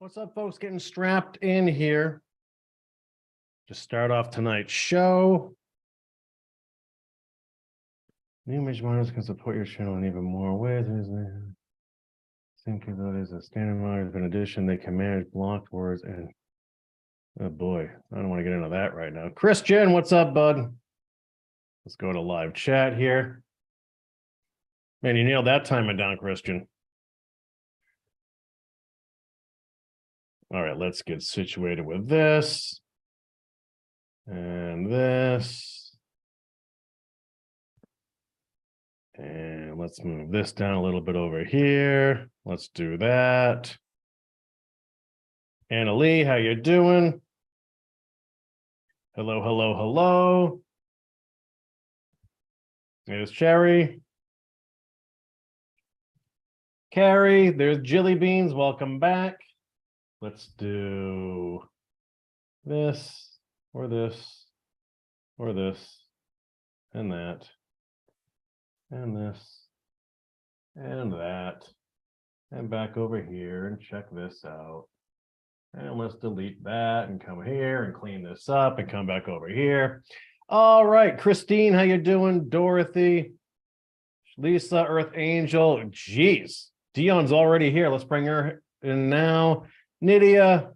What's up, folks? Getting strapped in here to start off tonight's show. New image models can support your channel in even more ways. Same capabilities as standard models. In addition, they can manage blocked words and oh boy, I don't want to get into that right now. Christian, what's up, bud? Let's go to live chat here. Man, you nailed that timing down, Christian. All right, let's get situated with this and this. And let's move this down a little bit over here. Let's do that. Anna Lee, how you doing? Hello, hello, hello. There's Cherry. Carrie, there's Jilly Beans. Welcome back. Let's do this, or this, or this, and that, and this, and that, and back over here and check this out. And let's delete that and come here and clean this up and come back over here. All right, Christine, how you doing? Dorothy, Lisa, Earth Angel. Jeez, Dion's already here. Let's bring her in now. Nydia,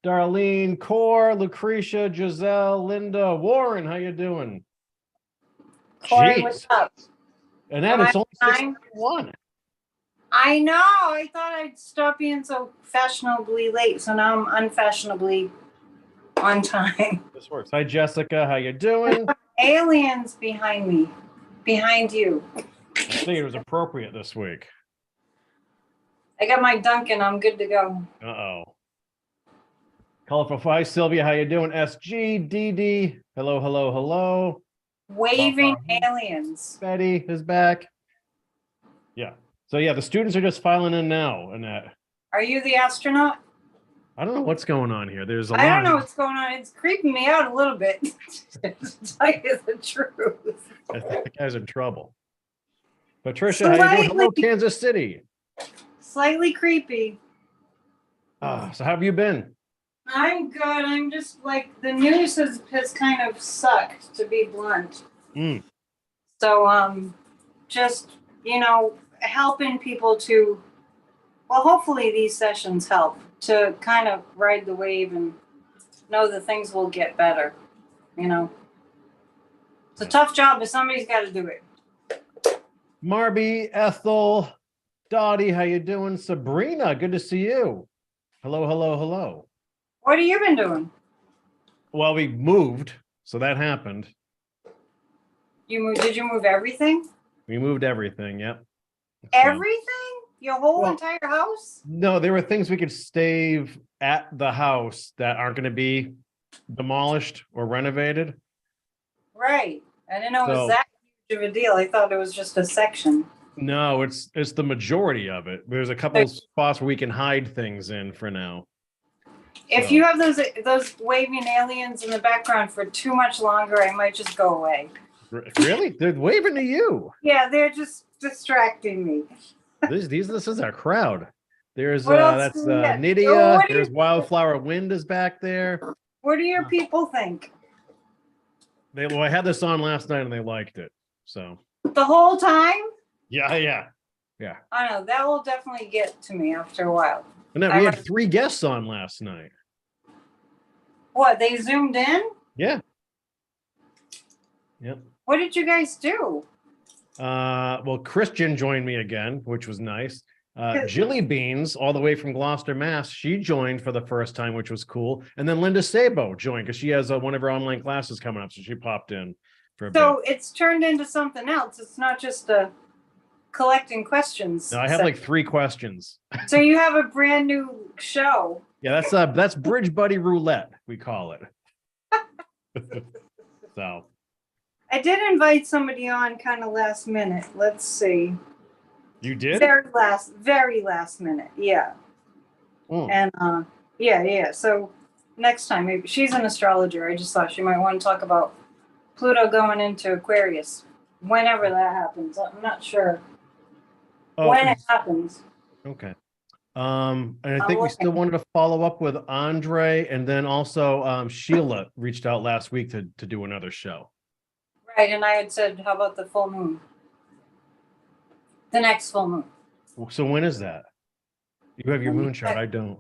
Darlene, Core, Lucretia, Giselle, Linda, Warren, how you doing? Corey, what's up? And that is only 6:01. I know. I thought I'd stop being so fashionably late, so now I'm unfashionably on time. This works. Hi, Jessica. How you doing? Aliens behind me, behind you. I think it was appropriate this week. I got my Dunkin'. I'm good to go. Uh-oh. Colorful Fi, Sylvia, how you doing? SG, DD, hello, hello, hello. Waving aliens. Betty is back. Yeah. So yeah, the students are just filing in now, Annette. Are you the astronaut? I don't know what's going on here. There's a I lot. don't know what's going on. It's creeping me out a little bit. To tell you the truth. I think the guy's in trouble. Patricia, how you doing? Hello, Kansas City. Slightly creepy. So how have you been? I'm good. I'm just like, the news has kind of sucked, to be blunt. So just, helping people to, well, hopefully these sessions help to kind of ride the wave and know that things will get better. It's a tough job, but somebody's got to do it. Marby, Ethel, Dottie, how you doing? Sabrina, good to see you. Hello, hello, hello. What have you been doing? Well, we moved, so that happened. Did you move everything? We moved everything, yep. Everything? Your whole entire house? No, there were things we could stave at the house that aren't going to be demolished or renovated. Right. I didn't know it was that huge of a deal. I thought it was just a section. No, it's the majority of it. There's a couple of spots where we can hide things in for now. If you have those waving aliens in the background for too much longer, I might just go away. Really? They're waving to you. Yeah, they're just distracting me. This is our crowd. There's that's Nydia. There's Wildflower Wind is back there. What do your people think? I had this on last night and they liked it. So the whole time? Yeah. I know that will definitely get to me after a while. And then we had 3 guests on last night. What, they zoomed in? Yeah. Yep. What did you guys do? Well, Christian joined me again, which was nice. Jilly Beans, all the way from Gloucester, Mass. She joined for the first time, which was cool. And then Linda Sabo joined because she has one of her online classes coming up, so she popped in for a bit. So it's turned into something else. It's not just collecting questions. No, I have like 3 questions. So you have a brand new show. Yeah, that's Bridge Buddy Roulette, we call it. So I did invite somebody on kind of last minute. Let's see. You did? Very last minute. Yeah. And yeah. So next time, maybe she's an astrologer. I just thought she might want to talk about Pluto going into Aquarius whenever that happens. I'm not sure when it happens. Okay. And I I'm think we still looking. wanted to follow up with Andre, and then also Sheila reached out last week to do another show. Right, and I had said, how about the full moon? The next full moon. So when is that? You have your Let me moon chart. check. I don't.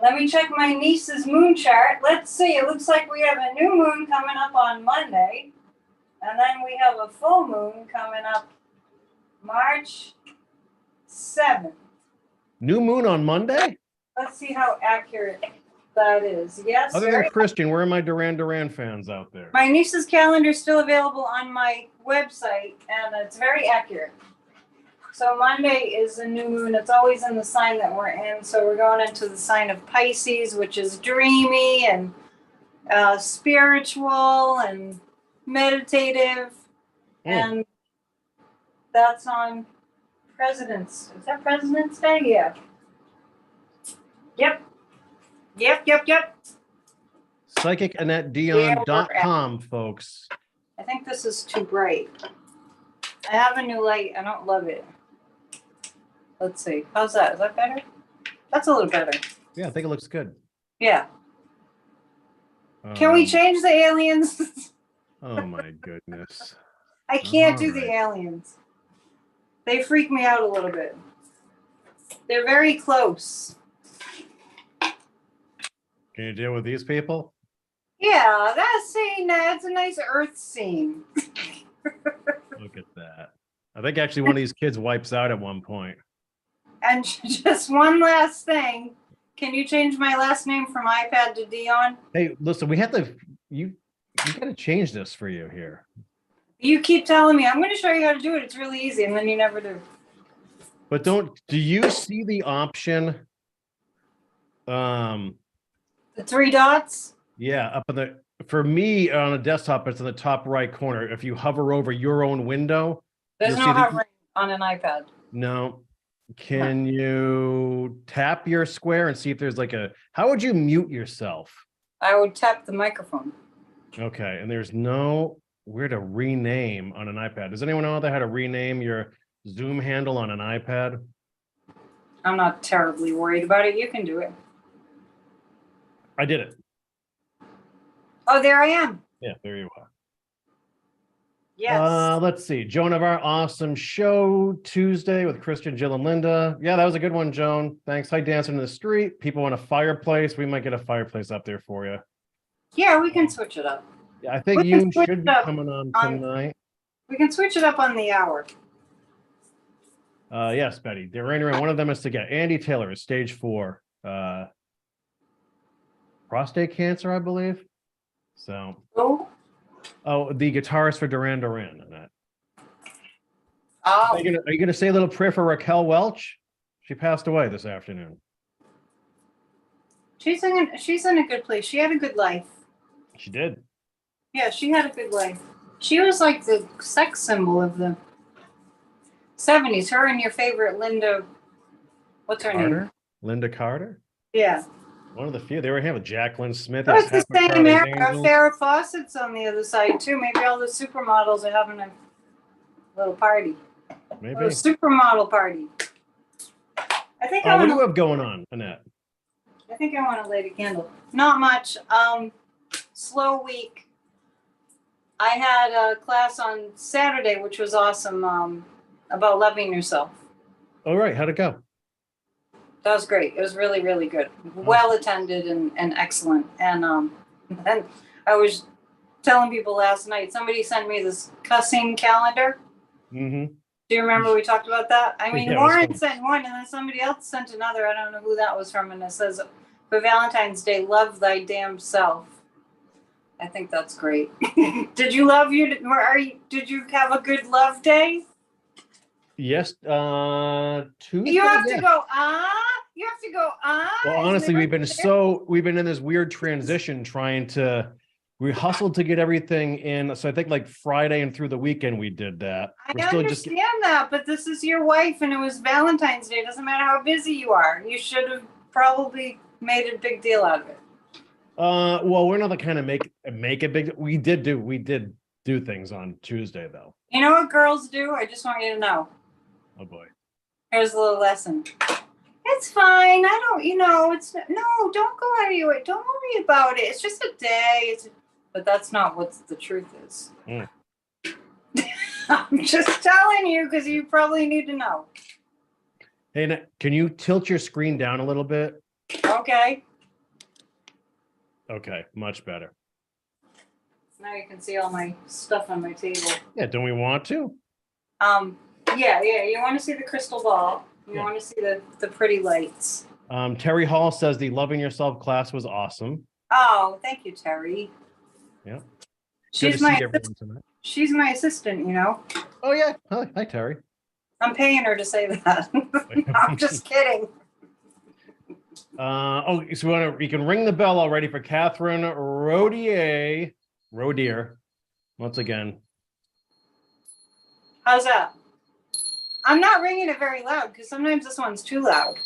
Let me check my niece's moon chart. Let's see. It looks like we have a new moon coming up on Monday. And then we have a full moon coming up March 7th. New moon on Monday? Let's see how accurate that is. Yes. Other than Christian, where are my Duran Duran fans out there? My niece's calendar is still available on my website, and it's very accurate. So Monday is a new moon. It's always in the sign that we're in. So we're going into the sign of Pisces, which is dreamy and spiritual and meditative. And that's on President's. Is that President's Day? Yeah. Yep. PsychicAnnetteDion.com, folks. I think this is too bright. I have a new light. I don't love it. Let's see. How's that? Is that better? That's a little better. Yeah, I think it looks good. Yeah. Can we change the aliens? Oh my goodness. I can't do All the right. aliens. They freak me out a little bit. They're very close. Can you deal with these people? Yeah, that's a nice Earth scene. Look at that. I think actually one of these kids wipes out at one point. And just one last thing. Can you change my last name from iPad to Dion? Hey, listen, we have to, you got to change this for you here. You keep telling me, I'm going to show you how to do it. It's really easy. And then you never do. But do you see the option? The 3 dots? Yeah, up in for me on a desktop, it's in the top right corner. If you hover over your own window. There's no hovering on an iPad. No. Can you tap your square and see if there's how would you mute yourself? I would tap the microphone. Okay, and there's no where to rename on an iPad. Does anyone know how to rename your Zoom handle on an iPad? I'm not terribly worried about it. You can do it. I did it. Oh, there I am. Yeah, there you are. Yes. Let's see. Joan of our awesome show Tuesday with Christian, Jill, and Linda. Yeah, that was a good one, Joan. Thanks. Hi, dancing in the street. People want a fireplace. We might get a fireplace up there for you. Yeah, we can switch it up. Yeah, I think you should be coming on tonight. We can switch it up on the hour. Yes, Betty. One of them is to get Andy Taylor is stage 4. Prostate cancer, I believe. So. Oh, the guitarist for Duran Duran. Oh. Are you going to say a little prayer for Raquel Welch? She passed away this afternoon. She's in a good place. She had a good life. She did. Yeah, she had a good life. She was like the sex symbol of the 70s. Her and your favorite Linda, what's her name? Linda Carter? Yeah. One of the few. They were here with Jacqueline Smith. Oh, it's the same era. Farrah Fawcett's on the other side, too. Maybe all the supermodels are having a little party. Maybe. A supermodel party. I think what do you have going on, Annette? I think I want to light a candle. Not much. Slow week. I had a class on Saturday, which was awesome, about loving yourself. All right. How'd it go? That was great. It was really, really good. Well attended and excellent. And I was telling people last night, somebody sent me this cussing calendar. Mm-hmm. Do you remember we talked about that? I mean, Yeah, Warren sent one and then somebody else sent another. I don't know who that was from. And it says, for Valentine's Day, love thy damn self. I think that's great. Did you have a good love day? Yes. Tuesday. You have to go, you have to go, Well, honestly, we've been in this weird transition we hustled to get everything in. So I think like Friday and through the weekend we did that. I understand that, but this is your wife and it was Valentine's Day. It doesn't matter how busy you are. You should have probably made a big deal out of it. Well, we're not the kind of make a big. We did do things on Tuesday though. You know what girls do? I just want you to know. Oh boy. Here's a little lesson. It's fine. I don't, no, don't go out of your way. Don't worry about it. It's just a day. But that's not what the truth is. Mm. I'm just telling you because you probably need to know. Hey, can you tilt your screen down a little bit? Okay. Okay, much better. Now you can see all my stuff on my table. Yeah, don't we want to? Yeah. You want to see the crystal ball. You want to see the pretty lights. Terry Hall says the Loving Yourself class was awesome. Oh, thank you, Terry. Yeah. She's my assistant, Oh, yeah. Hi, Terry. I'm paying her to say that. I'm just kidding. So we can ring the bell already for Catherine Rodier. Once again. How's that? I'm not ringing it very loud because sometimes this one's too loud.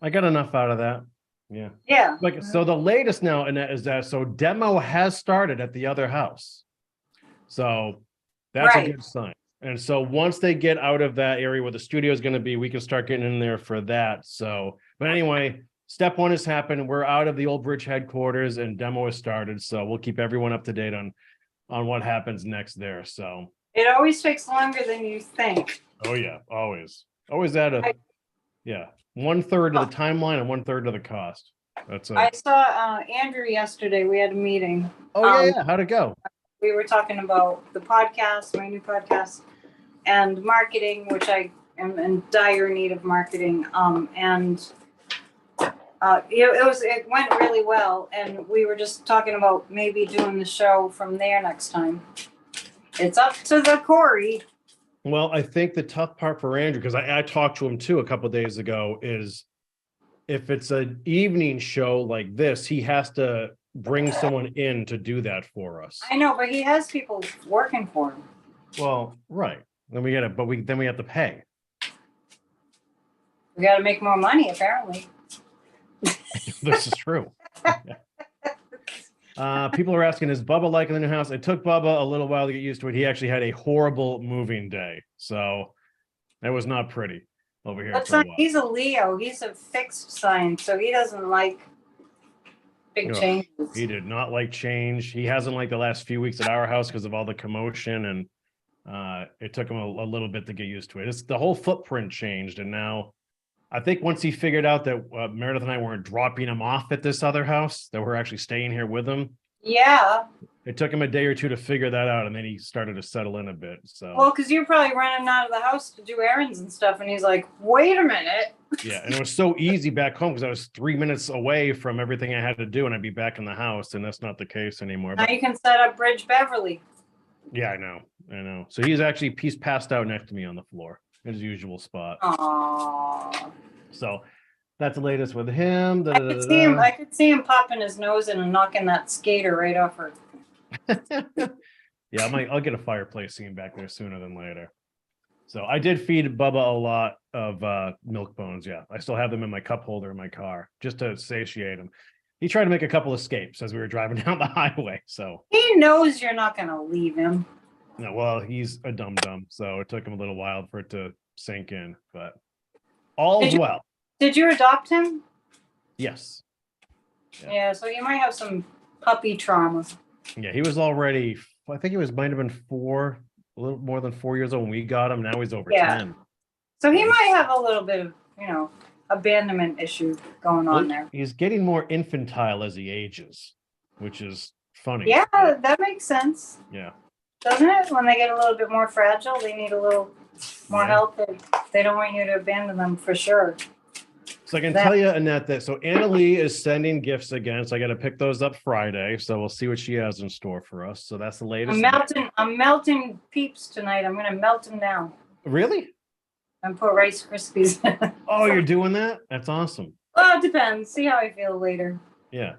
I got enough out of that. Yeah. Yeah. So the latest now is that demo has started at the other house. So that's a good sign. And so once they get out of that area where the studio is going to be, we can start getting in there for that. So, but anyway, step one has happened. We're out of the Old Bridge headquarters and demo has started. So we'll keep everyone up to date on what happens next there. So it always takes longer than you think. Oh yeah, always at a 1/3 of the timeline and 1/3 of the cost. I saw Andrew yesterday. We had a meeting. Oh yeah. How'd it go? We were talking about the podcast, my new podcast, and marketing, which I am in dire need of marketing. It went really well, and we were just talking about maybe doing the show from there next time. It's up to the Corey. Well, I think the tough part for Andrew, because I talked to him too a couple of days ago, is if it's an evening show like this, he has to bring someone in to do that for us. I know, but he has people working for him. Well, right. Then we have to pay. We got to make more money, apparently. This is true. People are asking, is Bubba liking the new house? It took Bubba a little while to get used to it. He actually had a horrible moving day. So that was not pretty over here. He's a Leo. He's a fixed sign, so he doesn't like big changes. He did not like change. He hasn't liked the last few weeks at our house because of all the commotion, and it took him a little bit to get used to it. It's the whole footprint changed, and now I think once he figured out that Meredith and I weren't dropping him off at this other house, that we're actually staying here with him. Yeah. It took him a day or two to figure that out, and then he started to settle in a bit. So well, because you're probably running out of the house to do errands and stuff, and he's like, "Wait a minute." Yeah, and it was so easy back home because I was 3 minutes away from everything I had to do, and I'd be back in the house, and that's not the case anymore. Now you can set up Bridge Beverly. Yeah, I know. So he's passed out next to me on the floor, in his usual spot. Aww. So that's the latest with him. I could see him popping his nose in and knocking that skater right off her. Yeah, I'll get a fireplace scene back there sooner than later. So I did feed Bubba a lot of milk bones. Yeah, I still have them in my cup holder in my car just to satiate him. He tried to make a couple escapes as we were driving down the highway. So he knows you're not going to leave him. No, well, he's a dum-dum, so it took him a little while for it to sink in, but all's well. Did you adopt him? Yes. Yeah, so you might have some puppy trauma. Yeah, he was already, I think might have been a little more than 4 years old when we got him. Now he's over 10. So he might have a little bit of, abandonment issue going on there. He's getting more infantile as he ages, which is funny. Yeah, that makes sense. Yeah. Doesn't it? When they get a little bit more fragile, they need a little more help. They don't want you to abandon them for sure. So I can tell you, Annette, that Anna Lee is sending gifts again. So I got to pick those up Friday. So we'll see what she has in store for us. So that's the latest. I'm melting peeps tonight. I'm going to melt them down. Really? And put Rice Krispies in. Oh, you're doing that? That's awesome. Well, it depends. See how I feel later. Yeah.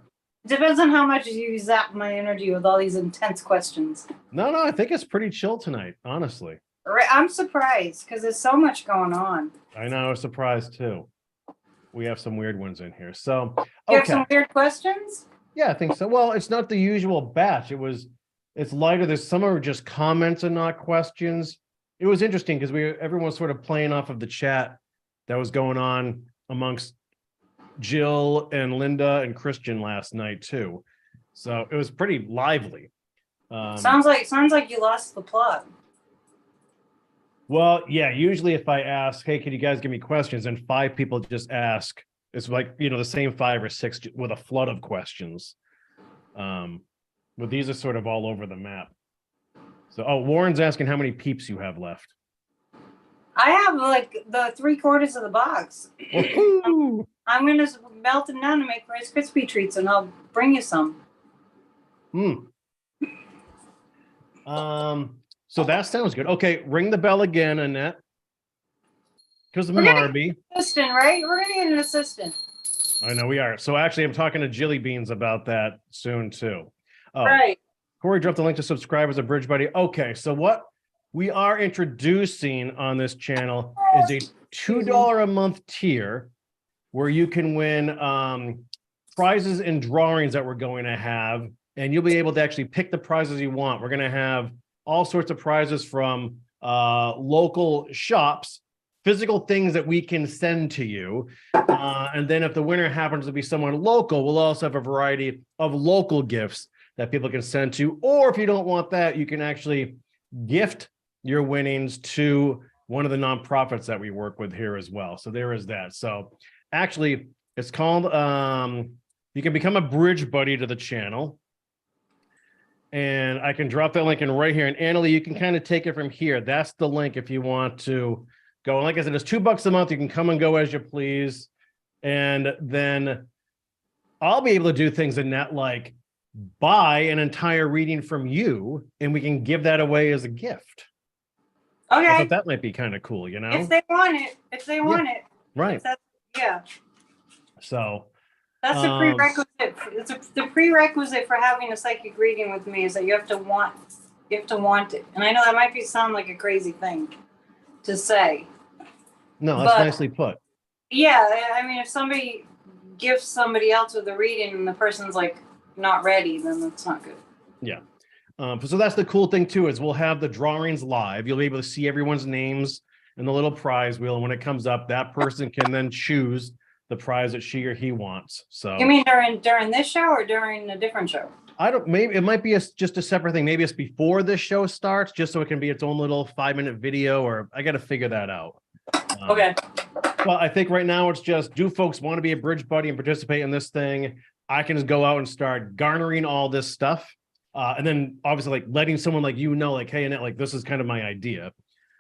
It depends on how much you zap my energy with all these intense questions. No, I think it's pretty chill tonight, honestly. I'm surprised because there's so much going on. I know, I was surprised too. We have some weird ones in here. So, You have some weird questions? Yeah, I think so. Well, it's not the usual batch. It's lighter. Some are just comments and not questions. it was interesting because everyone was sort of playing off of the chat that was going on amongst Jill and Linda and Christian last night too. So it was pretty lively. Sounds like you lost the plot. Well, yeah, usually if I ask, hey, can you guys give me questions? And 5 people just ask, it's like, the same 5 or 6 with a flood of questions. But these are sort of all over the map. So, Warren's asking how many peeps you have left. I have like the 3/4 of the box. I'm going to melt them down to make Rice Krispie treats, and I'll bring you some. So that sounds good. Okay, ring the bell again, Annette. Because of Marby. Assistant, right? We're gonna get an assistant. I know we are. So actually, I'm talking to Jilly Beans about that soon too. Oh, right. Corey dropped the link to subscribe as a bridge buddy. Okay, so what we are introducing on this channel is a $2 a month tier where you can win prizes and drawings that we're going to have, and you'll be able to actually pick the prizes you want. We're going to have all sorts of prizes from local shops, physical things that we can send to you. And then if the winner happens to be someone local, we'll also have a variety of local gifts that people can send to. Or if you don't want that, you can actually gift your winnings to one of the nonprofits that we work with here as well. So there is that. So actually, it's called, you can become a bridge buddy to the channel. And I can drop that link in right here. And Annalie, you can kind of take it from here. That's the link if you want to go. And like I said, it's $2 a month. You can come and go as you please. And then I'll be able to do things in that, like buy an entire reading from you, and we can give that away as a gift. Okay. I thought that might be kind of cool, If they want it. If they want it. Right. Yeah. So that's a prerequisite. It's the prerequisite for having a psychic reading with me is that you have to want it. And I know that might sound like a crazy thing to say. No, that's nicely put. Yeah, I mean, if somebody gives somebody else with a reading and the person's like not ready, then that's not good. Yeah. So that's the cool thing too, is we'll have the drawings live. You'll be able to see everyone's names in the little prize wheel. And when it comes up, that person can then choose the prize that she or he wants. So you mean during this show or during a different show? Maybe it might be just a separate thing. Maybe it's before this show starts, just so it can be its own little 5-minute video, or I got to figure that out. Okay. Well, I think right now it's just, do folks want to be a bridge buddy and participate in this thing? I can just go out and start garnering all this stuff. And then obviously like letting someone like, like, hey, Annette, like this is kind of my idea,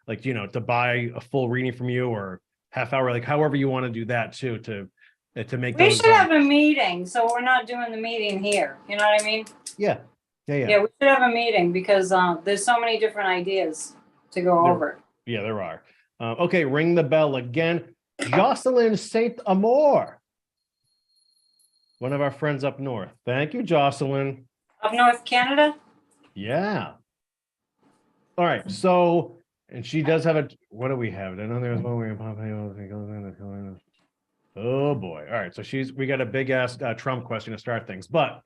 like, to buy a full reading from you or half hour, like however you want to do that too, to make we should have a meeting, so we're not doing the meeting here. You know what I mean? Yeah, we should have a meeting because there's so many different ideas to go over. Yeah, there are. Okay, ring the bell again. Jocelyn Saint Amour, one of our friends up north. Thank you, Jocelyn. Up North Canada? Yeah. All right, so, and she does have what do we have? I know there's one where oh boy. All right, so we got a big ass Trump question to start things, but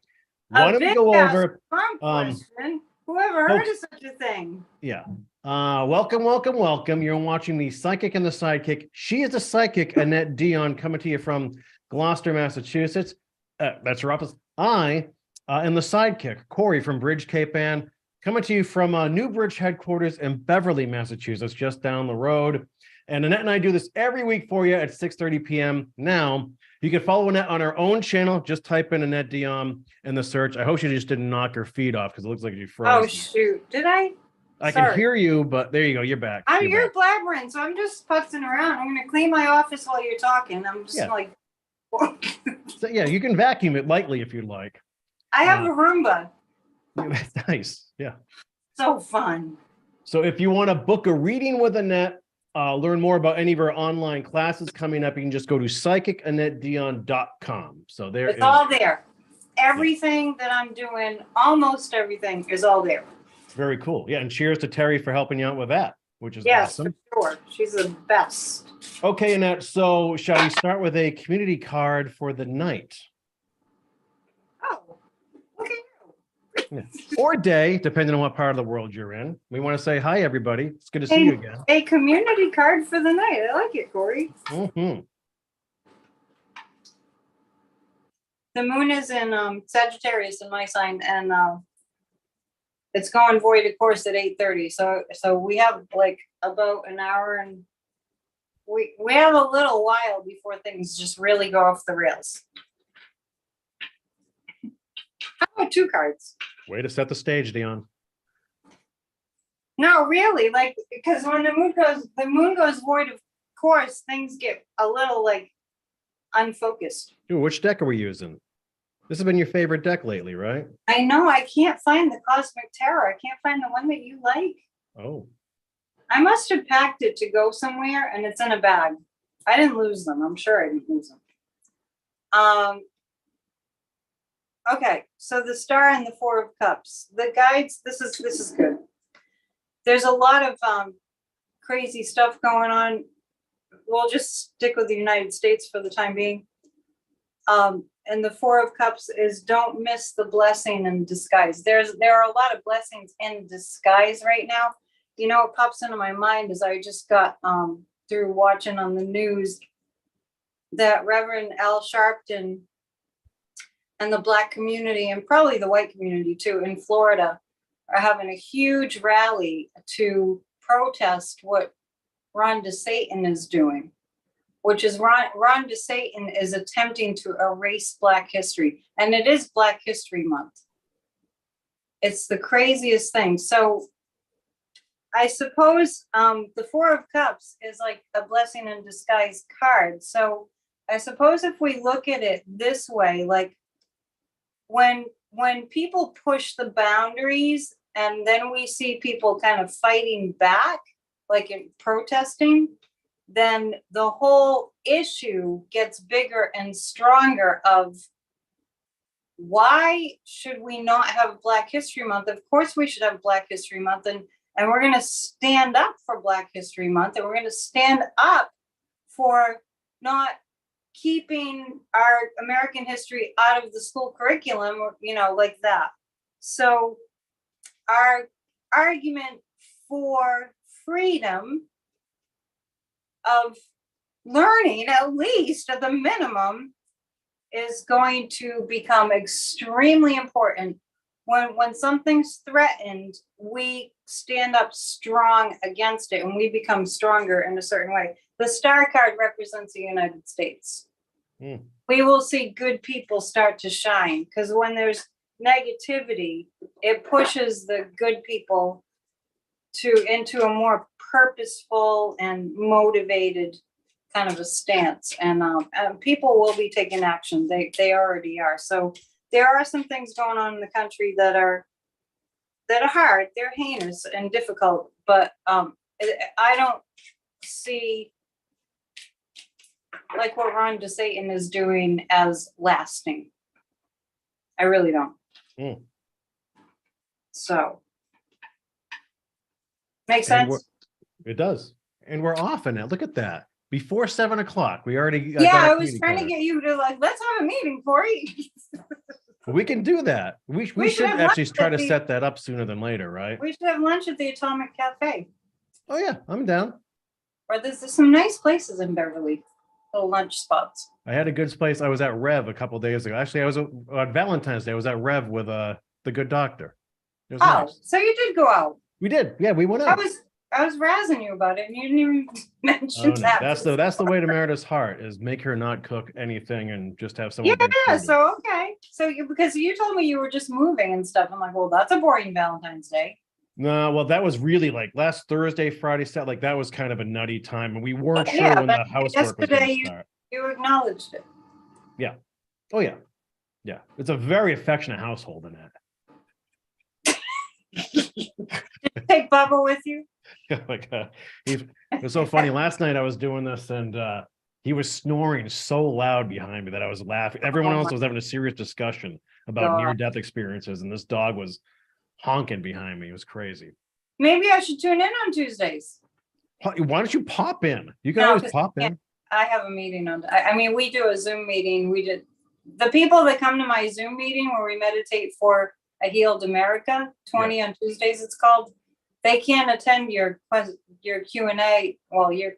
why don't we go over Trump question? Whoever heard of such a thing? Yeah. Welcome. You're watching the Psychic and the Sidekick. She is a psychic, Annette Dion, coming to you from Gloucester, Massachusetts. That's her office. I am the Sidekick, Corey from Bridge Cape Ann, coming to you from Newbridge headquarters in Beverly, Massachusetts, just down the road. And Annette and I do this every week for you at 6:30 p.m. Now, you can follow Annette on her own channel. Just type in Annette Dion in the search. I hope she just didn't knock her feed off because it looks like she froze. Oh, shoot. Did I? I can hear you, but there you go. You're back. You're blabbering, so I'm just putzing around. I'm going to clean my office while you're talking. I'm just like... So, yeah, you can vacuum it lightly if you'd like. I have a Roomba. Yeah, that's nice. Yeah. So fun. So if you want to book a reading with Annette, learn more about any of our online classes coming up, you can just go to psychicannetteDion.com. So it's all there. Everything that I'm doing, almost everything is all there. Very cool. Yeah, and cheers to Terry for helping you out with that, which is awesome. For sure. She's the best. Okay, Annette, so shall we start with a community card for the night? Oh, look at you. Yeah. Or day, depending on what part of the world you're in. We want to say hi, everybody. It's good to see Hey, you again. a community card for the night. I like it, Corey. Mm-hmm. The moon is in Sagittarius in my sign, and it's going void of course at 8:30. So we have like about an hour, and we have a little while before things just really go off the rails. How about 2 cards? Way to set the stage, Dion. No, really, like, because when the moon goes void of course, things get a little like unfocused. Ooh, which deck are we using? This has been your favorite deck lately, right? I know, I can't find the Cosmic Tarot. I can't find the one that you like. Oh. I must have packed it to go somewhere, and it's in a bag. I didn't lose them. I'm sure I didn't lose them. Okay, so the Star and the 4 of Cups. The guides, this is good. There's a lot of crazy stuff going on. We'll just stick with the United States for the time being. And the 4 of Cups is don't miss the blessing in disguise. There are a lot of blessings in disguise right now. You know, what pops into my mind is I just got through watching on the news that Reverend Al Sharpton and the Black community, and probably the white community too, in Florida, are having a huge rally to protest what Ron DeSatan is doing, which is Ron DeSatan is attempting to erase Black history. And it is Black History Month. It's the craziest thing. So I suppose the 4 of Cups is like a blessing in disguise card. So I suppose if we look at it this way, like when people push the boundaries and then we see people kind of fighting back, like in protesting, then the whole issue gets bigger and stronger of why should we not have Black History Month? Of course we should have Black History Month, and we're going to stand up for Black History Month, and we're going to stand up for not keeping our American history out of the school curriculum, or, you know, like that. So our argument for freedom of learning, at least at the minimum, is going to become extremely important. When something's threatened, we stand up strong against it, and we become stronger in a certain way. The Star card represents the United States. We will see good people start to shine, because when there's negativity, it pushes the good people into a more purposeful and motivated kind of a stance, and people will be taking action. They already are. So there are some things going on in the country that are hard. They're heinous and difficult, but I don't see like what Ron DeSatan is doing as lasting. I really don't. So makes sense. It does, and we're off in it. Look at that. Before 7 o'clock, we already. I was trying to get you to like, let's have a meeting, Corey. We can do that. We should actually try to set that up sooner than later, right? We should have lunch at the Atomic Cafe. Oh yeah, I'm down. Or there's some nice places in Beverly, little lunch spots. I had a good place. I was at Rev a couple days ago. Actually, I was on Valentine's Day. I was at Rev with the Good Doctor. It was nice. So you did go out. We did. Yeah, we went out. I was razzing you about it, and you didn't even mention that. That's the way to Meredith's heart, is make her not cook anything and just have someone. Yeah. So okay. So because you told me you were just moving and stuff, I'm like, well, that's a boring Valentine's Day. No, well, that was really like last Thursday, Friday, set. Like that was kind of a nutty time, and we weren't sure when the housework was going to start. You acknowledged it. Yeah. Oh yeah. Yeah. It's a very affectionate household in that. Did you take Bubba with you? Like it was so funny. Last night I was doing this, and he was snoring so loud behind me that I was laughing. Everyone else was having a serious discussion about near-death experiences, and this dog was honking behind me. It was crazy. Maybe I should tune in on Tuesdays. Why don't you pop in? You can always pop in. I have a meeting I mean, we do a Zoom meeting. We did the people that come to my Zoom meeting where we meditate for A Healed America, 20 on Tuesdays it's called. They can't attend your Q&A, well, your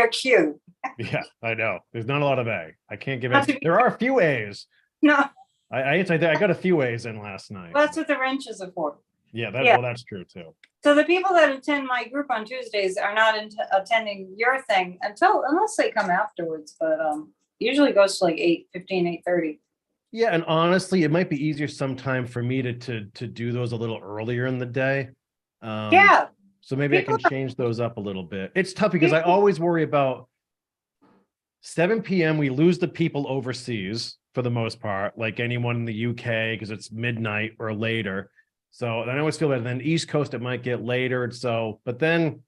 Q. Yeah, I know. There's not a lot of A. I can't give it. There are a few A's. No, I got a few A's in last night. well, that's what the wrenches are for. Yeah, well, that's true too. So the people that attend my group on Tuesdays are not attending your thing unless they come afterwards, but usually goes to like 8:15, 8:30. Yeah, and honestly, it might be easier sometime for me to do those a little earlier in the day. Yeah. So maybe I can change those up a little bit. It's tough because I always worry about 7 p.m. We lose the people overseas for the most part, like anyone in the UK, because it's midnight or later. So I always feel that. Then East Coast, it might get later. So, but then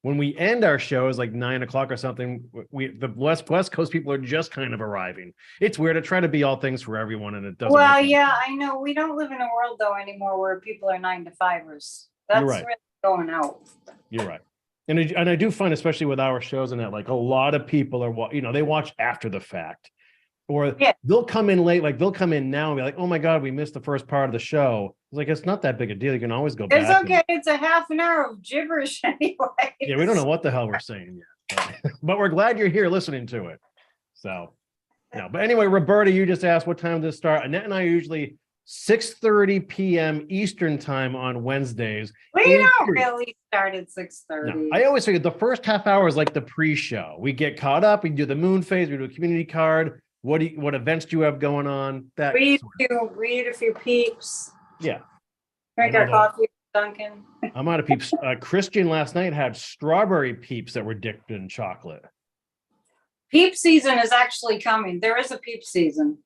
when we end our shows like 9 o'clock or something, the West Coast people are just kind of arriving. It's weird to try to be all things for everyone, and it doesn't. Well, yeah, I know. We don't live in a world though anymore where people are 9-to-5ers. That's right. really going out. You're right. And I do find, especially with our shows and that, like a lot of people are, they watch after the fact, or they'll come in late, like they'll come in now and be like, oh my God, we missed the first part of the show. It's like, it's not that big a deal. You can always go back. It's okay. It's a half an hour of gibberish anyway. Yeah, we don't know what the hell we're saying yet, but we're glad you're here listening to it. So, no, but anyway, Roberta, you just asked what time does it start. Annette and I are usually 6:30 p.m. Eastern time on Wednesdays. We don't really start at 6:30. No, I always figured the first half hour is like the pre-show. We get caught up. We do the moon phase. We do a community card. What events do you have going on? That read a few peeps. Yeah. Drink our coffee with Duncan. I'm out of peeps. Christian last night had strawberry peeps that were dipped in chocolate. Peep season is actually coming. There is a peep season.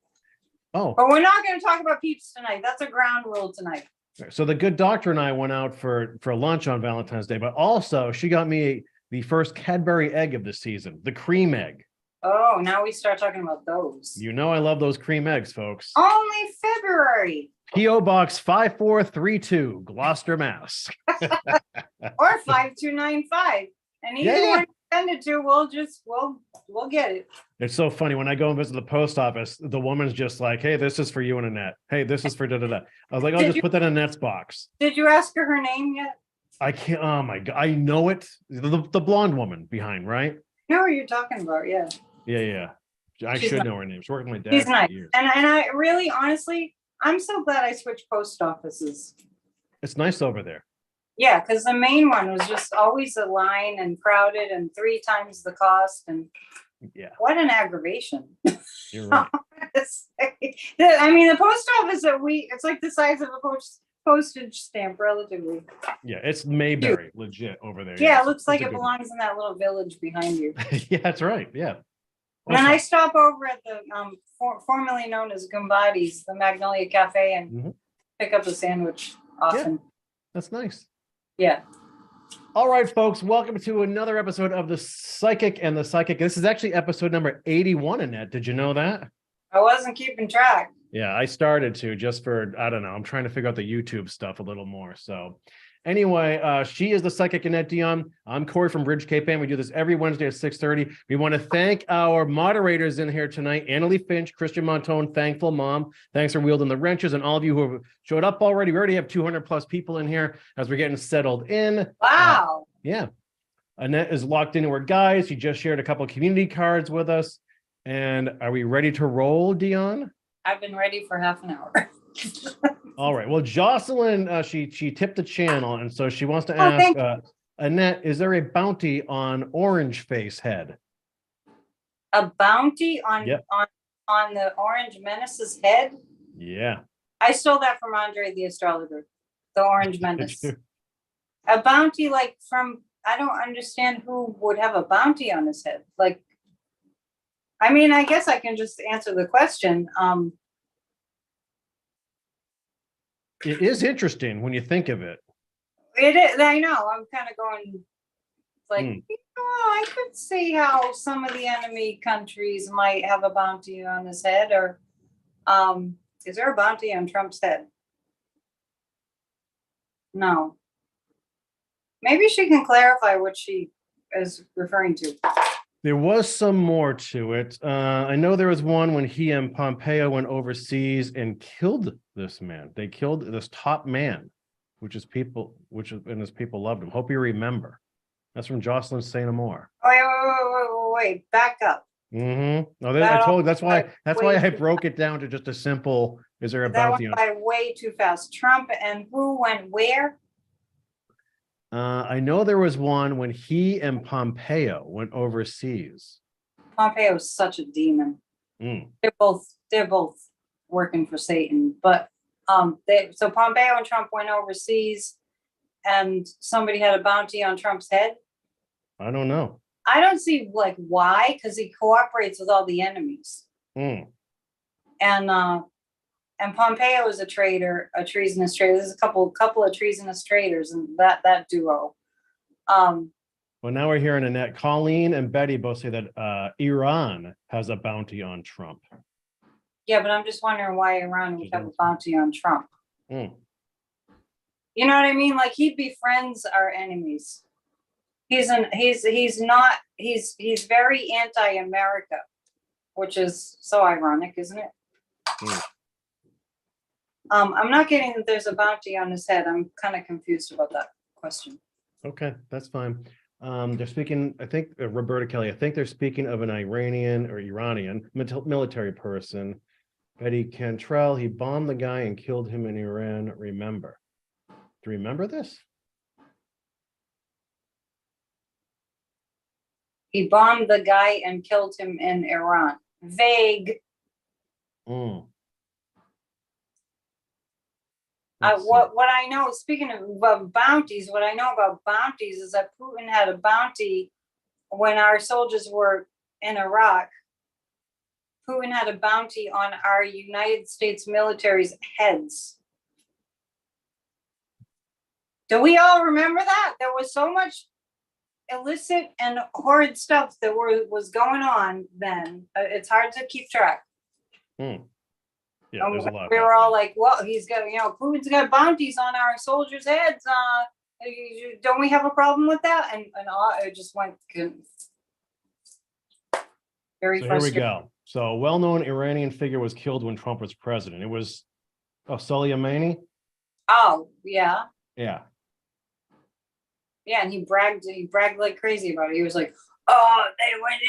Oh. But we're not going to talk about peeps tonight. That's a ground rule tonight. So the good doctor and I went out for lunch on Valentine's Day, but also she got me the first Cadbury egg of the season, the cream egg. Oh, now we start talking about those. You know I love those cream eggs, folks. Only February. P.O. Box 5432, Gloucester, Mass. Or 5295. And either one you send it to, we'll get it. It's so funny when I go and visit the post office, the woman's just like, hey, this is for you and Annette. Hey, this is for da-da-da. I was like, I'll just put that in Annette's box. Did you ask her name yet? I can't, oh my God, I know it. The blonde woman behind, right? I know what you're talking about, yeah. Yeah. I should know her name. She's worked with my dad She's nice. for years. And I really, honestly, I'm so glad I switched post offices. It's nice over there. Yeah, because the main one was just always a line and crowded and 3 times the cost. And what an aggravation. You're right. I mean, the post office it's like the size of a postage stamp, relatively. Yeah, it's Mayberry, legit over there. Yeah, it looks like it belongs in that little village behind you. Yeah, that's right. Yeah. And then I stop over at the formerly known as Gumbati's, the Magnolia Cafe, and pick up a sandwich often. Yeah, that's nice. Yeah. All right, folks, welcome to another episode of The Psychic and the Sidekick. This is actually episode number 81, Annette. Did you know that? I wasn't keeping track. Yeah, I started to just for, I don't know, I'm trying to figure out the YouTube stuff a little more. So anyway, she is the Psychic Annette Dion. I'm Corey from Bridge Cape Ann. We do this every Wednesday at 6:30. We want to thank our moderators in here tonight, Annalie Finch, Christian Montone, Thankful Mom. Thanks for wielding the wrenches, and all of you who have showed up already. We already have 200 plus people in here as we're getting settled in. Wow. Yeah. Annette is locked into her guides. She just shared a couple of community cards with us. And are we ready to roll, Dion? I've been ready for half an hour. All right. Well, Jocelyn, she tipped the channel, and so she wants to ask Annette, is there a bounty on Orange Face Head? A bounty on the Orange Menace's head? Yeah. I stole that from Andre the Astrologer, the Orange Menace. A bounty I don't understand who would have a bounty on his head. I mean, I guess I can just answer the question. It is interesting when you think of it. It is. I know. I'm kind of going I could see how some of the enemy countries might have a bounty on his head. Or is there a bounty on Trump's head? No. Maybe she can clarify what she is referring to. There was some more to it. I know there was one when he and Pompeo went overseas and killed this man. They killed this top man, and his people loved him. Hope you remember. That's from Jocelyn St. Amour. Wait, back up. Mm-hmm. No, I told you that's why I broke it down to just a simple, is there a bounty on? That went by way too fast. Trump and who went where? I know there was one when he and Pompeo went overseas. Pompeo is such a demon. Mm. They're both working for Satan. But so Pompeo and Trump went overseas, and somebody had a bounty on Trump's head. I don't know. I don't see like why, because he cooperates with all the enemies. Mm. And Pompeo is a traitor, a treasonous traitor. There's a couple of treasonous traitors, and that duo. Well, now we're hearing Annette, Colleen, and Betty both say that Iran has a bounty on Trump. Yeah, but I'm just wondering why Iran would have a bounty on Trump. Mm. You know what I mean? Like, he befriends our enemies. He's very anti-America, which is so ironic, isn't it? Mm. I'm not getting that there's a bounty on his head. I'm kind of confused about that question. Okay, that's fine. They're speaking, I think, Roberta Kelly, I think they're speaking of an Iranian military person. Betty Cantrell, he bombed the guy and killed him in Iran. Remember. Do you remember this? He bombed the guy and killed him in Iran. Vague. Mm. What I know, speaking of bounties, what I know about bounties is that Putin had a bounty when our soldiers were in Iraq. Putin had a bounty on our United States military's heads. Do we all remember that? There was so much illicit and horrid stuff that was going on then. It's hard to keep track. Mm. Yeah, there's a lot. We were all like, well, he's got, Putin's got bounties on our soldiers' heads. Don't we have a problem with that? And it just went very frustrating. Here we go. So a well-known Iranian figure was killed when Trump was president. It was Soleimani. Oh, yeah. Yeah. Yeah, and he bragged like crazy about it. He was like, oh, they went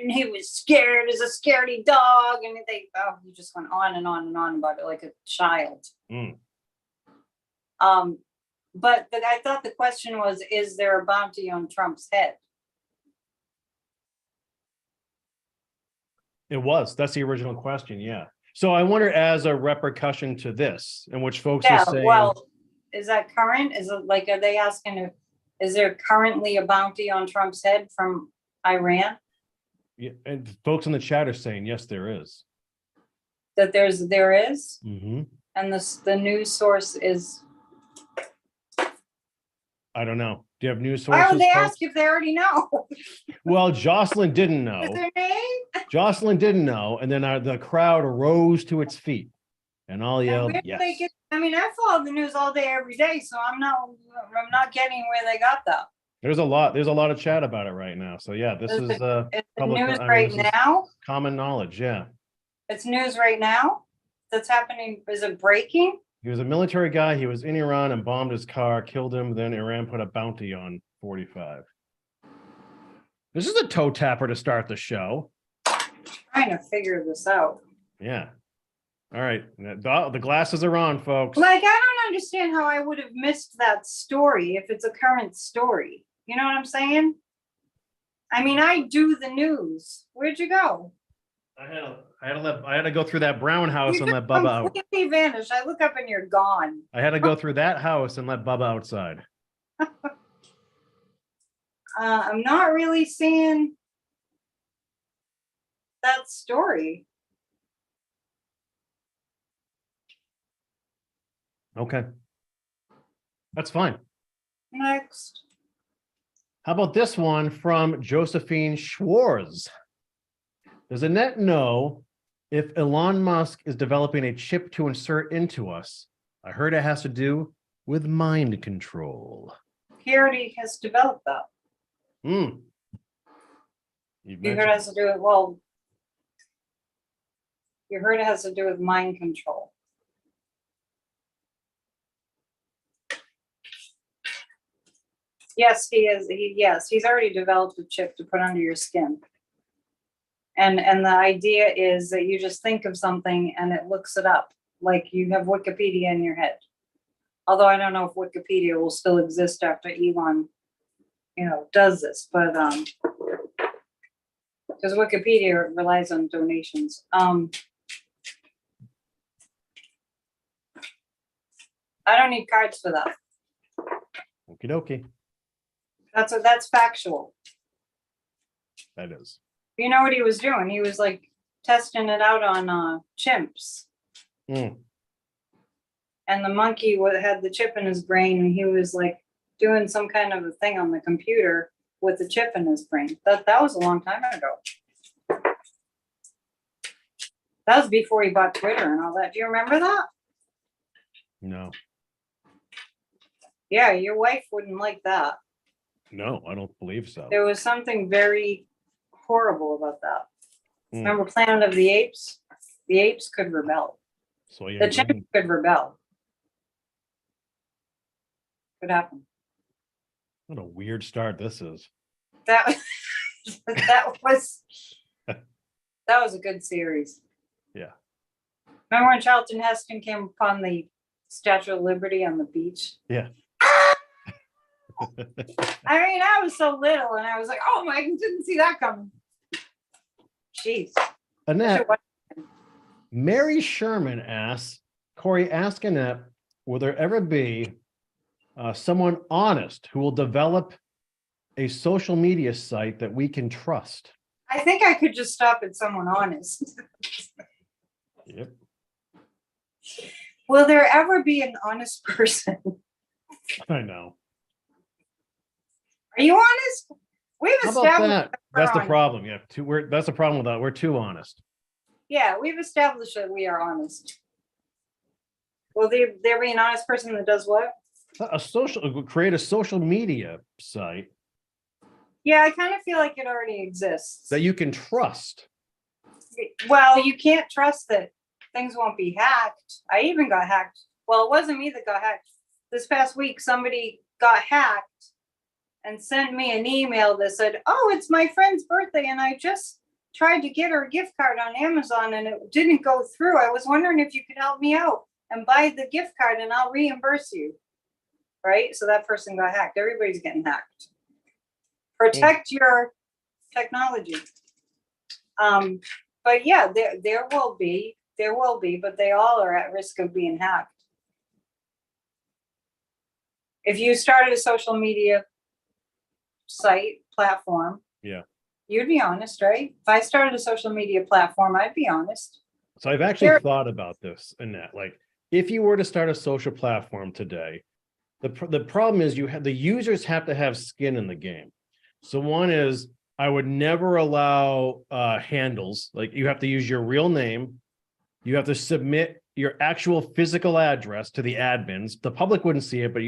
in, he was scared as a scaredy dog, and he just went on and on and on about it like a child. Mm. But I thought the question was, is there a bounty on Trump's head? It was. That's the original question, yeah. So I wonder, as a repercussion to this, in which folks are saying, well, is that current? Is it like, are they asking is there currently a bounty on Trump's head from Iran? Yeah, and folks in the chat are saying, yes, there is. That there is? Mm-hmm. And the news source is? I don't know. Do you have news sources? Why would they ask if they already know? Well, Jocelyn didn't know. Is their name? Jocelyn didn't know, and then the crowd rose to its feet and all yelled, yes. I follow the news all day, every day, so I'm not getting where they got that. There's a lot of chat about it right now. So yeah, this is public news right now. Common knowledge, yeah. It's news right now that's happening. Is it breaking? He was a military guy. He was in Iran and bombed his car, killed him. Then Iran put a bounty on 45. This is a toe tapper to start the show. Trying to figure this out. Yeah. All right. The glasses are on, folks. Like, I don't understand how I would have missed that story if it's a current story. You know what I'm saying? I mean, I do the news. Where'd you go? I had to go through that brown house and let Bubba out. Completely vanished. I look up and you're gone. I had to go through that house and let Bubba outside. I'm not really seeing that story. Okay. That's fine. Next. How about this one from Josephine Schwartz? Does Annette know if Elon Musk is developing a chip to insert into us? I heard it has to do with mind control. He already has developed that. Hmm. You You heard it has to do with, well, you heard it has to do with mind control. Yes, he is. Yes, he's already developed a chip to put under your skin. And the idea is that you just think of something and it looks it up. Like you have Wikipedia in your head. Although I don't know if Wikipedia will still exist after Elon, does this, but because Wikipedia relies on donations. I don't need cards for that. Okie dokie. That's factual. That is. You know what he was doing? He was like testing it out on chimps. Mm. And the monkey had the chip in his brain, and he was like doing some kind of a thing on the computer with the chip in his brain. That was a long time ago. That was before he bought Twitter and all that. Do you remember that? No. Yeah, your wife wouldn't like that. No, I don't believe so. There was something very horrible about that. Mm. Remember Planet of the Apes? The apes could rebel. So The chimp could rebel. Could happen. What a weird start this is. That was a good series. Yeah. Remember when Charlton Heston came upon the Statue of Liberty on the beach? Yeah. I mean, I was so little, and I was like, "Oh my! I didn't see that coming." Jeez. Annette, Mary Sherman asks, Corey, ask Annette, will there ever be someone honest who will develop a social media site that we can trust? I think I could just stop at someone honest. Yep. Will there ever be an honest person? I know. Are you honest? We've How about established that? That's the problem. Yeah, that's the problem with that. We're too honest. Yeah, we've established that we are honest. Will there be an honest person that does what? Create a social media site. Yeah, I kind of feel like it already exists. That you can trust. Well, you can't trust that things won't be hacked. I even got hacked. Well, it wasn't me that got hacked. This past week, somebody got hacked and sent me an email that said, "Oh, it's my friend's birthday, and I just tried to get her a gift card on Amazon, and it didn't go through. I was wondering if you could help me out and buy the gift card, and I'll reimburse you." Right? So that person got hacked. Everybody's getting hacked. Protect your technology. But yeah, there will be, but they all are at risk of being hacked. If you started a social media site platform, yeah, you'd be honest, right? If I started a social media platform, I'd be honest. So I've actually thought about this, Annette. Like, if you were to start a social platform today, the problem is the users have to have skin in the game. So one is, I would never allow handles. Like, you have to use your real name. You have to submit your actual physical address to the admins. The public wouldn't see it, but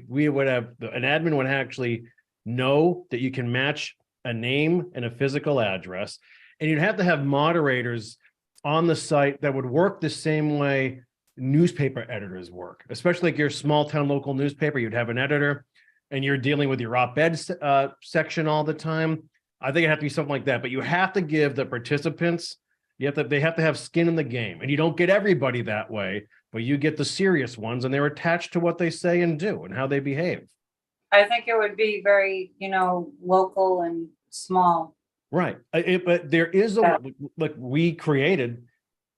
we would have, an admin would actually know that you can match a name and a physical address. And you'd have to have moderators on the site that would work the same way newspaper editors work, especially like your small town local newspaper. You'd have an editor and you're dealing with your op-ed section all the time. I think it'd have to be something like that, but you have to give the participants, they have to have skin in the game, and you don't get everybody that way, but you get the serious ones, and they're attached to what they say and do and how they behave. I think it would be very, local and small. Right. But there is like we created.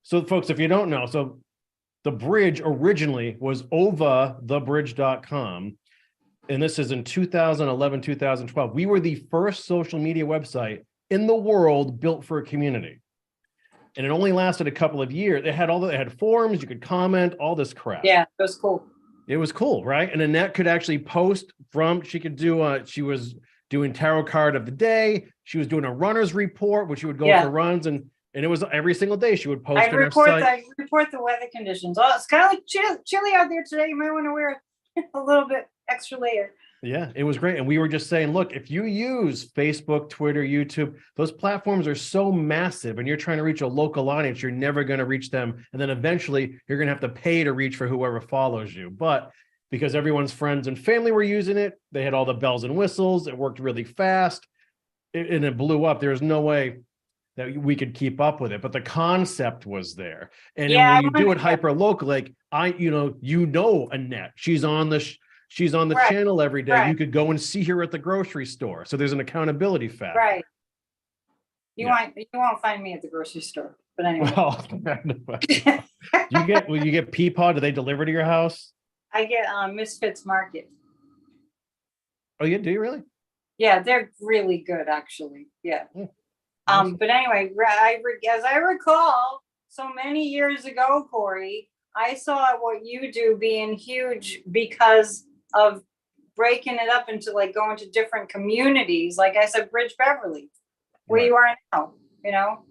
So folks, if you don't know, so the bridge originally was overthebridge.com. And this is in 2011, 2012. We were the first social media website in the world built for a community. And it only lasted a couple of years. It had forums, you could comment, all this crap. Yeah, it was cool. It was cool, right? And Annette could actually post she was doing tarot card of the day. She was doing a runner's report, which she would go for runs, and it was every single day she would post on her site. I report the weather conditions. Oh, it's kind of like chilly out there today. You might want to wear a little bit extra layer. Yeah, it was great. And we were just saying, look, if you use Facebook, Twitter, YouTube, those platforms are so massive and you're trying to reach a local audience, you're never going to reach them. And then eventually you're going to have to pay to reach for whoever follows you. But because everyone's friends and family were using it, they had all the bells and whistles. It worked really fast and it blew up. There's no way that we could keep up with it, but the concept was there. And then when you do it hyper local, like Annette, she's on the channel every day. You could go and see her at the grocery store. So there's an accountability factor. Right. You won't find me at the grocery store. But anyway. Well, you get Peapod? Do they deliver to your house? I get Misfits Market. Oh, yeah, do you really? Yeah, they're really good actually. Yeah. But anyway, as I recall, so many years ago, Corey, I saw what you do being huge because of breaking it up into like going to different communities. Like I said, Bridge Beverly, where you are now,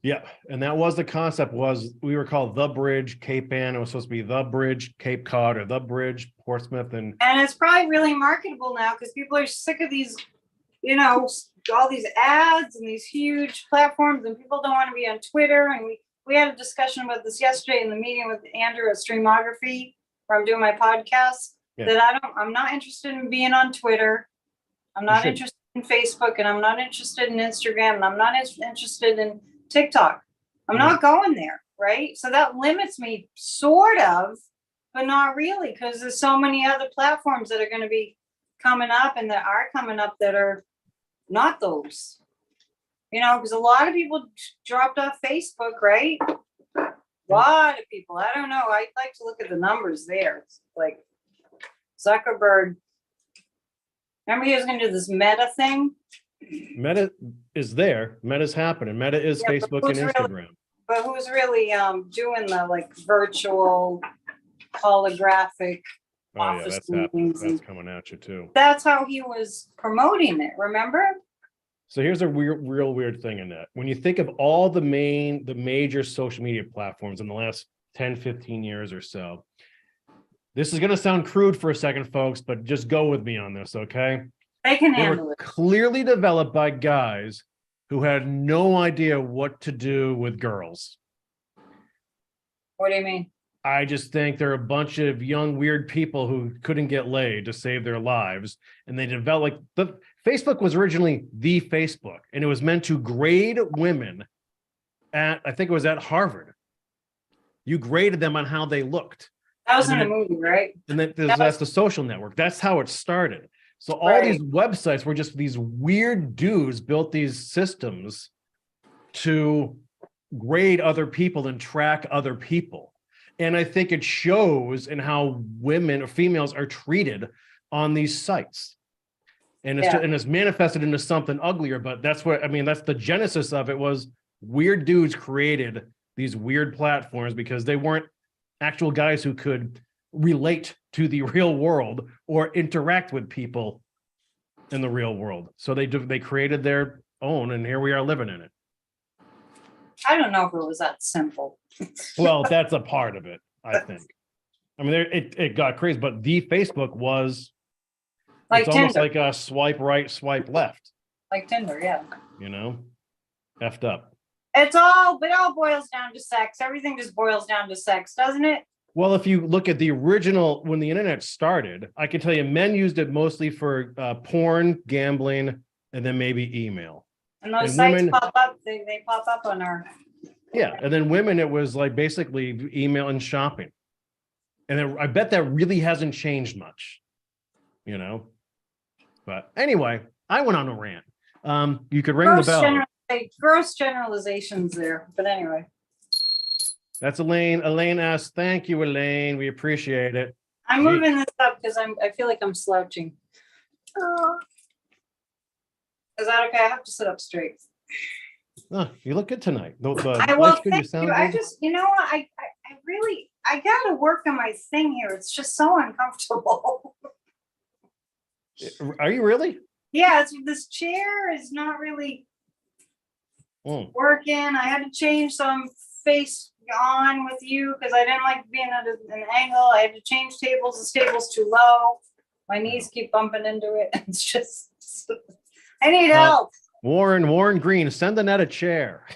Yeah. And that was the concept we were called The Bridge, Cape Ann. It was supposed to be The Bridge, Cape Cod, or The Bridge, Portsmouth. And it's probably really marketable now because people are sick of these, all these ads and these huge platforms, and people don't want to be on Twitter. And we had a discussion about this yesterday in the meeting with Andrew at Streamography, where I'm doing my podcast, that I'm not interested in being on Twitter. I'm not interested in Facebook, and I'm not interested in Instagram, and I'm not interested in TikTok. I'm not going there, right? So that limits me sort of, but not really, because there's so many other platforms that are going to be coming up and that are coming up that are not those, because a lot of people dropped off Facebook, right? A lot of people. I don't know. I'd like to look at the numbers there. It's like Zuckerberg. Remember he was going to do this Meta thing? Meta is there. Meta's happening. Meta is Facebook and Instagram. But who's really doing the like virtual holographic office meetings? That's coming at you too. That's how he was promoting it, remember? So here's a real weird thing in that. When you think of all the major social media platforms in the last 10, 15 years or so, this is going to sound crude for a second, folks, but just go with me on this, okay? They can handle it. Clearly developed by guys who had no idea what to do with girls. What do you mean? I just think there are a bunch of young, weird people who couldn't get laid to save their lives. And they developed, Facebook was originally the Facebook, and it was meant to grade women I think it was at Harvard. You graded them on how they looked. That was in a movie, right? And then that's the social network. That's how it started. So all these websites were just these weird dudes built these systems to grade other people and track other people. And I think it shows in how women or females are treated on these sites. And it's manifested into something uglier, but that's the genesis of it. Was weird dudes created these weird platforms because they weren't actual guys who could relate to the real world or interact with people in the real world. So they created their own, and here we are living in it. I don't know if it was that simple. Well, that's a part of it, I think. I mean, it got crazy, but the Facebook was like it's almost like a swipe right, swipe left. Like Tinder, yeah. Effed up. It all boils down to sex. Everything just boils down to sex, doesn't it? Well, if you look at the original, when the internet started, I can tell you men used it mostly for porn, gambling, and then maybe email. And those sites pop up, they pop up on our... Yeah, and then women, it was like basically email and shopping. And then I bet that really hasn't changed much, But anyway, I went on a rant. You could ring the bell. Gross generalizations there, but anyway. That's Elaine. Elaine asks, thank you, Elaine. We appreciate it. I'm moving this up because I feel like I'm slouching. Is that okay? I have to sit up straight. Oh, you look good tonight. Thank you. I just, what? I got to work on my thing here. It's just so uncomfortable. Are you really? Yeah, this chair is not really working. I had to change, so I'm face on with you because I didn't like being at an angle. I had to change tables. The table's too low. My knees keep bumping into it. It's just, I need help. Warren Green, send the net a chair.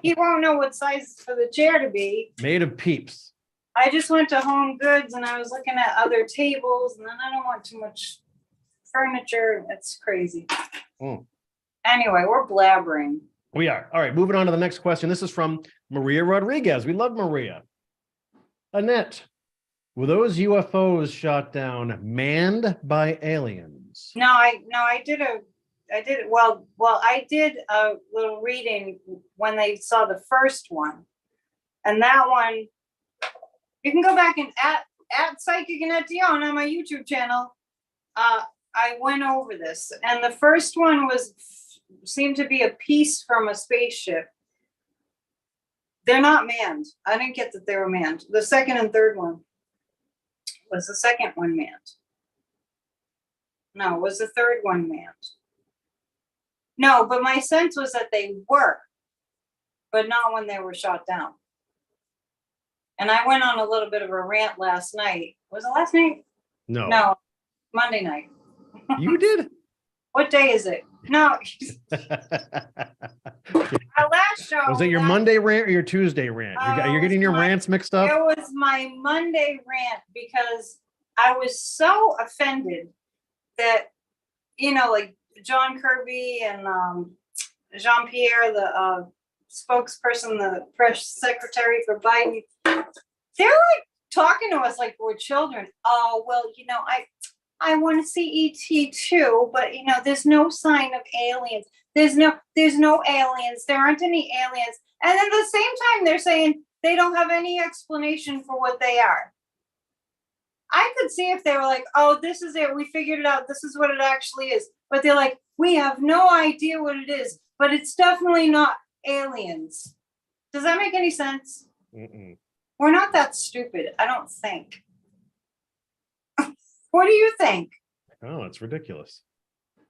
You won't know what size for the chair to be. Made of peeps. I just went to Home Goods and I was looking at other tables, and then I don't want too much furniture. It's crazy. Anyway, we're blabbering. We are. All right, moving on to the next question. This is from Maria Rodriguez. We love Maria. Annette, were those UFOs shot down manned by aliens? No, I did a little reading when they saw the first one. And that one, you can go back and at Psychic and at Dion on my YouTube channel. I went over this, and the first one seemed to be a piece from a spaceship. They're not manned. I didn't get that they were manned. The second and third one was the second one manned. No, was the third one manned? No, but my sense was that they were, but not when they were shot down. And I went on a little bit of a rant last night. Was it last night? No, Monday night. You did? What day is it? No. Our last show. Was it your Monday rant or your Tuesday rant? You're getting your rants mixed up? It was my Monday rant because I was so offended that, like John Kirby and Jean-Pierre, the spokesperson, the press secretary for Biden, they're like talking to us like we're children. Oh, well, I want to see ET too, but there's no sign of aliens. There's no aliens. There aren't any aliens. And at the same time, they're saying they don't have any explanation for what they are. I could see if they were like, oh, this is it. We figured it out. This is what it actually is. But they're like, we have no idea what it is, but it's definitely not aliens. Does that make any sense? Mm-mm. We're not that stupid, I don't think. What do you think? Oh, it's ridiculous.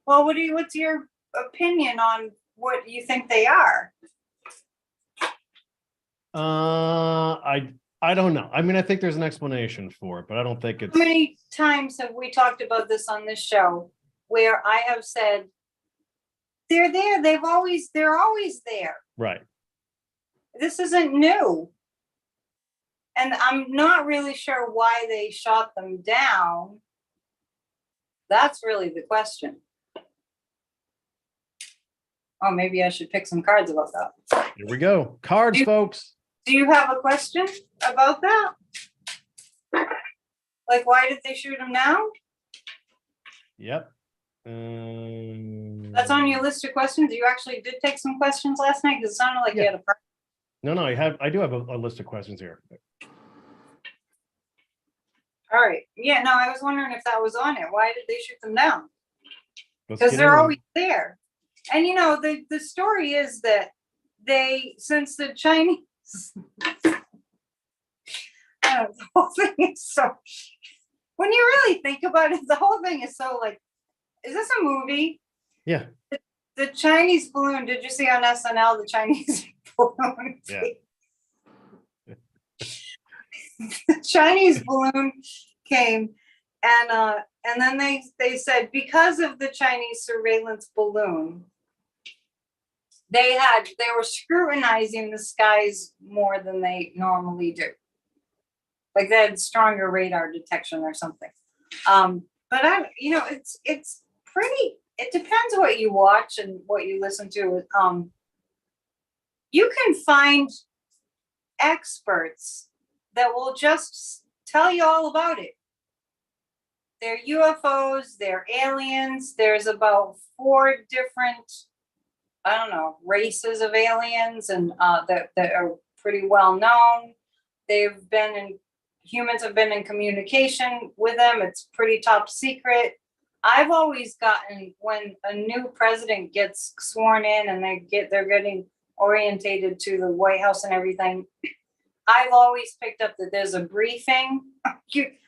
Well, what's your opinion on what you think they are? I don't know. I mean, I think there's an explanation for it, but I don't think it's. How many times have we talked about this on this show where I have said they're there, they're always there. Right. This isn't new. And I'm not really sure why they shot them down. That's really the question. Oh, maybe I should pick some cards about that. Here we go. Cards, folks. Do you have a question about that? Like, why did they shoot him down? Yep. That's on your list of questions. You actually did take some questions last night because it sounded like you had a problem. No, I do have a list of questions here. All right. Yeah, no, I was wondering if that was on it. Why did they shoot them down? Because they're always there. And the story is that since the Chinese, I don't know, the whole thing is so, when you really think about it, the whole thing is so like, is this a movie? Yeah. The Chinese balloon, did you see on SNL, the Chinese balloon? Yeah. The Chinese balloon came, and then they said because of the Chinese surveillance balloon, they were scrutinizing the skies more than they normally do. Like they had stronger radar detection or something. But it's pretty. It depends what you watch and what you listen to. You can find experts that will just tell you all about it. They're UFOs, they're aliens. There's about 4 different, races of aliens, and that are pretty well known. Humans have been in communication with them. It's pretty top secret. I've always gotten, when a new president gets sworn in and they're getting orientated to the White House and everything, I've always picked up that there's a briefing.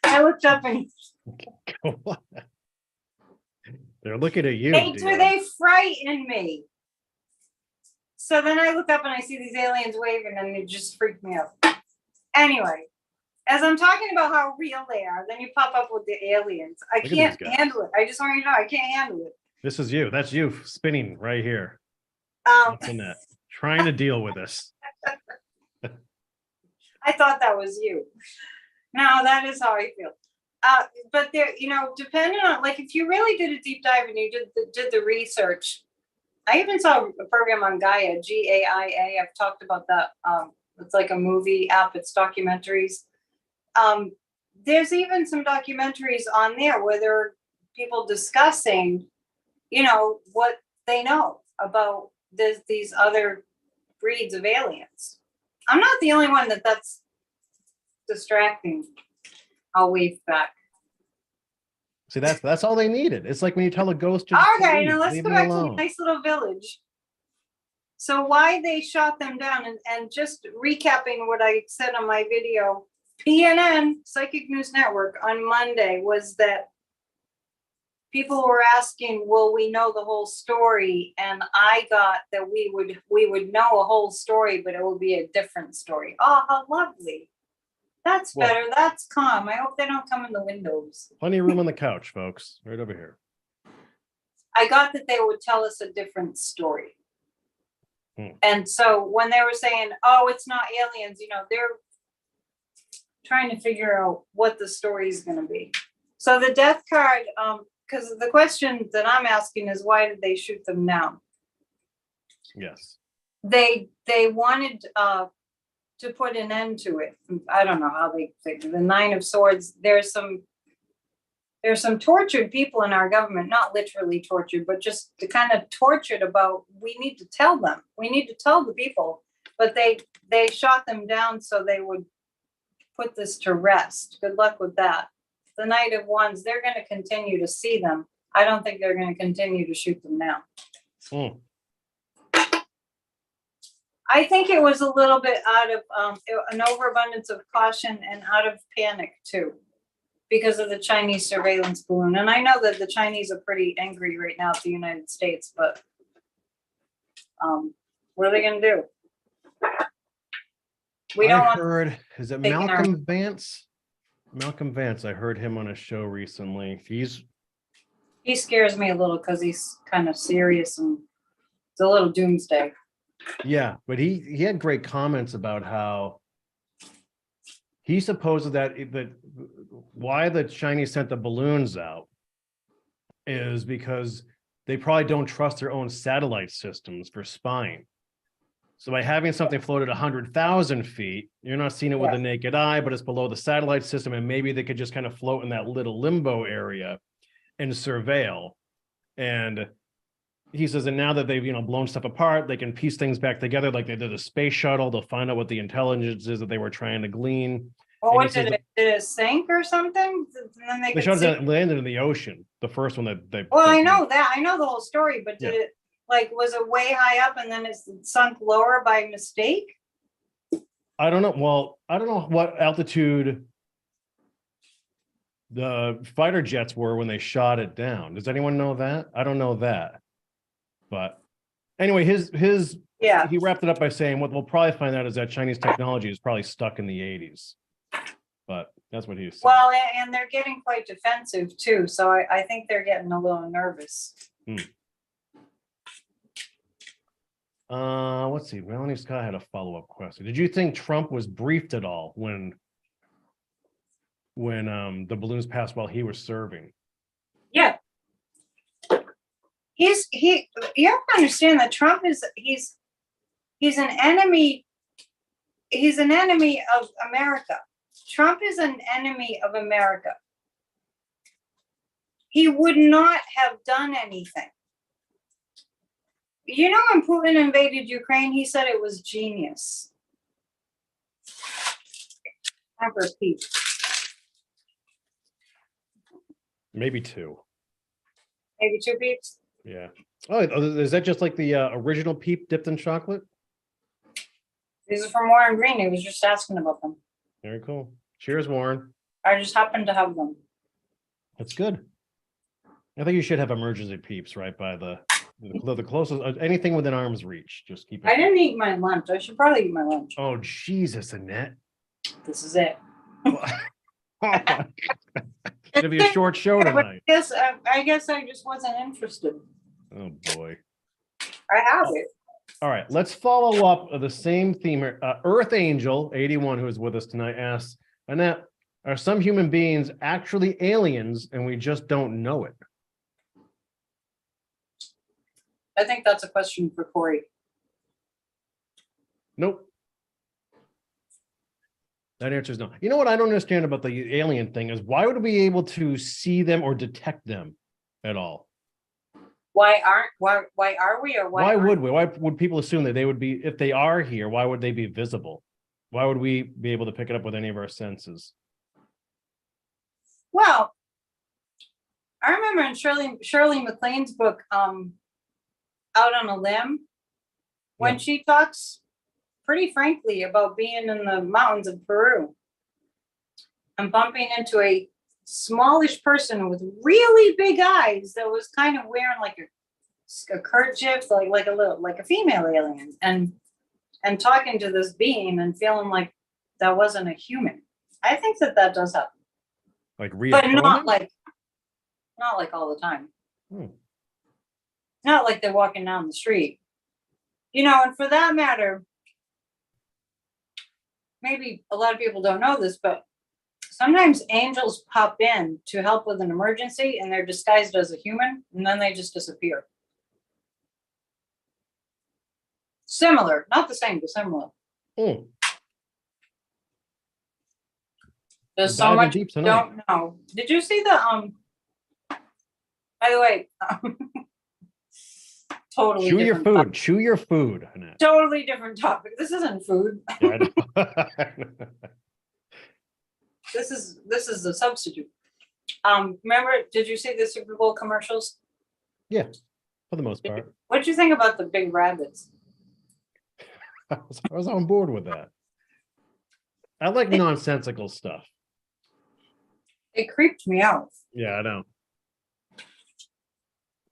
I looked up and they're looking at you. they frighten me. So then I look up and I see these aliens waving and it just freaked me out. Anyway, as I'm talking about how real they are, then you pop up with the aliens. I Look at can't these guys. handle it. I just want you to know I can't handle it. This is you. That's you spinning right here. That's the net. Trying to deal with this. I thought that was you. No, that is how I feel. But there, you know, depending on, like, if you really did a deep dive and you did the research, I even saw a program on Gaia, Gaia. I've talked about that. It's like a movie app. It's documentaries. There's even some documentaries on there where there are people discussing, you know, what they know about these other breeds of aliens. I'm not the only one that's distracting. I'll wave back. See, that's all they needed. It's like when you tell a ghost to Okay, leave, now let's leave go me back to alone. the nice little village. So why they shot them down, and just recapping what I said on my video, PNN, Psychic News Network, on Monday, was that people were asking, will we know the whole story? And I got that we would know a whole story, but it will be a different story. Oh, how lovely. That's better. That's calm. I hope they don't come in the windows. Plenty of room on the couch, folks. Right over here. I got that they would tell us a different story. And so when they were saying, oh, it's not aliens, you know, they're trying to figure out what the story is going to be. So the death card, because the question that I'm asking is, why did they shoot them down? Yes. They wanted to put an end to it. I don't know how they figured. The Nine of Swords, there's some tortured people in our government, not literally tortured, but just kind of tortured about, we need to tell them. We need to tell the people. But they shot them down so they would put this to rest. Good luck with that. The Knight of Wands, they're going to continue to see them. I don't think they're going to continue to shoot them now. I think it was a little bit out of an overabundance of caution and out of panic too, because of the Chinese surveillance balloon. And I know that the Chinese are pretty angry right now at the United States, but what are they going to do? I heard, is it Malcolm Vance? Malcolm Vance, I heard him on a show recently. He scares me a little because he's kind of serious and it's a little doomsday. Yeah, but he had great comments about how he supposes that why the Chinese sent the balloons out is because they probably don't trust their own satellite systems for spying. So by having something float at 100,000 feet, you're not seeing it with the naked eye, but it's below the satellite system, and maybe they could just kind of float in that little limbo area and surveil. And he says, and now that they've blown stuff apart, they can piece things back together like they did a space shuttle. They'll find out what the intelligence is that they were trying to glean. Well, what did it sink or something? And then they shot it landed in the ocean. The first one that they. Well, I know that. I know the whole story, but did it, like, was it way high up and then it sunk lower by mistake? I don't know. Well, I don't know what altitude the fighter jets were when they shot it down. Does anyone know that? I don't know that. But anyway, he wrapped it up by saying what we'll probably find out is that Chinese technology is probably stuck in the 80s. But that's what he said. Well, and they're getting quite defensive too. So I think they're getting a little nervous. Let's see. Melanie Scott had a follow-up question. Did you think Trump was briefed at all when the balloons passed while he was serving? Yeah. You have to understand that Trump he's an enemy. He's an enemy of America. Trump is an enemy of America. He would not have done anything. You know, when Putin invaded Ukraine, he said it was genius. I repeat. Maybe two. Maybe two peeps? Yeah. Oh, is that just like the original peep dipped in chocolate? These are from Warren Green. He was just asking about them. Very cool. Cheers, Warren. I just happened to have them. That's good. I think you should have emergency peeps right by the The closest, anything within arm's reach. Just keep it. I didn't eat my lunch. I should probably eat my lunch. Oh, Jesus, Annette. This is it. It's gonna be a short show tonight. I guess I just wasn't interested. Oh boy. I have it. All right, let's follow up the same theme here. Earth Angel 81, who is with us tonight, asks, Annette, are some human beings actually aliens and we just don't know it? I think that's a question for Corey. Nope. That answer is no. You know what I don't understand about the alien thing is why would we be able to see them or detect them at all? Why are we, or why would we? Why would people assume that they would be, if they are here, why would they be visible? Why would we be able to pick it up with any of our senses? Well, I remember in Shirley MacLaine's book, Out on a Limb, when she talks pretty frankly about being in the mountains of Peru and bumping into a smallish person with really big eyes that was kind of wearing like a kerchief, like a female alien, and talking to this being and feeling like that wasn't a human. I think that does happen, like but not like all the time. Not like they're walking down the street, and for that matter, maybe a lot of people don't know this, but sometimes angels pop in to help with an emergency and they're disguised as a human and then they just disappear. Similar, not the same, but similar. There's so much you don't know. Did you see the by the way, totally chew your food. Topic. Chew your food, Annette. Totally different topic. This isn't food. Yeah, I know. This is the substitute. Remember, did you see the Super Bowl commercials? Yeah, for the most part. What did you think about the big rabbits? I was on board with that. I like nonsensical stuff. It creeped me out. Yeah, I know.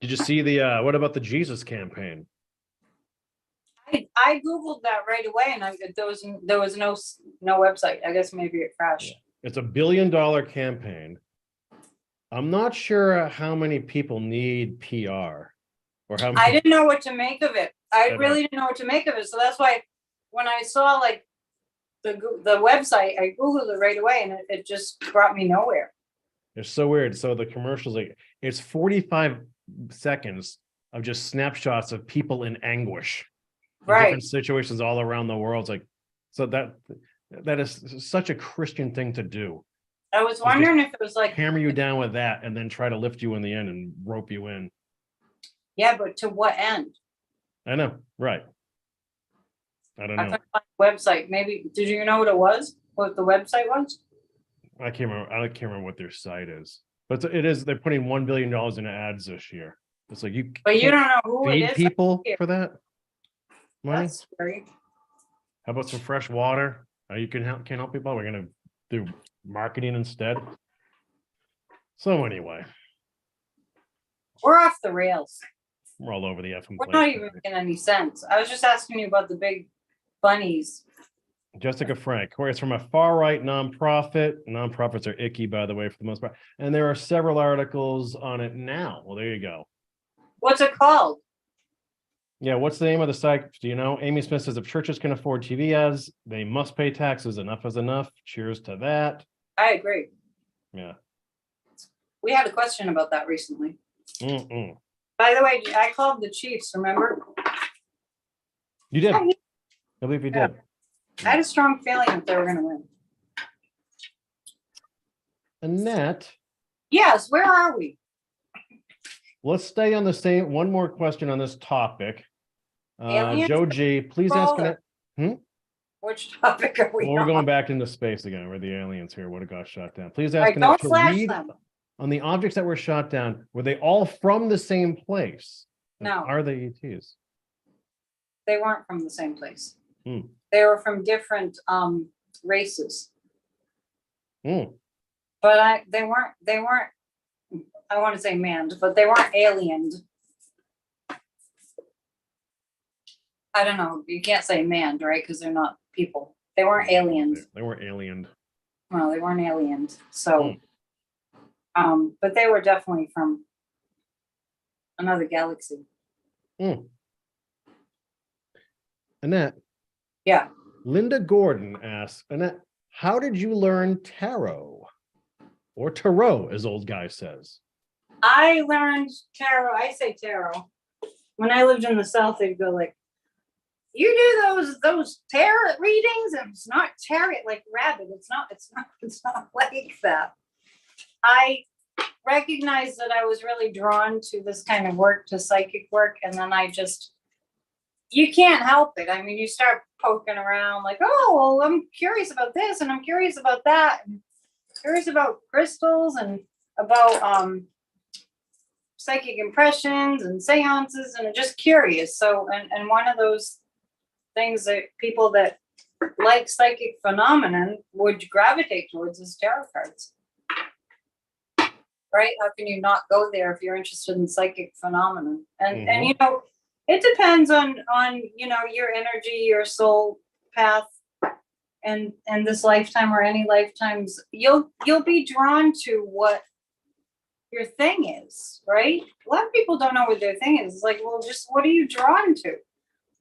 Did you see the what about the Jesus campaign? I googled that right away, and there was no website. I guess maybe it crashed. Yeah. It's $1 billion campaign. I'm not sure how many people need PR or how many. I didn't know what to make of it. I really didn't know what to make of it. So that's why when I saw like the website, I googled it right away, and it just brought me nowhere. It's so weird. So the commercials, like it's 45 seconds of just snapshots of people in anguish, in different situations all around the world. It's like, so that is such a Christian thing to do. I was wondering if it was like hammer you down with that and then try to lift you in the end and rope you in. Yeah, but to what end? I know, right? I don't know. I couldn't find the website. Maybe did you know what it was? What the website was? I can't remember what their site is, but it is. They're putting $1 billion into ads this year. It's like you. But you don't know who it is. People for that money. That's scary. How about some fresh water? You can't help people. We're gonna do marketing instead. So anyway, we're off the rails. We're all over the effing We're place. not even making any sense. I was just asking you about the big bunnies. Jessica Frank, it's from a far-right nonprofit. Nonprofits are icky, by the way, for the most part. And there are several articles on it now. Well, there you go. What's it called? Yeah, what's the name of the site? Do you know? Amy Smith says, if churches can afford TV ads, they must pay taxes. Enough is enough. Cheers to that. I agree. Yeah. We had a question about that recently. Mm-mm. By the way, I called the Chiefs, remember? You did. I believe you did. I had a strong feeling that they were going to win. Annette. Yes, where are we? Let's stay on the same. One more question on this topic. Joe G, please ask it. Which topic are we on? We're going back into space again, where the aliens here would have got shot down. Please ask Don't to flash read them. on the objects that were shot down. Were they all from the same place? No. Are they ETs? They weren't from the same place. They were from different races. But they weren't, I want to say manned, but they weren't aliened. I don't know. You can't say manned, right? Because they're not people. They weren't aliens. They weren't aliened. Well, they weren't aliens. So, Mm. but they were definitely from another galaxy. Mm. Annette, Yeah. Linda Gordon asks, Annette, how did you learn tarot? Or tarot, as old guy says. I learned tarot. I say tarot. When I lived in the South, they'd go like, "You do those tarot readings, and it's not tarot like rabbit. It's not like that." I recognized that I was really drawn to this kind of work, to psychic work, and then you can't help it. I mean, you start poking around like, oh, well, I'm curious about this, and I'm curious about that, and curious about crystals, and about psychic impressions and seances, and just curious. So, and one of those things that people that like psychic phenomenon would gravitate towards is tarot cards. Right? How can you not go there if you're interested in psychic phenomenon? And you know, it depends on your energy, your soul path, and this lifetime or any lifetimes. You'll be drawn to what your thing is, right? A lot of people don't know what their thing is. It's like, well, just what are you drawn to?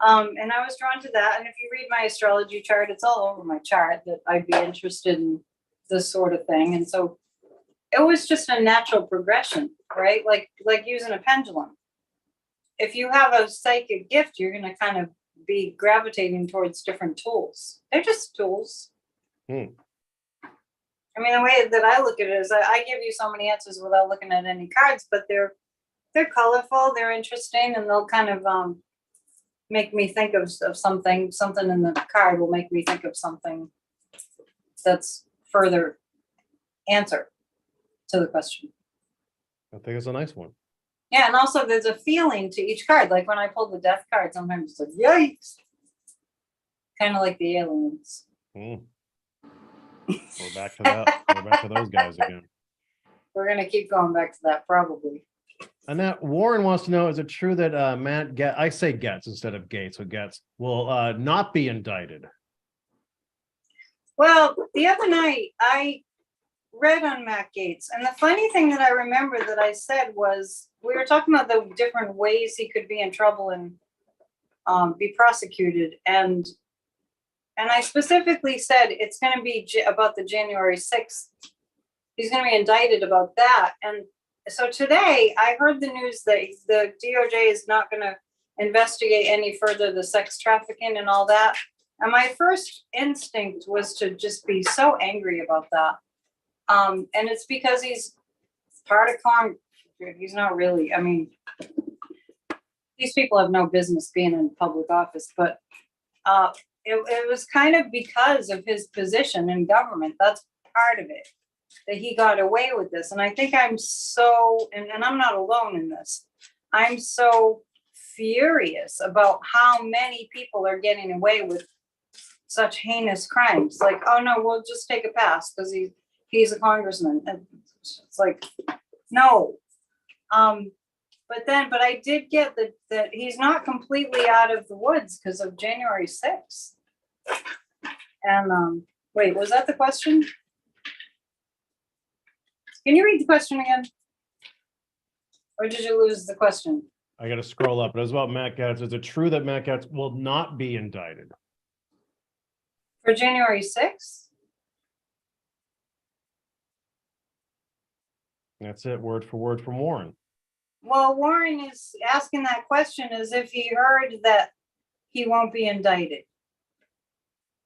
And I was drawn to that. And if you read my astrology chart, it's all over my chart that I'd be interested in this sort of thing. And so it was just a natural progression, right? Like using a pendulum. If you have a psychic gift, you're going to kind of be gravitating towards different tools. They're just tools. I mean, the way that I look at it is I give you so many answers without looking at any cards, but they're colorful, they're interesting, and they'll kind of make me think of something. Something in the card will make me think of something that's further answer to the question. I think it's a nice one. Yeah, and also there's a feeling to each card. Like when I pulled the death card, sometimes it's like, yikes. Kind of like the aliens. We're back to that. We're back to those guys again. We're going to keep going back to that probably. And that Warren wants to know, is it true that Matt I say Getz instead of Gates, so Getz will not be indicted? Well, the other night I read on Matt Gaetz, and the funny thing that I remember that I said was, we were talking about the different ways he could be in trouble and be prosecuted, and I specifically said it's going to be about the January 6th. He's going to be indicted about that. And so today I heard the news that the DOJ is not going to investigate any further the sex trafficking and all that. And my first instinct was to just be so angry about that. And it's because he's part of Congress. He's not really, I mean, these people have no business being in public office, but it was kind of because of his position in government. That's part of it, that he got away with this. And I think I'm so, and I'm not alone in this, I'm so furious about how many people are getting away with such heinous crimes. Like, oh no, we'll just take a pass because he's a congressman. And it's like, no. But I did get that he's not completely out of the woods because of January 6th. And wait, was that the question? Can you read the question again? Or did you lose the question? I got to scroll up. It was about Matt Gaetz. Is it true that Matt Gaetz will not be indicted? For January 6th? That's it, word for word from Warren. Well, Warren is asking that question as if he heard that he won't be indicted.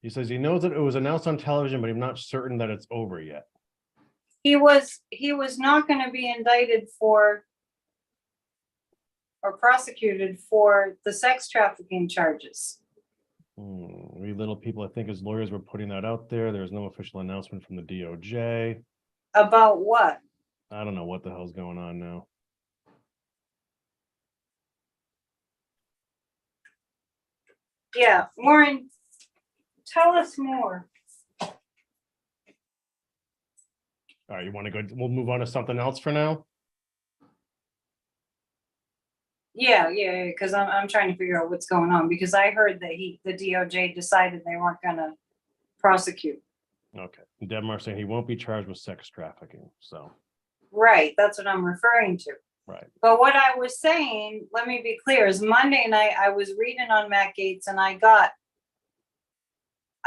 He says he knows that it was announced on television, but he's not certain that it's over yet. He was not going to be indicted for or prosecuted for the sex trafficking charges. We little people, I think his lawyers were putting that out there. There's no official announcement from the DOJ. About what? I don't know what the hell's going on now. Yeah, Warren, tell us more. All right, you want to go? We'll move on to something else for now. Yeah, because I'm trying to figure out what's going on, because I heard that the DOJ decided they weren't gonna prosecute. Okay. Debmar saying he won't be charged with sex trafficking. So, Right, that's what I'm referring to. right. But what I was saying, let me be clear, is Monday night I was reading on Matt Gaetz, and I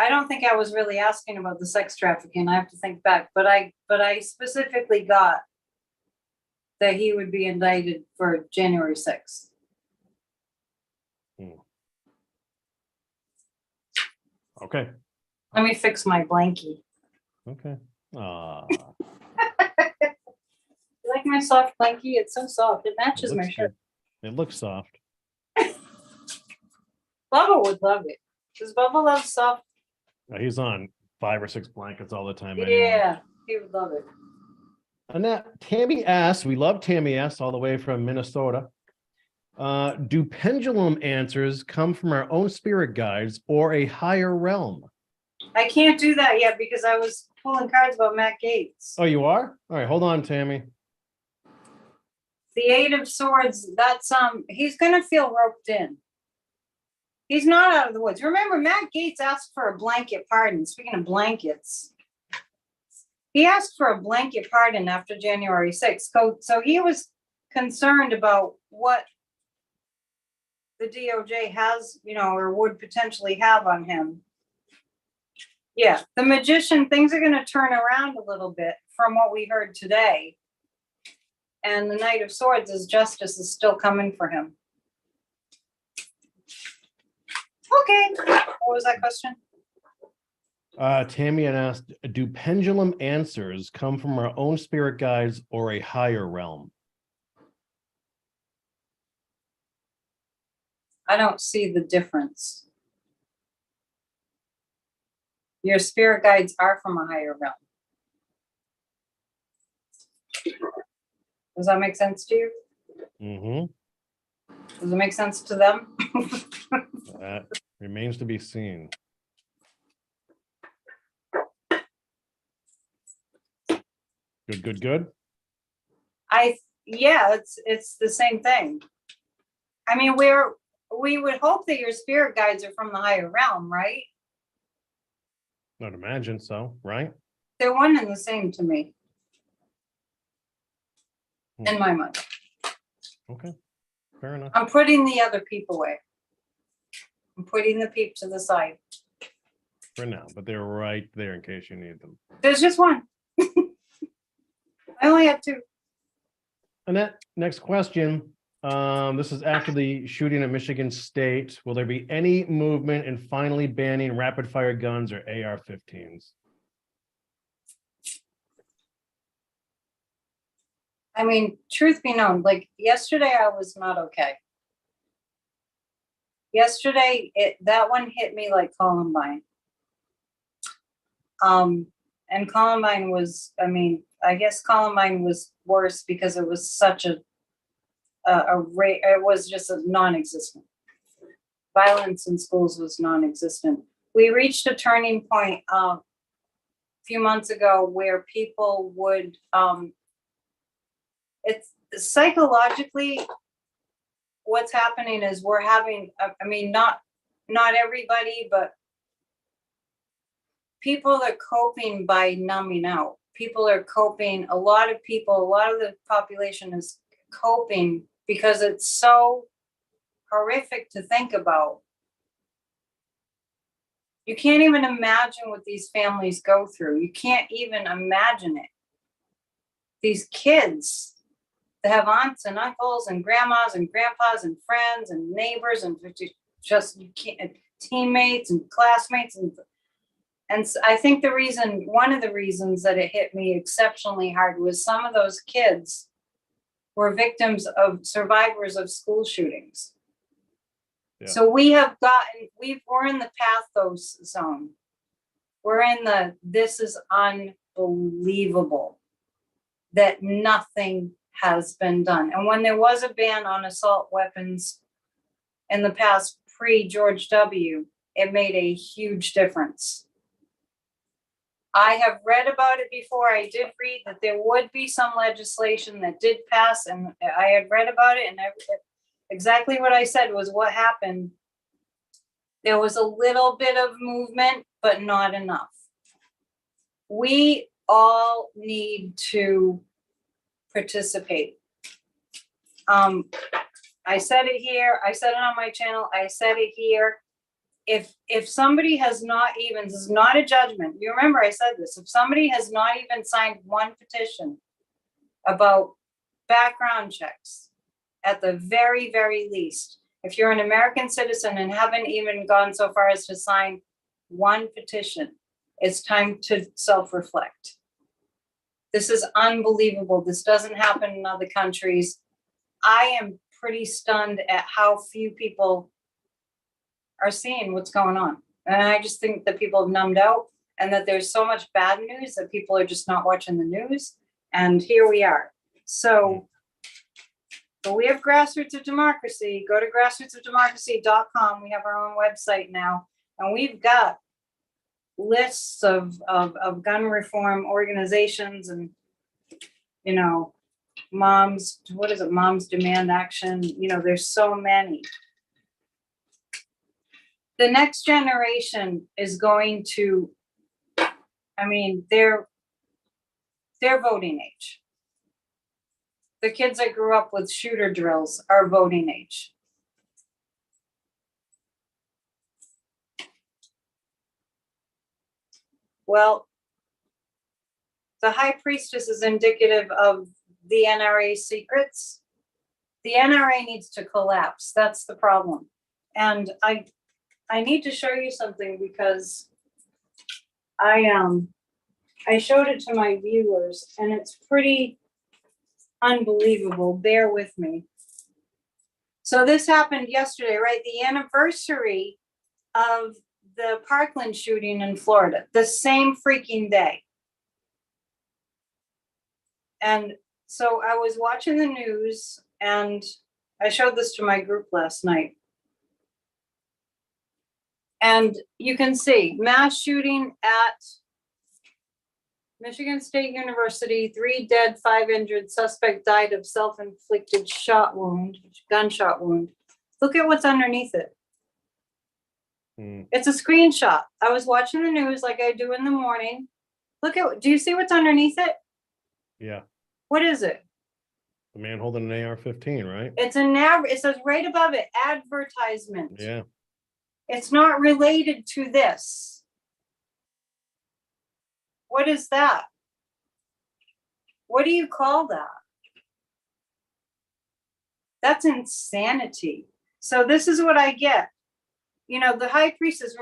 don't think I was really asking about the sex trafficking. I have to think back, but I specifically got that he would be indicted for January 6th. Okay. Let me fix my blankie. Okay. You like my soft blankie? It's so soft. It matches my shirt. Good. It looks soft. Bubba would love it. Does Bubba love soft? He's on 5 or 6 blankets all the time. Anyway. Yeah, he would love it. Annette, Tammy S. We love Tammy S. all the way from Minnesota. Do pendulum answers come from our own spirit guides or a higher realm? I can't do that yet because I was pulling cards about Matt Gaetz. Oh, you are? All right, hold on, Tammy. The 8 of Swords, that's he's gonna feel roped in. He's not out of the woods. Remember, Matt Gaetz asked for a blanket pardon. Speaking of blankets, he asked for a blanket pardon after January 6th. So he was concerned about what the DOJ has, or would potentially have on him. Yeah, the Magician, things are going to turn around a little bit from what we heard today. And the Knight of Swords is justice is still coming for him. Okay, what was that question? Tammy had asked, do pendulum answers come from our own spirit guides or a higher realm? I don't see the difference. Your spirit guides are from a higher realm. Does that make sense to you? Mm-hmm. Does it make sense to them? That remains to be seen. Good. Yeah, it's the same thing. I mean, we would hope that your spirit guides are from the higher realm, right? I'd imagine so, right? They're one and the same to me. In my mind. Okay, fair enough. I'm putting the other peep away. I'm putting the peep to the side. For now, but they're right there in case you need them. There's just one. I only have 2. Annette, next question. This is after the shooting at Michigan State. Will there be any movement in finally banning rapid fire guns or AR-15s? I mean, truth be known, like yesterday I was not okay. Yesterday, that one hit me like Columbine. And Columbine was, I guess Columbine was worse because it was such it was just a non-existent. Violence in schools was non-existent. We reached a turning point a few months ago where people would, it's psychologically, what's happening is we're having, not everybody, but people are coping by numbing out. People are coping, a lot of the population is coping because it's so horrific to think about. You can't even imagine what these families go through. You can't even imagine it. These kids that have aunts and uncles and grandmas and grandpas and friends and neighbors and just you can't, teammates and classmates and I think one of the reasons that it hit me exceptionally hard was some of those kids were survivors of school shootings. Yeah. So we're in the pathos zone. We're in this is unbelievable that nothing has been done. And when there was a ban on assault weapons in the past pre-George W., it made a huge difference. I have read about it before. I did read that there would be some legislation that did pass, and I had read about it, and exactly what I said was what happened. There was a little bit of movement, but not enough. We all need to participate. I said it here. I said it on my channel. I said it here. If somebody has not even, this is not a judgment. You remember I said this. If somebody has not even signed one petition about background checks, at the very, very least, if you're an American citizen and haven't even gone so far as to sign one petition, it's time to self-reflect. This is unbelievable. This doesn't happen in other countries. I am pretty stunned at how few people are seeing what's going on. And I just think that people have numbed out and that there's so much bad news that people are just not watching the news. And here we are. So, but we have Grassroots of Democracy. Go to grassrootsofdemocracy.com. We have our own website now. And we've got lists of gun reform organizations and, you know, moms, what is it? Moms Demand Action. You know, there's so many. The next generation is going to, I mean, they're voting age. The kids that grew up with shooter drills are voting age. Well, the high priestess is indicative of the NRA secrets. The NRA needs to collapse. That's the problem. And I need to show you something because I showed it to my viewers and it's pretty unbelievable. Bear with me. So this happened yesterday, right? The anniversary of the Parkland shooting in Florida, the same freaking day. And so I was watching the news and I showed this to my group last night. And you can see mass shooting at Michigan State University, 3 dead, 5 injured, suspect died of self-inflicted gunshot wound. Look at what's underneath it. It's a screenshot. I was watching the news like I do in the morning. Look at, do you see what's underneath it? Yeah. What is it? The man holding an AR-15, right? It's it says right above it, advertisement. Yeah. It's not related to this. What is that? What do you call that? That's insanity. So this is what I get. You know, the high priestess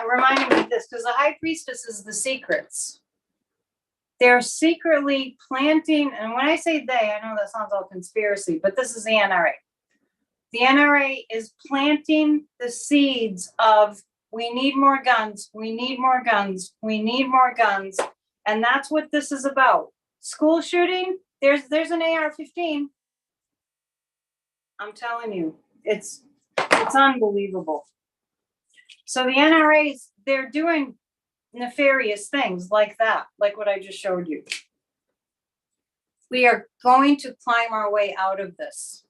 reminded me of this because the high priestess is the secrets. They're secretly planting, and when I say they, I know that sounds all conspiracy, but this is the NRA. The NRA is planting the seeds of we need more guns, we need more guns, we need more guns. And that's what this is about. School shooting, there's an AR-15. I'm telling you, it's unbelievable. So the NRAs, they're doing nefarious things like that, like what I just showed you. We are going to climb our way out of this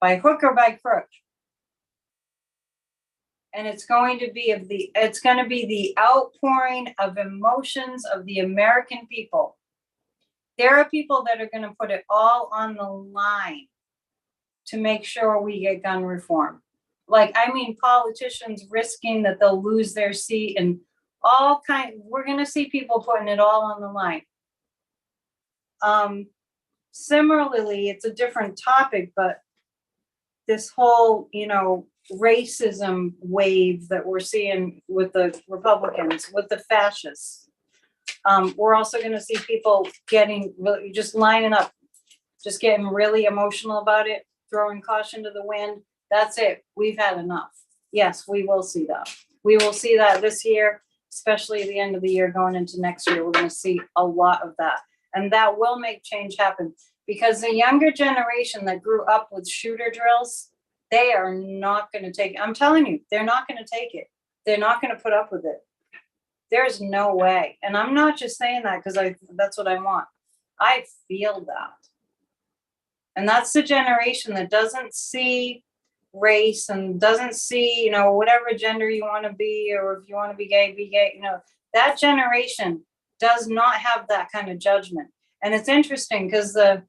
by hook or by crook. And it's going to be the outpouring of emotions of the American people. There are people that are going to put it all on the line to make sure we get gun reform. Like, I mean, politicians risking that they'll lose their seat and all we're going to see people putting it all on the line. Similarly, it's a different topic, but this whole, you know, racism wave that we're seeing with the Republicans, with the fascists. We're also going to see people just lining up, just getting really emotional about it, throwing caution to the wind. That's it. We've had enough. Yes, we will see that. We will see that this year, especially at the end of the year, going into next year. We're going to see a lot of that. And that will make change happen because the younger generation that grew up with shooter drills, they are not going to take it. I'm telling you, they're not going to take it. They're not going to put up with it. There's no way. And I'm not just saying that because that's what I want. I feel that. And that's the generation that doesn't see race and doesn't see, whatever gender you want to be, or if you want to be gay, that generation does not have that kind of judgment. And it's interesting because the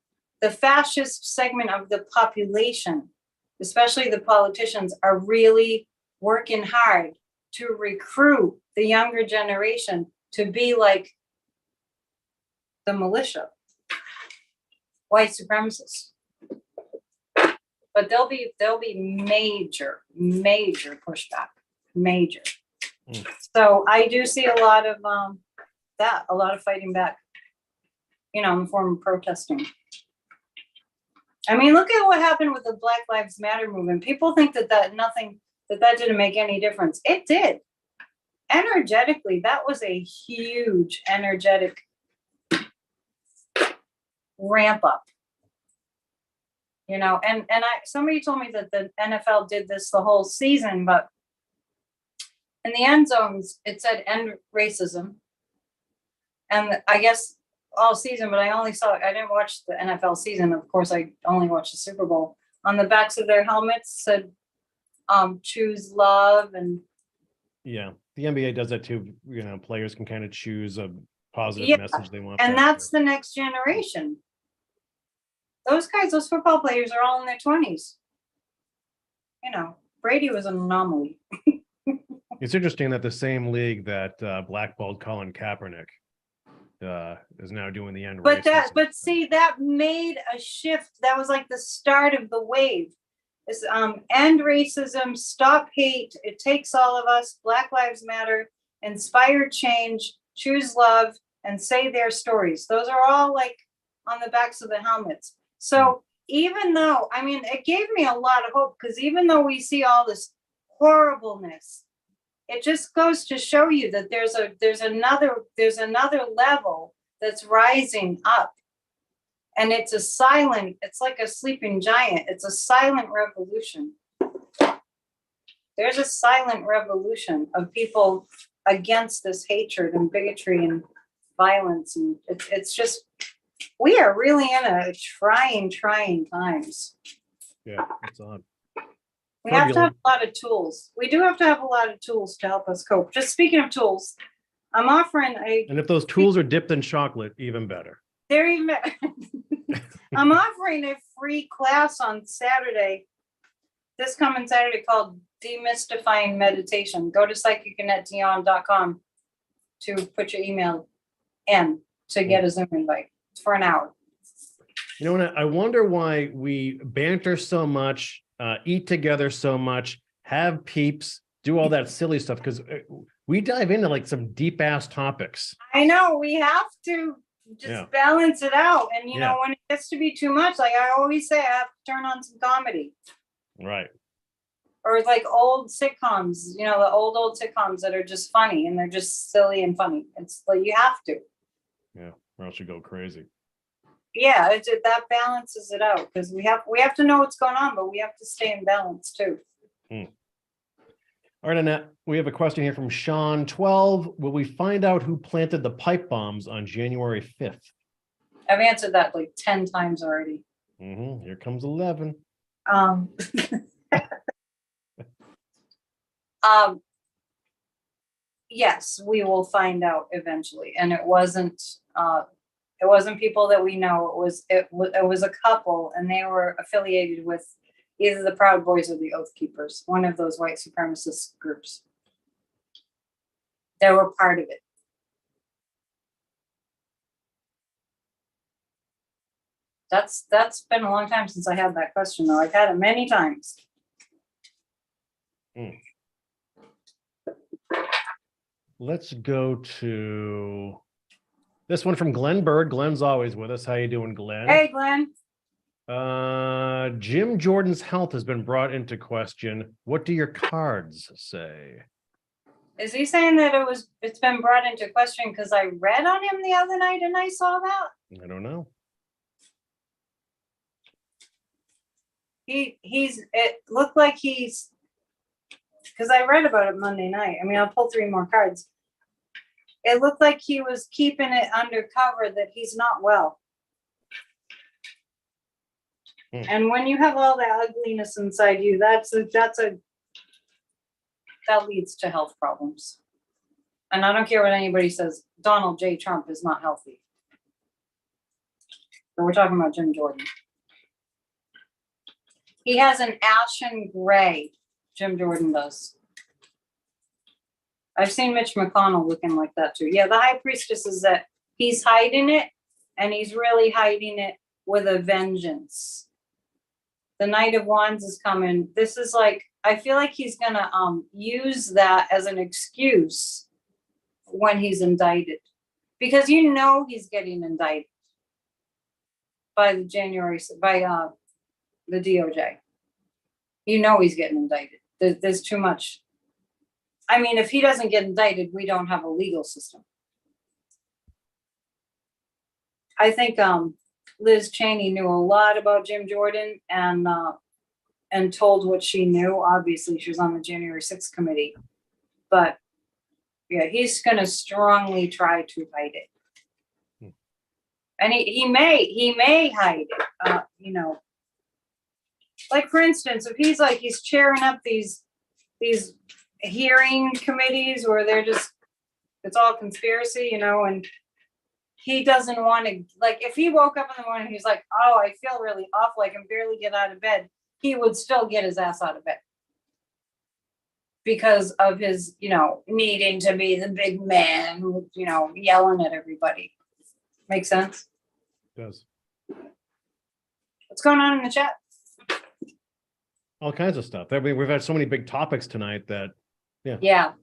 fascist segment of the population, especially the politicians, are really working hard to recruit the younger generation to be like the militia, white supremacists. But there'll be major pushback, major. So I do see a lot of a lot of fighting back, in the form of protesting. I mean, look at what happened with the Black Lives Matter movement. People think that didn't make any difference. It did. Energetically, that was a huge energetic ramp up. And somebody told me that the NFL did this the whole season, but in the end zones, it said end racism. And I guess all season, but I didn't watch the NFL season. Of course, I only watched the Super Bowl. On the backs of their helmets said, choose love. And yeah, the NBA does that too. Players can kind of choose a positive message they want. And that's the next generation. Those football players are all in their 20s. Brady was an anomaly. It's interesting that the same league that blackballed Colin Kaepernick is now doing the end. But that made a shift. That was like the start of the wave. This end racism, stop hate. It takes all of us. Black Lives Matter, inspire change, choose love, and say their stories. Those are all like on the backs of the helmets. So even though, it gave me a lot of hope, because even though we see all this horribleness, it just goes to show you that there's another level that's rising up. And it's like a sleeping giant. It's a silent revolution. There's a silent revolution of people against this hatred and bigotry and violence. And it's just, we are really in a trying times. Yeah, it's odd. We have to have a lot of tools. We do have to have a lot of tools to help us cope. Just speaking of tools, I'm offering and if those tools are dipped in chocolate, even better. I'm offering a free class on Saturday, this coming Saturday, called Demystifying Meditation. Go to psychicannetdion.com to put your email in to get a Zoom invite. It's for an hour. I wonder why we banter so much, eat together so much, have peeps, do all that silly stuff, because we dive into like some deep ass topics. I know, we have to just balance it out. And when it gets to be too much, like I always say, I have to turn on some comedy. Right. Or like old sitcoms, the old sitcoms that are just funny and they're just silly and funny. It's like you have to. Yeah, or else you go crazy. Yeah, that balances it out, because we have to know what's going on, but we have to stay in balance too. All right, Annette, we have a question here from Sean 12. Will we find out who planted the pipe bombs on January 5th? I've answered that like 10 times already. Here comes 11. Yes, we will find out eventually. And it wasn't people that we know. It was a couple, and they were affiliated with either the Proud Boys or the Oath Keepers, one of those white supremacist groups. They were part of it. That's been a long time since I had that question, though. I've had it many times. Let's go to this one from Glenn Bird. Glenn's always with us. How you doing, Glenn? Hey, Glenn. Jim Jordan's health has been brought into question. What do your cards say? Is he saying that it's been brought into question because I read on him the other night and I saw that? I don't know. It looked like because I read about it Monday night. I'll pull 3 more cards. It looked like he was keeping it undercover that he's not well. And when you have all that ugliness inside you, that leads to health problems. And I don't care what anybody says, Donald J. Trump is not healthy. But we're talking about Jim Jordan. He has an ashen gray, Jim Jordan does. I've seen Mitch McConnell looking like that too. Yeah, the high priestess is that he's hiding it, and he's really hiding it with a vengeance. The Knight of Wands is coming. This is like, I feel like he's gonna use that as an excuse when he's indicted, because you know he's getting indicted by the DOJ. You know he's getting indicted. There's too much. I mean, if he doesn't get indicted, we don't have a legal system. I think Liz Cheney knew a lot about Jim Jordan and told what she knew. Obviously, she was on the January 6th committee, but yeah, he's going to strongly try to hide it. And he may hide it, you know. Like, for instance, if he's chairing up these hearing committees where it's all conspiracy, you know, and he doesn't want to, like, if he woke up in the morning, he's like, oh, I feel really awful, I can barely get out of bed, he would still get his ass out of bed. Because of his, you know, needing to be the big man who, you know, yelling at everybody. Make sense? It does. What's going on in the chat? All kinds of stuff. I mean, we've had so many big topics tonight that, Yeah.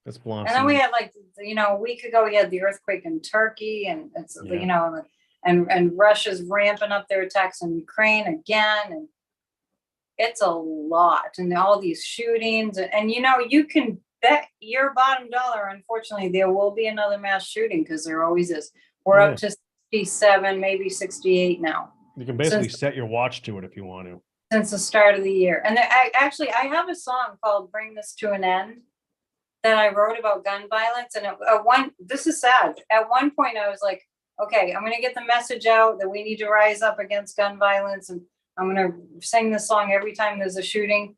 That's blossom. And then we had, like, you know, a week ago we had the earthquake in Turkey, and it's, you know, and Russia's ramping up their attacks in Ukraine again, and it's a lot, and all these shootings, and you know, you can bet your bottom dollar, unfortunately, there will be another mass shooting, because there always is. We're up to 67, maybe 68 now. You can basically set your watch to it if you want to. Since the start of the year. And I have a song called Bring This to an End that I wrote about gun violence. And this is sad. At one point I was like, okay, I'm going to get the message out that we need to rise up against gun violence. And I'm going to sing this song every time there's a shooting.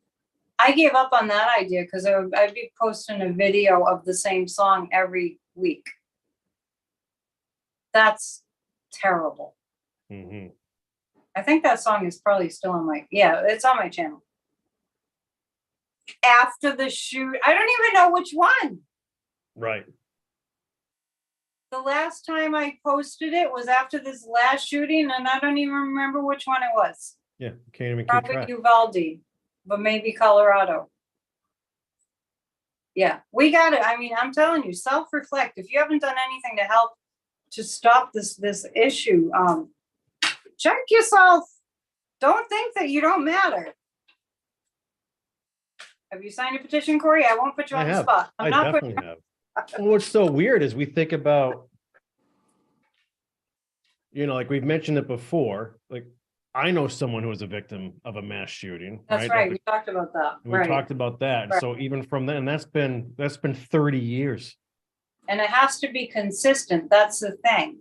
I gave up on that idea because I'd be posting a video of the same song every week. That's terrible. Mm-hmm. I think that song is probably still on it's on my channel. After the shoot, I don't even know which one. Right. The last time I posted it was after this last shooting, and I don't even remember which one it was. Yeah, can't even keep Probably track. Uvalde, but maybe Colorado. Yeah, we got it. I mean, I'm telling you, self-reflect. If you haven't done anything to help to stop this issue, check yourself. Don't think that you don't matter. Have you signed a petition, Corey? I won't put you on the spot. I definitely have. Well, what's so weird is we think about, you know, like we've mentioned it before, like I know someone who was a victim of a mass shooting. That's right. We talked about that. We talked about that. Right. So even from then, that's been 30 years. And it has to be consistent. That's the thing.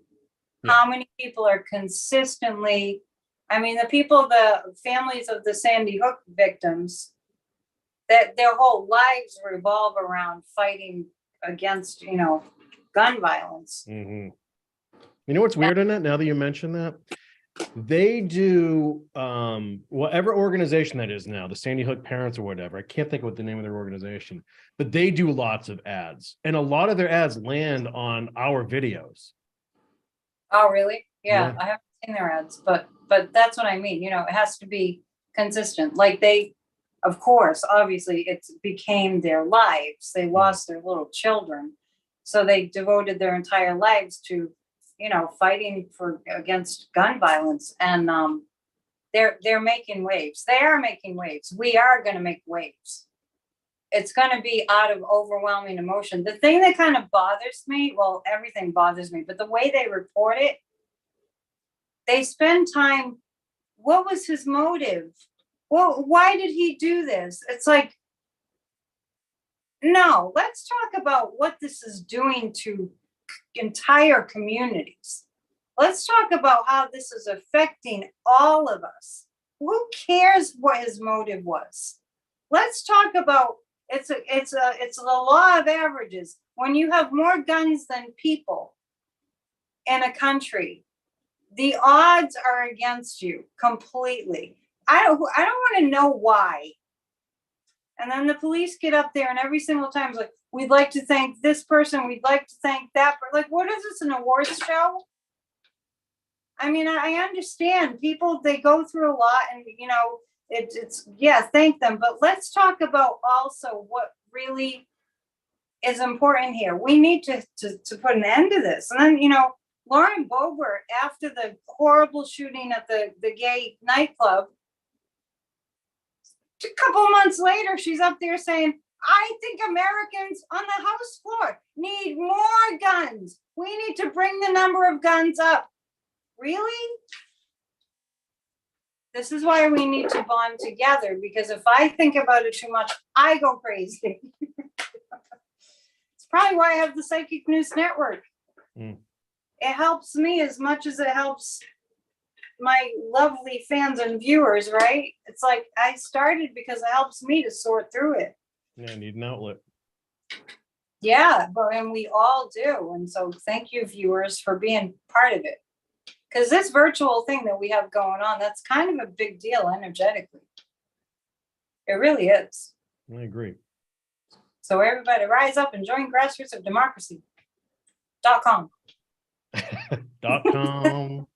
Yeah. How many people are consistently, I mean, the families of the Sandy Hook victims, that their whole lives revolve around fighting against, you know, gun violence. Mm-hmm. You know what's weird in that, now that you mention that? They do, whatever organization that is now, the Sandy Hook Parents or whatever, I can't think of what the name of their organization, but they do lots of ads. And a lot of their ads land on our videos. Oh, really? Yeah. I haven't seen their ads, but that's what I mean. You know, it has to be consistent. Like they, of course, obviously it became their lives. They lost their little children. So they devoted their entire lives to, you know, fighting against gun violence. And they're making waves. They are making waves. We are going to make waves. It's going to be out of overwhelming emotion. The thing that kind of bothers me, well, everything bothers me, but the way they report it, they spend time, what was his motive? Well, why did he do this? It's like, no, let's talk about what this is doing to entire communities. Let's talk about how this is affecting all of us. who cares what his motive was? Let's talk about it's the law of averages. When you have more guns than people in a country, the odds are against you completely. I don't want to know why. And then the police get up there and every single time it's like, we'd like to thank this person, we'd like to thank that. Like, what is this, an awards show? I mean, I understand people, they go through a lot and, you know, it's yeah, thank them. But let's talk about also what really is important here. We need to put an end to this. And then, you know, Lauren Boebert, after the horrible shooting at the gay nightclub, a couple months later, she's up there saying, I think Americans on the House floor need more guns. We need to bring the number of guns up. Really? This is why we need to bond together, because if I think about it too much, I go crazy. It's probably why I have the Psychic News Network. It helps me as much as it helps my lovely fans and viewers, right? It's like I started because it helps me to sort through it. Yeah, I need an outlet. Yeah, and we all do. And so thank you, viewers, for being part of it. Because this virtual thing that we have going on, that's kind of a big deal energetically. It really is. I agree. So everybody rise up and join Grassroots of Democracy.com. .com.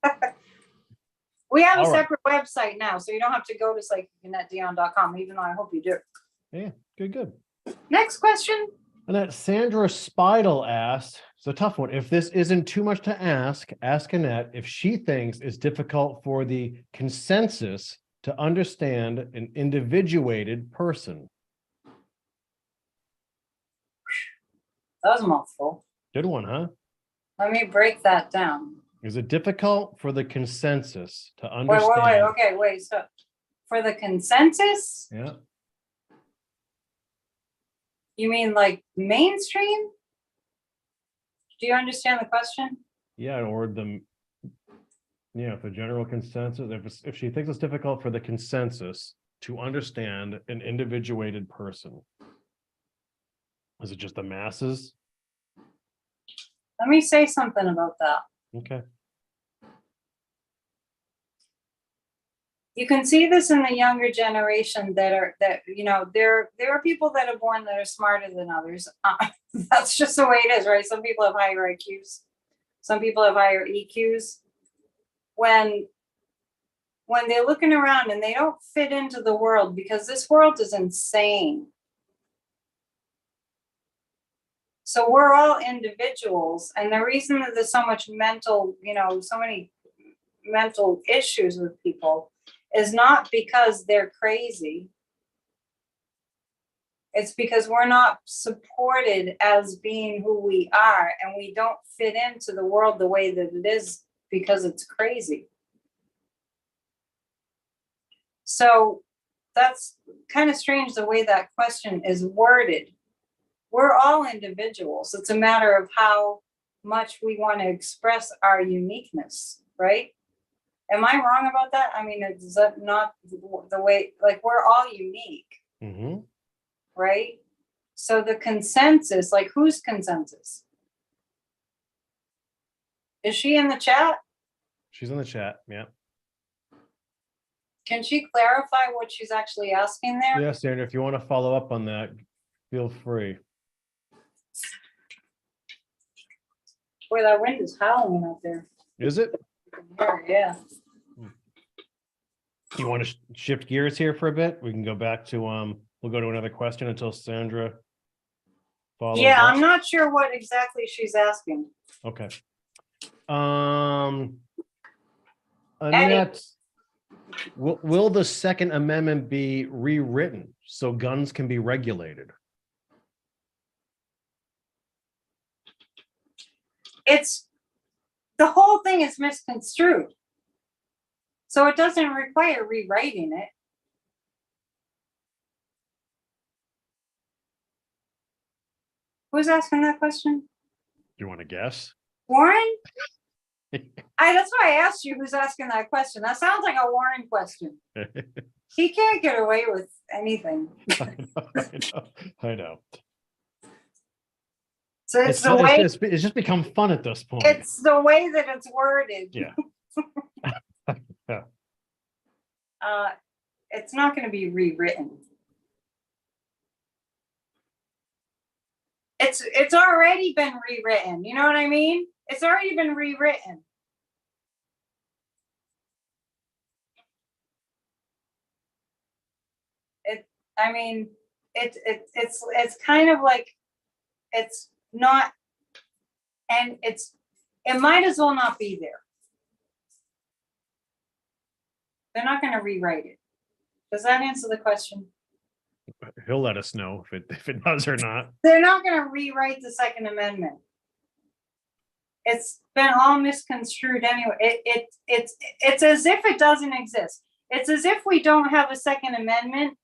We have All a right. separate website now, so you don't have to go to psychicannetdion.com, even though I hope you do. Yeah, good. Next question. And that Sandra Spidel asked, it's a tough one. If this isn't too much to ask Annette if she thinks it's difficult for the consensus to understand an individuated person. That was a mouthful. Good one, huh? Let me break that down. Is it difficult for the consensus to understand? Wait. Okay, wait. So for the consensus, Yeah. you mean like mainstream? Do you understand the question? Yeah, or the general consensus. If she thinks it's difficult for the consensus to understand an individuated person, is it just the masses? Let me say something about that. Okay. You can see this in the younger generation there are people that are born that are smarter than others. That's just the way it is, right? Some people have higher IQs. Some people have higher EQs. When they're looking around and they don't fit into the world, because this world is insane. So we're all individuals. And the reason that there's so much so many mental issues with people is not because they're crazy. It's because we're not supported as being who we are, and we don't fit into the world the way that it is because it's crazy. So that's kind of strange the way that question is worded. We're all individuals. It's a matter of how much we want to express our uniqueness, right? Am I wrong about that? I mean, is that not the way, like, we're all unique, right? So the consensus, like, whose consensus? Is she in the chat? She's in the chat, yeah. Can she clarify what she's actually asking there? Yes, Sandra, if you want to follow up on that, feel free. Boy, that wind is howling out there. Is it? Yeah. You want to shift gears here for a bit? We can go back to we'll go to another question until Sandra follows Yeah, up. I'm not sure what exactly she's asking. Okay. Annette, will the Second Amendment be rewritten so guns can be regulated? The whole thing is misconstrued. So it doesn't require rewriting it. Who's asking that question? Do you want to guess? Warren? That's why I asked you who's asking that question. That sounds like a Warren question. He can't get away with anything. I know. So it's the way it's just become fun at this point. it's the way that it's worded. Yeah. It's not going to be rewritten. It's already been rewritten. You know what I mean? It's already been rewritten. It's kind of like it's not, and it might as well not be there. They're not going to rewrite it. Does that answer the question? He'll let us know if it does or not. They're not going to rewrite the Second Amendment. It's been all misconstrued anyway. It's as if it doesn't exist. It's as if we don't have a Second Amendment,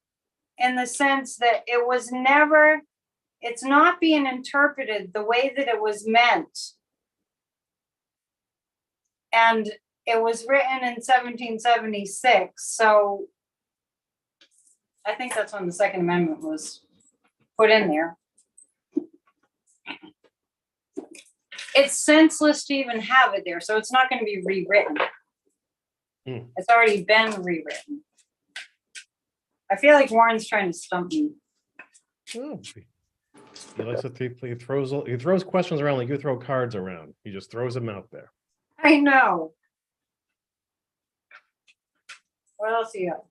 in the sense that it's not being interpreted the way that it was meant. And it was written in 1776. So I think that's when the Second Amendment was put in there. It's senseless to even have it there. So it's not going to be rewritten. It's already been rewritten. I feel like Warren's trying to stump me. Oh, he likes to he throws questions around like you throw cards around. He just throws them out there. I know. What else you got?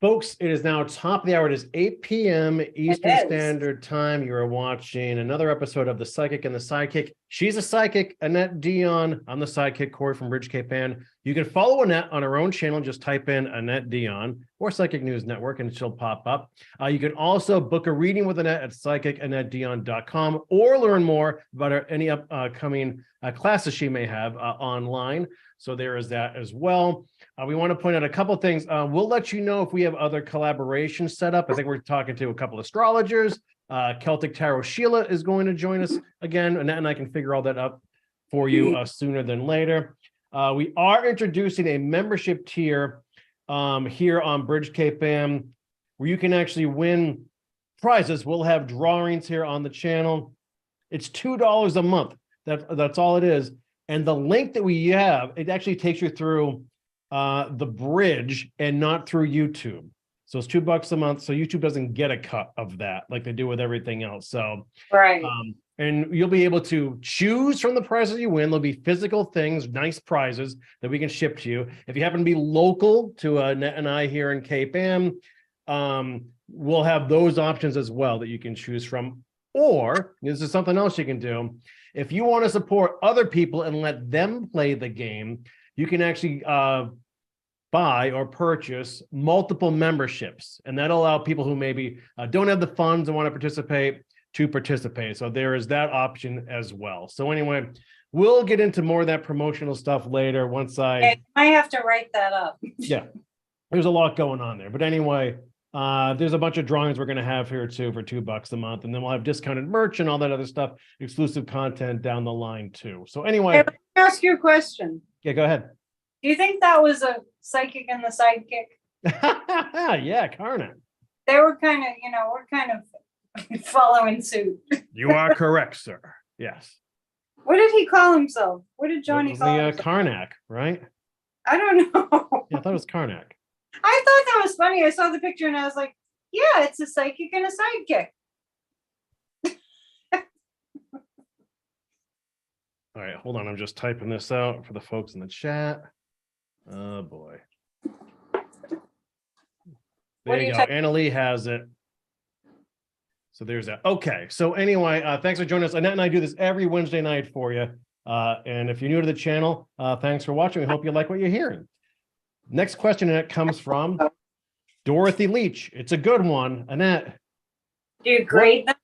Folks, it is now top of the hour. It is 8 p.m. Eastern Standard Time. You are watching another episode of The Psychic and the Sidekick. She's a psychic, Annette Dion. I'm the sidekick, Corey from Bridge Cape Ann. You can follow Annette on her own channel. Just type in Annette Dion or Psychic News Network and she'll pop up. You can also book a reading with Annette at psychicannetteDion.com or learn more about any upcoming classes she may have online. So there is that as well. We want to point out a couple things. We'll let you know if we have other collaborations set up. I think we're talking to a couple astrologers. Celtic Tarot Sheila is going to join us again. Annette and I can figure all that up for you sooner than later. We are introducing a membership tier here on Bridge Cape Ann, where you can actually win prizes. We'll have drawings here on the channel. It's $2 a month. That's all it is. And the link that we have, it actually takes you through the bridge and not through YouTube. So it's $2 a month. So YouTube doesn't get a cut of that like they do with everything else. So, right. And you'll be able to choose from the prizes you win. There'll be physical things, nice prizes that we can ship to you. If you happen to be local to Annette and I here in Cape Ann, we'll have those options as well that you can choose from. Or this is something else you can do. If you want to support other people and let them play the game, you can actually buy or purchase multiple memberships. And that'll allow people who maybe don't have the funds and want to participate to participate. So there is that option as well. So anyway, we'll get into more of that promotional stuff later once I have to write that up. Yeah, there's a lot going on there. But anyway, there's a bunch of drawings we're going to have here too for $2 a month. And then we'll have discounted merch and all that other stuff, exclusive content down the line too. So anyway. Let me ask you a question. Yeah, go ahead. Do you think that was a Psychic and the Sidekick? Yeah, Karnak. They were kind of, we're kind of following suit. You are correct, sir. Yes. What did he call himself? What did Johnny call himself? Karnak, right? I don't know. Yeah, I thought it was Karnak. I thought that was funny. I saw the picture and I was like, yeah, it's a psychic and a sidekick. All right, hold on. I'm just typing this out for the folks in the chat. Oh, boy. There you go. Annalie has it. So there's that. Okay. So anyway, thanks for joining us. Annette and I do this every Wednesday night for you. And if you're new to the channel, thanks for watching. We hope you like what you're hearing. Next question, Annette, comes from Dorothy Leach. It's a good one. Annette. Do you grade them?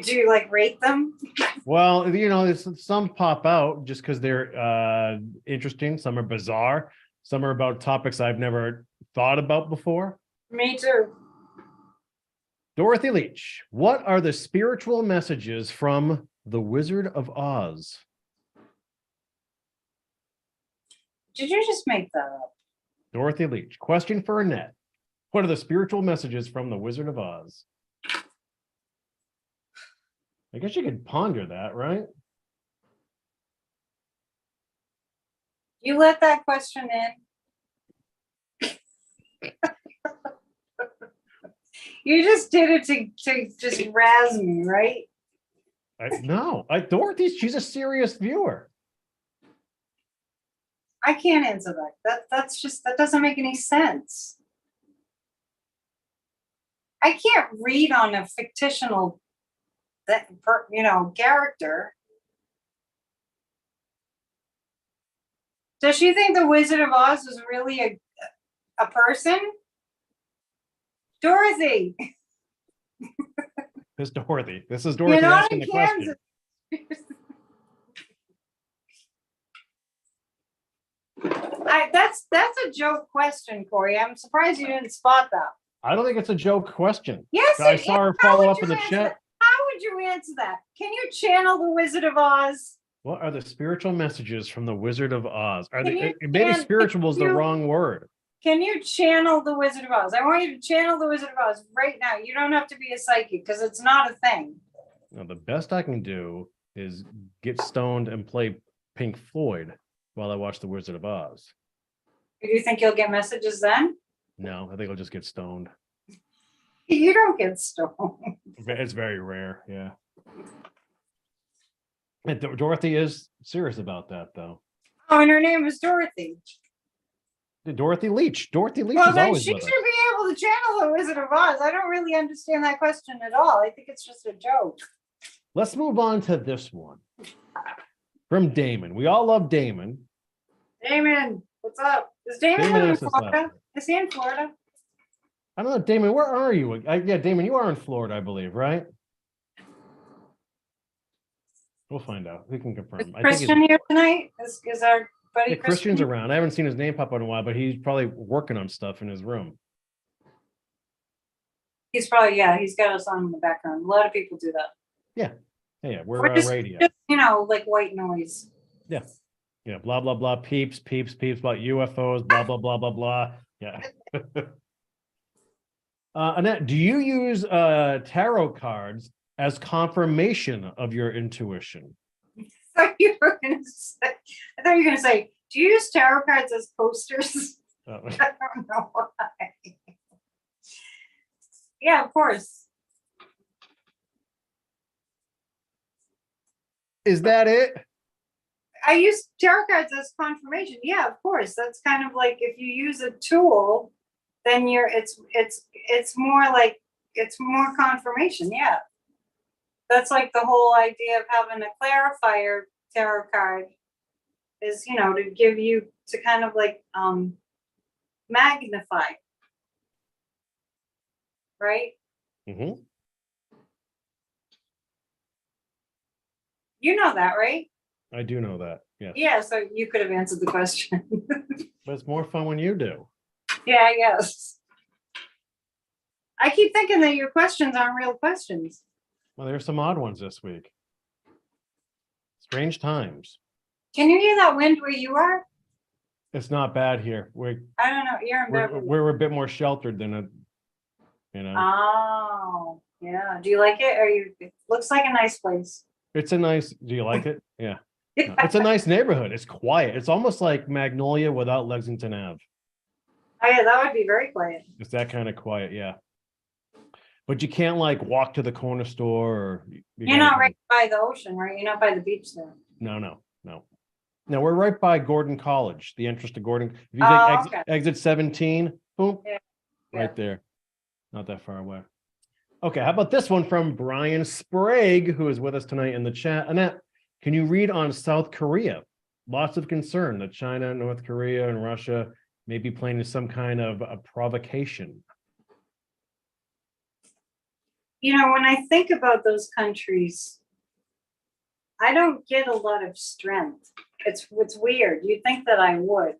Do you rate them? Well, some pop out just because they're interesting. Some are bizarre. Some are about topics I've never thought about before. Me too. Dorothy Leach, what are the spiritual messages from The Wizard of Oz? Did you just make that up? Dorothy Leach. Question for Annette. What are the spiritual messages from the Wizard of Oz? I guess you could ponder that, right? You let that question in. You just did it to just razz me, right? No, Dorothy, she's a serious viewer. I can't answer that. That doesn't make any sense. I can't read on a fictional character. Does she think the Wizard of Oz is really a person? Dorothy. This Dorothy. This is Dorothy asking the question. That's a joke question, Corey. I'm surprised you didn't spot that. I don't think it's a joke question. Yes, I saw her follow up in the chat. How would you answer that? Can you channel the Wizard of Oz? What are the spiritual messages from the Wizard of Oz? Maybe spiritual is the wrong word. Can you channel the Wizard of Oz? I want you to channel the Wizard of Oz right now. You don't have to be a psychic because it's not a thing. Now, the best I can do is get stoned and play Pink Floyd while I watch the Wizard of Oz. Do you think you'll get messages then? No, I think I'll just get stoned. You don't get stoned. It's very rare, yeah. And Dorothy is serious about that, though. Oh, and her name is Dorothy. Dorothy Leach. Dorothy Leach well, is then always she with should us. be able to channel the Wizard of Oz. I don't really understand that question at all. I think it's just a joke. Let's move on to this one. From Damon. We all love Damon. Damon, what's up? Is Damon in Florida? Is he in Florida? I don't know, Damon, where are you? Yeah, Damon, you are in Florida, I believe, right? We'll find out. We can confirm. Is Christian here tonight? Is our buddy Christian's around. I haven't seen his name pop up in a while, but he's probably working on stuff in his room. He's probably, yeah, he's got us on in the background. A lot of people do that. Yeah, we're just, radio. Just, like white noise. Yeah, blah, blah, blah, peeps about UFOs, blah, blah, blah, blah, blah. Yeah. Annette, do you use tarot cards as confirmation of your intuition? I thought you were going to say, do you use tarot cards as posters? Oh. I don't know why. Yeah, of course. Is that it? I use tarot cards as confirmation. Yeah, of course. That's kind of like if you use a tool, then it's more confirmation. Yeah. That's like the whole idea of having a clarifier tarot card is, to give you to kind of like magnify. Right? Mm-hmm. You know that, right? I do know that. Yeah. Yeah, so you could have answered the question. But it's more fun when you do. Yeah, I guess. I keep thinking that your questions aren't real questions. Well, there's some odd ones this week. Strange times. Can you hear that wind where you are? It's not bad here. I don't know. You're in Beverly. We're a bit more sheltered than Oh, yeah. Do you like it? It looks like a nice place. It's a nice. Do you like it? Yeah. No, it's a nice neighborhood. It's quiet. It's almost like Magnolia without Lexington Ave. Oh yeah, that would be very quiet. It's that kind of quiet, yeah. But you can't like walk to the corner store or you're not right by the ocean, right? You're not by the beach there. No. No, we're right by Gordon College, the entrance to Gordon. If you take exit 17, boom, right there. Not that far away. Okay, how about this one from Brian Sprague, who is with us tonight in the chat. Annette, can you read on South Korea? Lots of concern that China, North Korea, and Russia may be planning some kind of a provocation. When I think about those countries, I don't get a lot of strength. It's weird. You'd think that I would.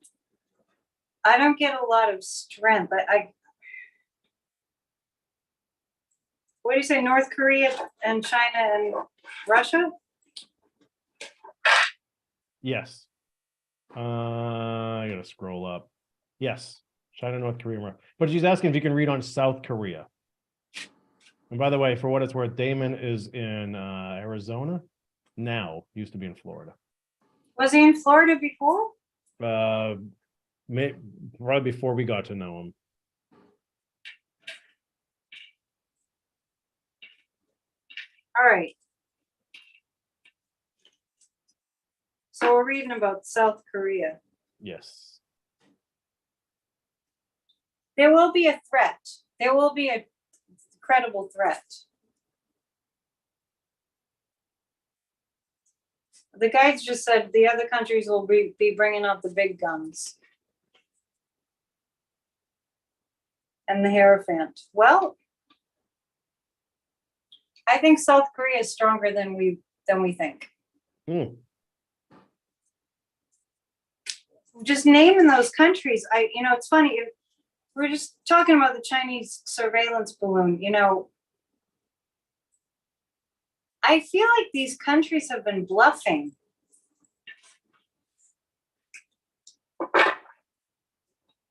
I don't get a lot of strength. What do you say, North Korea and China and Russia? Yes. I gotta scroll up. Yes, China, North Korea. But she's asking if you can read on South Korea. And by the way, for what it's worth, Damon is in Arizona now. Used to be in Florida. Was he in Florida before? Probably before we got to know him. All right. So we're reading about South Korea. Yes. There will be a threat. There will be a credible threat. The guides just said the other countries will be bringing out the big guns. And the Hierophant. Well, I think South Korea is stronger than we think. Just naming those countries, it's funny. If we're just talking about the Chinese surveillance balloon, I feel like these countries have been bluffing.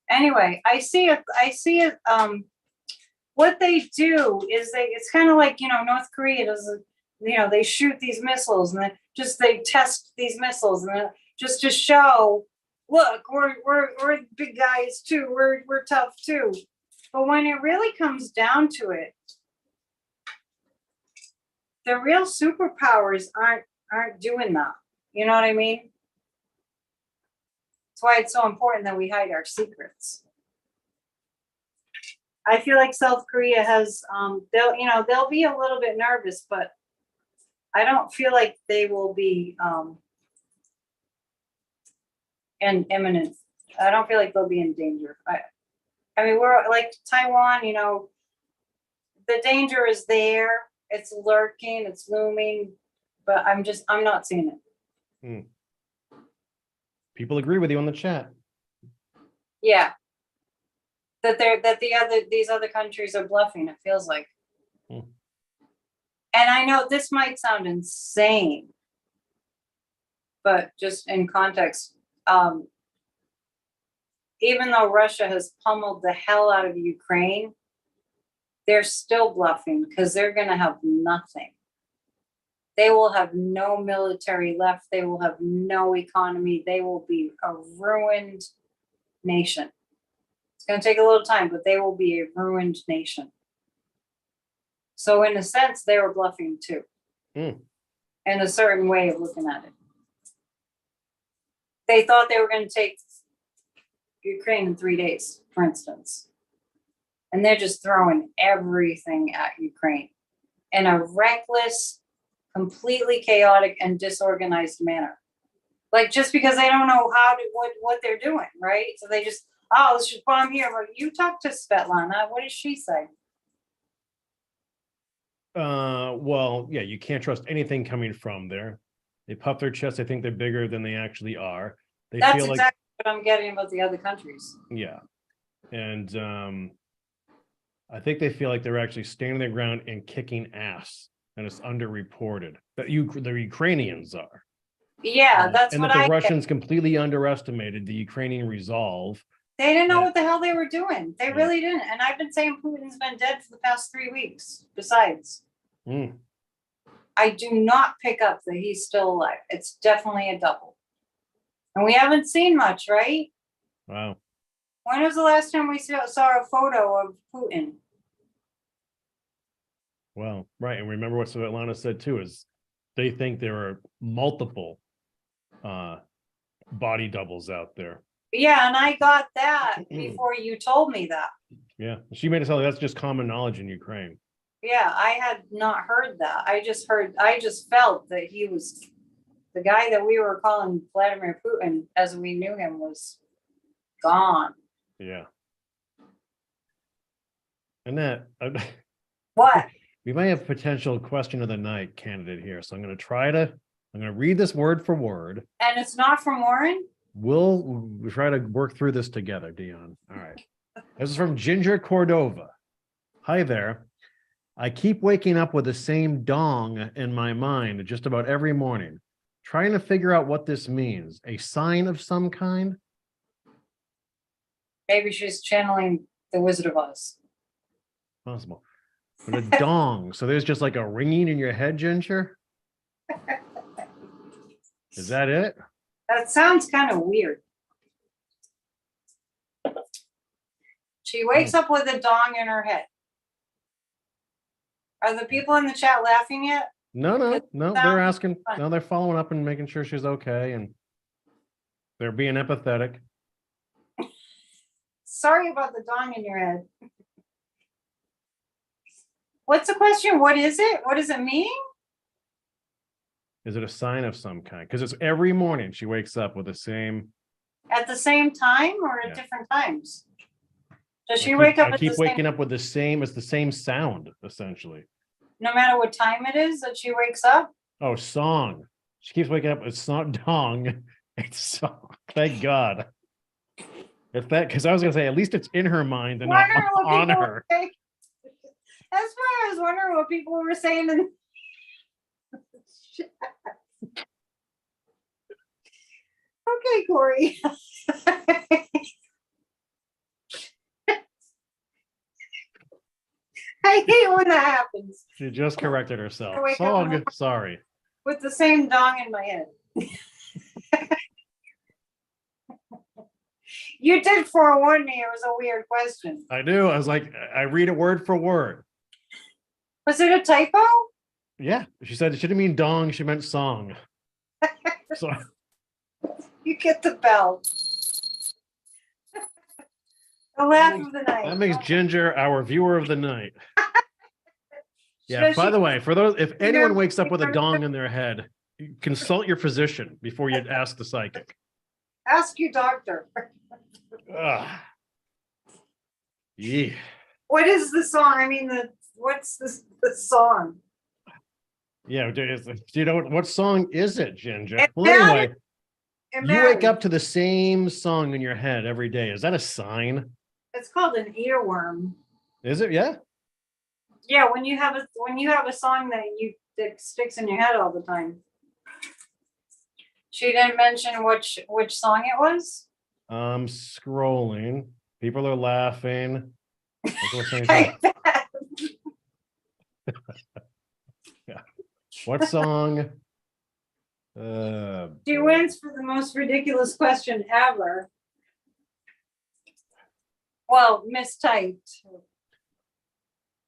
Anyway, I see it. What they do is it's kind of like, North Korea does, they shoot these missiles and they test these missiles and just to show, look, we're big guys too. We're tough too. But when it really comes down to it, the real superpowers aren't doing that. You know what I mean? That's why it's so important that we hide our secrets. I feel like South Korea has, they'll be a little bit nervous, but I don't feel like they will be imminent. I don't feel like they'll be in danger. I mean, we're like Taiwan, the danger is there. It's lurking, it's looming, but I'm not seeing it. People agree with you on the chat. Yeah. These other countries are bluffing, it feels like. And I know this might sound insane, but just in context, even though Russia has pummeled the hell out of Ukraine, they're still bluffing because they're going to have nothing. They will have no military left. They will have no economy. They will be a ruined nation. It's going to take a little time, but they will be a ruined nation. So in a sense, they were bluffing too. In a certain way of looking at it. They thought they were going to take Ukraine in 3 days, for instance. And they're just throwing everything at Ukraine in a reckless, completely chaotic and disorganized manner. Like just because they don't know what they're doing, right? So they just, let's just bomb here. Well, you talk to Svetlana. What does she say? Well, yeah, you can't trust anything coming from there. They puff their chest. They think they're bigger than they actually are. That's exactly what I'm getting about the other countries. Yeah. And I think they feel like they're actually standing their ground and kicking ass, and it's underreported that the Ukrainians are. Yeah, that's and what that the Russians completely underestimated the Ukrainian resolve. They didn't know what the hell they were doing. They really didn't. And I've been saying Putin's been dead for the past 3 weeks. Besides, I do not pick up that he's still alive. It's definitely a double. And we haven't seen much, right? Wow. When was the last time we saw a photo of Putin? Well, right. And remember what Svetlana said too, is they think there are multiple body doubles out there. Yeah, and I got that before you told me that. Yeah, she made it sound like that's just common knowledge in Ukraine. Yeah, I had not heard that. I just felt that he was the guy that we were calling Vladimir Putin as we knew him was gone. Yeah. Annette, what? We might have a potential question of the night candidate here. So I'm going to read this word for word. And it's not from Warren? We'll try to work through this together, Dion. All right. This is from Ginger Cordova. Hi there. I keep waking up with the same dong in my mind just about every morning. trying to figure out what this means. A sign of some kind? Maybe she's channeling the Wizard of Oz. Possible. But a dong. So there's just like a ringing in your head, Ginger? Is that it? That sounds kind of weird. She wakes up with a dong in her head. Are the people in the chat laughing yet? No. They're asking. fun. No, they're following up and making sure she's okay, and they're being empathetic. Sorry about the dong in your head. What's the question? What is it? What does it mean? Is it a sign of some kind? Because it's every morning she wakes up with the same. At the same time or at Yeah. different times? Does she I wake up I at keep the waking same, up with the same. It's the same sound essentially. no matter what time it is that she wakes up? Oh, song. She keeps waking up. It's not dong. It's song. Thank God. If that, because I was gonna say at least it's in her mind and not Wondering what on people her. were saying. That's why I was wondering what people were saying. Okay, Corey. I hate when that happens She just corrected herself. I wake up Song. Sorry. with the same dong in my head. You did forewarn me it was a weird question. I do. I was like, I read it word for word. Was it a typo? Yeah. She said it shouldn't mean dong. She meant song. So You get the bell. The laugh of the night. that makes Ginger our viewer of the night. Yeah. Does By she- the way, for those, if anyone Yeah. wakes up with a dong in their head, consult your physician before you ask the psychic. Ask your doctor. Ugh. Yeah. What is the song? I mean, what's the song? Yeah. Do you know what song is it, Ginger? It Well, anyway, It you wake matters. up to the same song in your head every day. Is that a sign? It's called an earworm. Is it? Yeah. Yeah, when you have a song that sticks in your head all the time. She didn't mention which song it was. I'm scrolling. People are laughing. That's what I'm saying. Yeah. What song? She wins for the most ridiculous question ever. Well, mistyped.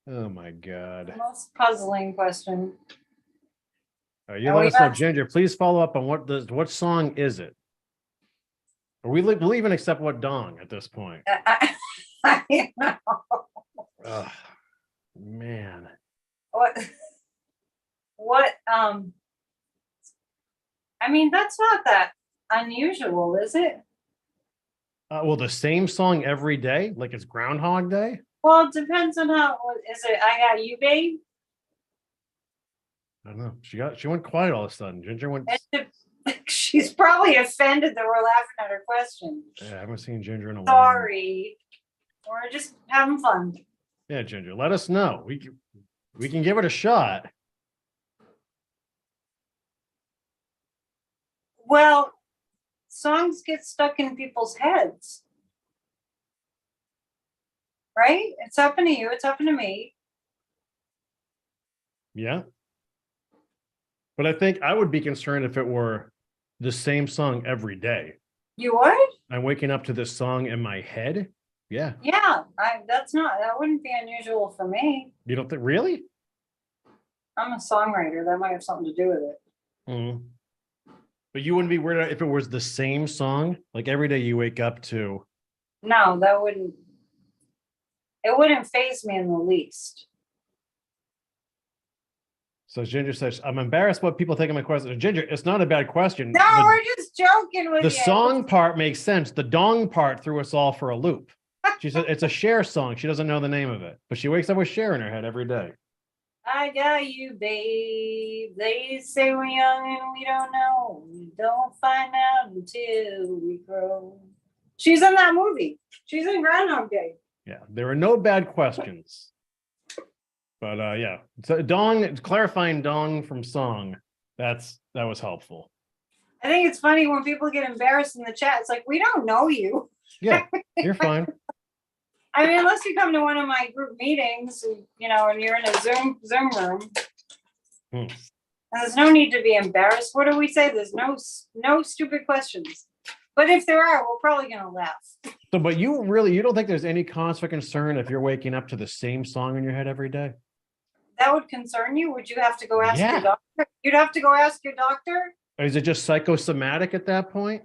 Oh my God. The most puzzling question. You Oh, let us know, yeah. Ginger. Please follow up on what song is it? Or we'll even accept what dong at this point. I know. Ugh, man. What I mean, that's not that unusual, is it? Well, the same song every day, like it's Groundhog Day. Well, it depends on is it I Got You, Babe? I don't know. She went quiet all of a sudden. Ginger went. She's probably offended that we're laughing at her question. Yeah, I haven't seen Ginger in a while. Sorry. We're just having fun. Yeah, Ginger, let us know. We can give it a shot. Well, songs get stuck in people's heads. Right? It's happened to you. It's happened to me. Yeah. But I think I would be concerned if it were the same song every day. You would? I'm waking up to this song in my head. Yeah. Yeah. That wouldn't be unusual for me. You don't think, really? I'm a songwriter. That might have something to do with it. Mm. But you wouldn't be worried if it was the same song, like every day you wake up to. No, it wouldn't faze me in the least. So Ginger says, I'm embarrassed what people think of my question. Ginger, it's not a bad question. No, we're just joking with The you. song part makes sense. The dong part threw us all for a loop. She said it's a Cher song. She doesn't know the name of it, but she wakes up with Cher in her head every day. I got you, babe. They say we're young and we don't know. We don't find out until we grow. She's in that movie. She's in Groundhog Day. Yeah, there are no bad questions. But yeah, so dong, clarifying dong from song. That was helpful. I think it's funny when people get embarrassed in the chat. It's like, we don't know you. Yeah, you're fine. I mean, unless you come to one of my group meetings, you know, and you're in a Zoom room. And there's no need to be embarrassed. What do we say? There's no stupid questions. But if there are, we're probably gonna laugh. So, but you don't think there's any cause for concern if you're waking up to the same song in your head every day? That would concern you? Would you have to go ask Yeah. your doctor? You'd have to go ask your doctor? Or is it just psychosomatic at that point?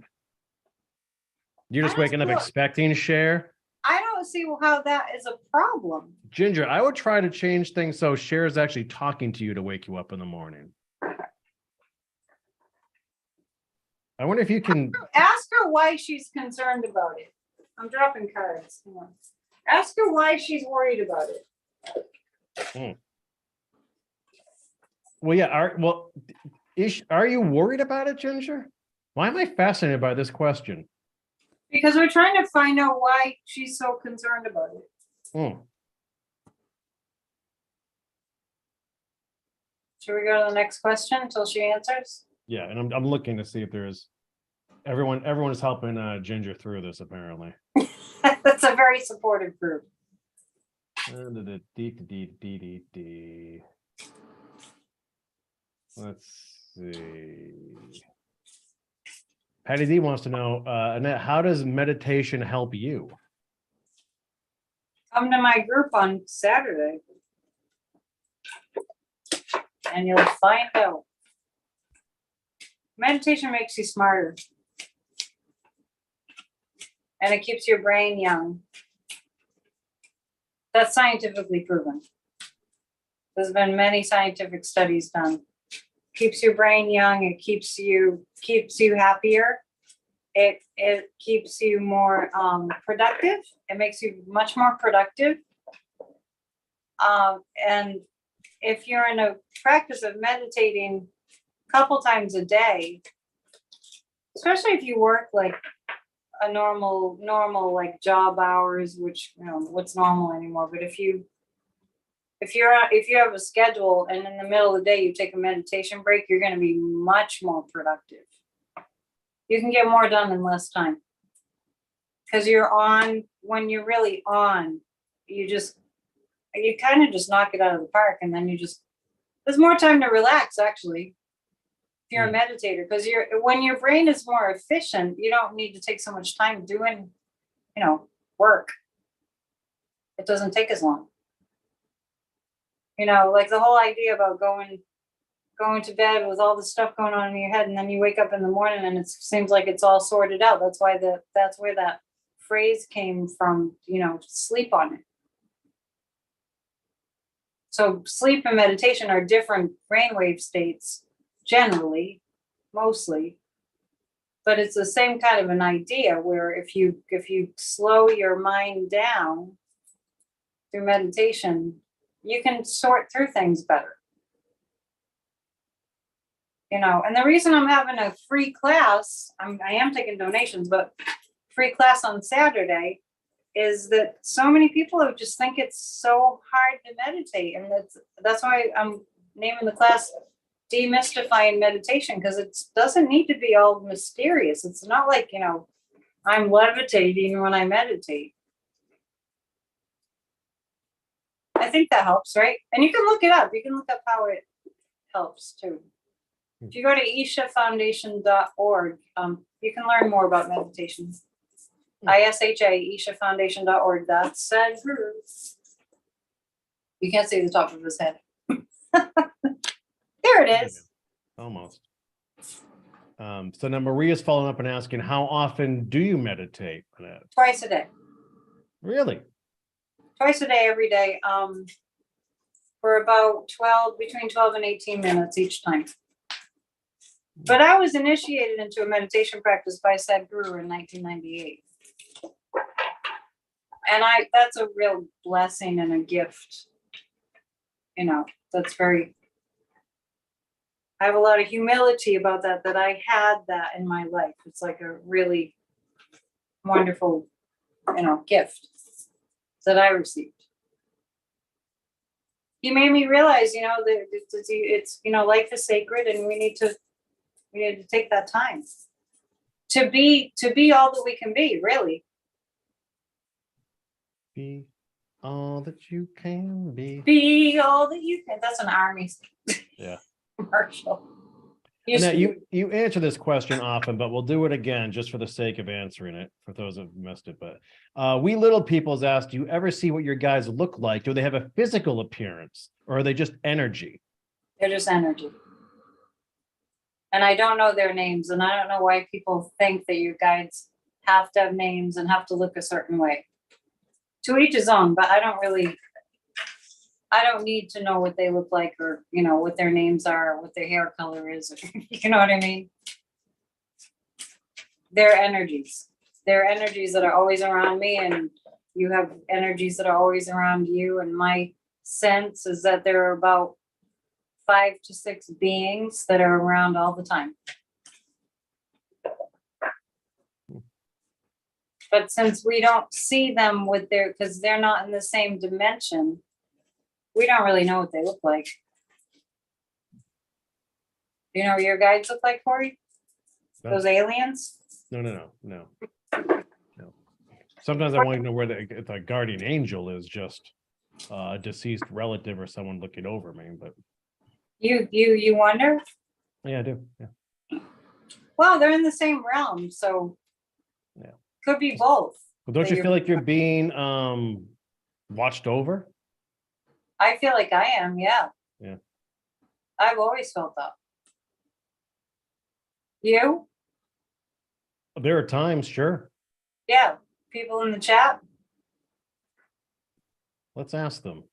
You're just waking up expecting Cher? I don't see how that is a problem. Ginger, I would try to change things so Cher is actually talking to you to wake you up in the morning. I wonder if you can ask her why she's concerned about it. I'm dropping cards. Hang on. Ask her why she's worried about it. Well, yeah. Are you worried about it, Ginger? Why am I fascinated by this question? Because we're trying to find out why she's so concerned about it. Should we go to the next question until she answers? Yeah, and I'm looking to see if there's everyone is helping Ginger through this apparently. That's a very supportive group. Let's see. Patty D wants to know, Annette, how does meditation help you? Come to my group on Saturday and you'll find out. Meditation makes you smarter and it keeps your brain young. That's scientifically proven. There's been many scientific studies done. Keeps your brain young. It keeps you happier. It keeps you more productive. It makes you much more productive. And if you're in a practice of meditating a couple times a day, especially if you work like a normal like job hours, which you know what's normal anymore, but if you have a schedule and in the middle of the day you take a meditation break, you're going to be much more productive. You can get more done in less time because you're on. When you're really on, you kind of just knock it out of the park, and then there's more time to relax actually if you're a meditator, because when your brain is more efficient, you don't need to take so much time doing work. It doesn't take as long. Like the whole idea about going to bed with all the stuff going on in your head, and then you wake up in the morning and it seems like it's all sorted out. That's where that phrase came from, sleep on it. So sleep and meditation are different brainwave states, generally, mostly, but it's the same kind of an idea where if you slow your mind down through meditation, you can sort through things better. And the reason I'm having a free class, I am taking donations, but free class on Saturday is that so many people just think it's so hard to meditate. And that's why I'm naming the class Demystifying Meditation, because it doesn't need to be all mysterious. It's not like, I'm levitating when I meditate. I think that helps, right? And you can look it up. You can look up how it helps too. If you go to ishafoundation.org, you can learn more about meditation. ISHA, ishafoundation.org. That's said group. You can't see the top of his head. There it is. Almost. So now Maria's following up and asking, how often do you meditate? Twice a day. Really? Twice a day, every day. For about between 12 and 18 minutes each time. But I was initiated into a meditation practice by Sadhguru in 1998. And that's a real blessing and a gift. That's I have a lot of humility about that I had that in my life. It's like a really wonderful, gift that I received. He made me realize, that it's life is sacred and we need to We need to take that time to be all that we can be, really. Be all that you can be. Be all that you can. That's an army Yeah. commercial. Annette, you answer this question often, but we'll do it again just for the sake of answering it for those who've missed it. But we little people's asked, do you ever see what your guys look like? Do they have a physical appearance or are they just energy? They're just energy. And I don't know their names, and I don't know why people think that your guides have to have names and have to look a certain way. To each his own, but I don't need to know what they look like or, what their names are, or what their hair color is. Or, you know what I mean? They're energies. They're energies that are always around me, and you have energies that are always around you. And my sense is that there are about 5 to 6 beings that are around all the time. But since we don't see them because they're not in the same dimension, we don't really know what they look like. You know what your guides look like, Corey? No. Those aliens? No. Sometimes I want to know where the guardian angel is just a deceased relative or someone looking over me, but You wonder? yeah, I do. Yeah. Well, they're in the same realm, so Yeah. Could be both. Well, don't you feel like you're being watched over? I feel like I am, yeah. Yeah. I've always felt that. You? There are times, sure. Yeah. People in the chat? Let's ask them.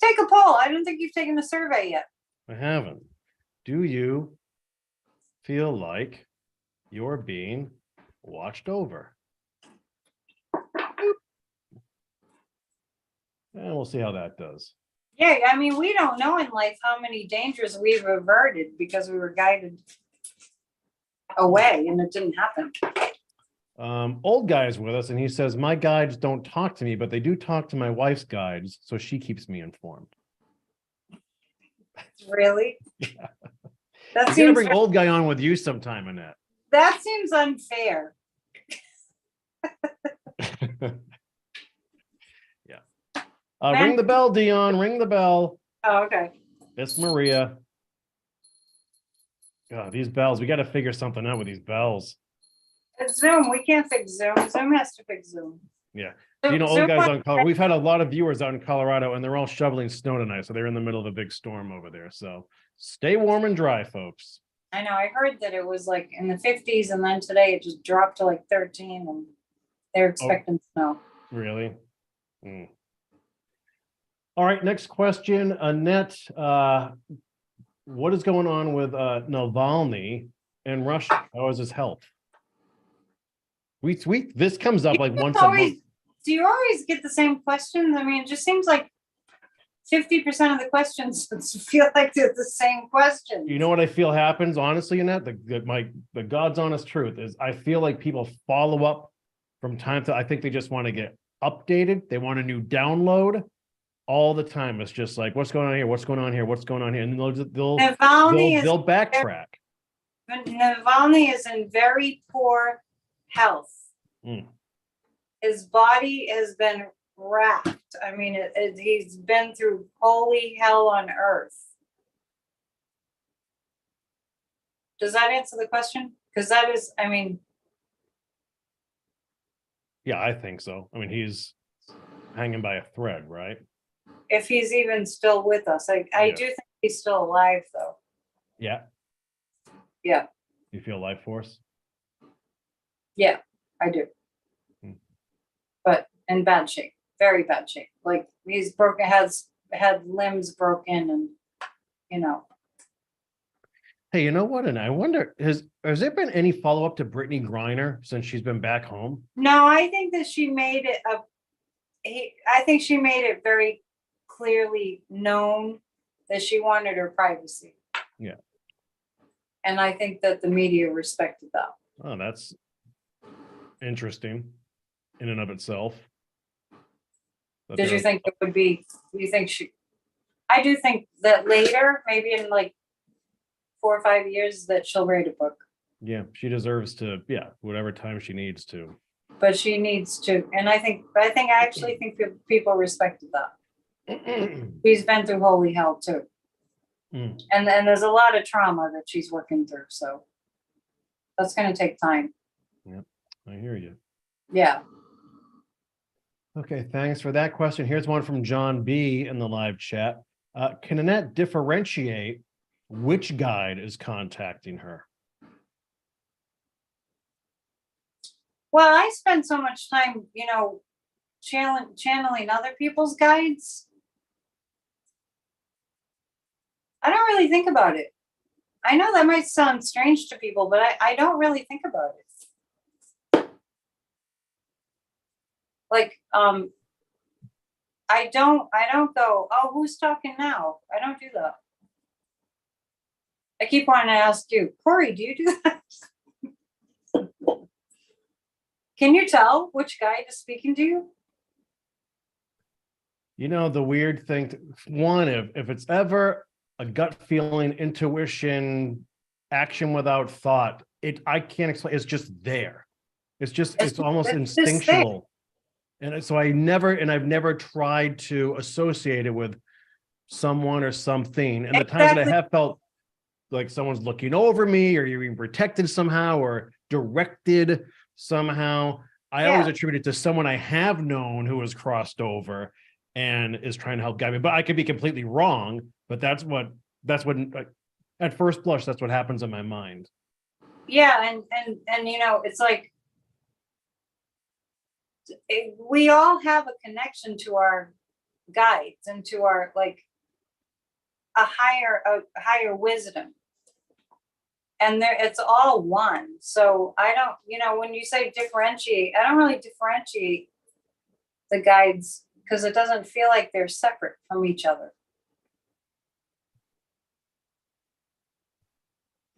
Take a poll. I don't think you've taken a survey yet. I haven't. Do you feel like you're being watched over? And we'll see how that does. Yeah, I mean, we don't know in life how many dangers we've averted because we were guided away and it didn't happen. Old guy is with us and he says, my guides don't talk to me, but they do talk to my wife's guides, so she keeps me informed. Really? Yeah. That You seems gotta bring old guy on with you sometime, Annette. That seems unfair. Yeah. Ring the bell, Dion. Ring the bell. Oh, okay. It's Maria. God, these bells. We got to figure something out with these bells. It's Zoom. We can't fix Zoom. Zoom has to fix Zoom. Yeah. So, You know, old guys on Colorado. We've had a lot of viewers out in Colorado, and they're all shoveling snow tonight. So they're in the middle of a big storm over there. So stay warm and dry, folks. I know. I heard that it was like in the 50s, and then today it just dropped to like 13, and they're expecting snow. Really? Mm. All right. Next question, Annette. What is going on with Navalny in Russia? How is his health? This comes up like once a month. Do you always get the same questions? I mean, it just seems like 50% of the questions feel like they're the same questions. You know what I feel happens, honestly, Annette? The God's honest truth is I feel like people follow up from time to, I think they just want to get updated. They want a new download all the time. It's just like, what's going on here? What's going on here? What's going on here? And they'll backtrack. Navalny is in very poor health. Mm. His body has been racked. I mean, he's been through holy hell on earth. Does that answer the question? Because that is, I mean. Yeah, I think so. I mean, he's hanging by a thread, right? If he's even still with us. I do think he's still alive, though. Yeah. Yeah. You feel life force? Yeah, I do. But in bad shape, very bad shape. Like he's broken, has had limbs broken, and you know. Hey, you know what? And I wonder, has there been any follow up to Brittany Griner since she's been back home? No, I think that she made it I think she made it very clearly known that she wanted her privacy. Yeah. And I think that the media respected that. Oh, that's interesting in and of itself. Did you think it would be, I do think that later, maybe in like 4 or 5 years that she'll write a book. Yeah, she deserves to, whatever time she needs to. But she needs to, and I actually think people respected that. She's been through holy hell too. And then there's a lot of trauma that she's working through. So that's going to take time. Yep, I hear you. Yeah. Okay, thanks for that question. Here's one from John B in the live chat. Can Annette differentiate which guide is contacting her? Well, I spend so much time, channeling other people's guides. I don't really think about it. I know that might sound strange to people, but I don't really think about it. Like, I don't go, oh, who's talking now? I don't do that. I keep wanting to ask you, Corey, do you do that? Can you tell which guide is speaking to you? The weird thing, one, if it's ever a gut feeling, intuition, action without thought, I can't explain. It's just there. It's almost instinctual. And so I've never tried to associate it with someone or something. And the times that I have felt like someone's looking over me, or you're being protected somehow, or directed somehow, I always attribute it to someone I have known who has crossed over and is trying to help guide me. But I could be completely wrong, but that's what at first blush, that's what happens in my mind. Yeah. And it's like, we all have a connection to our guides and to our, like, a higher wisdom. And it's all one. So I don't, when you say differentiate, I don't really differentiate the guides because it doesn't feel like they're separate from each other.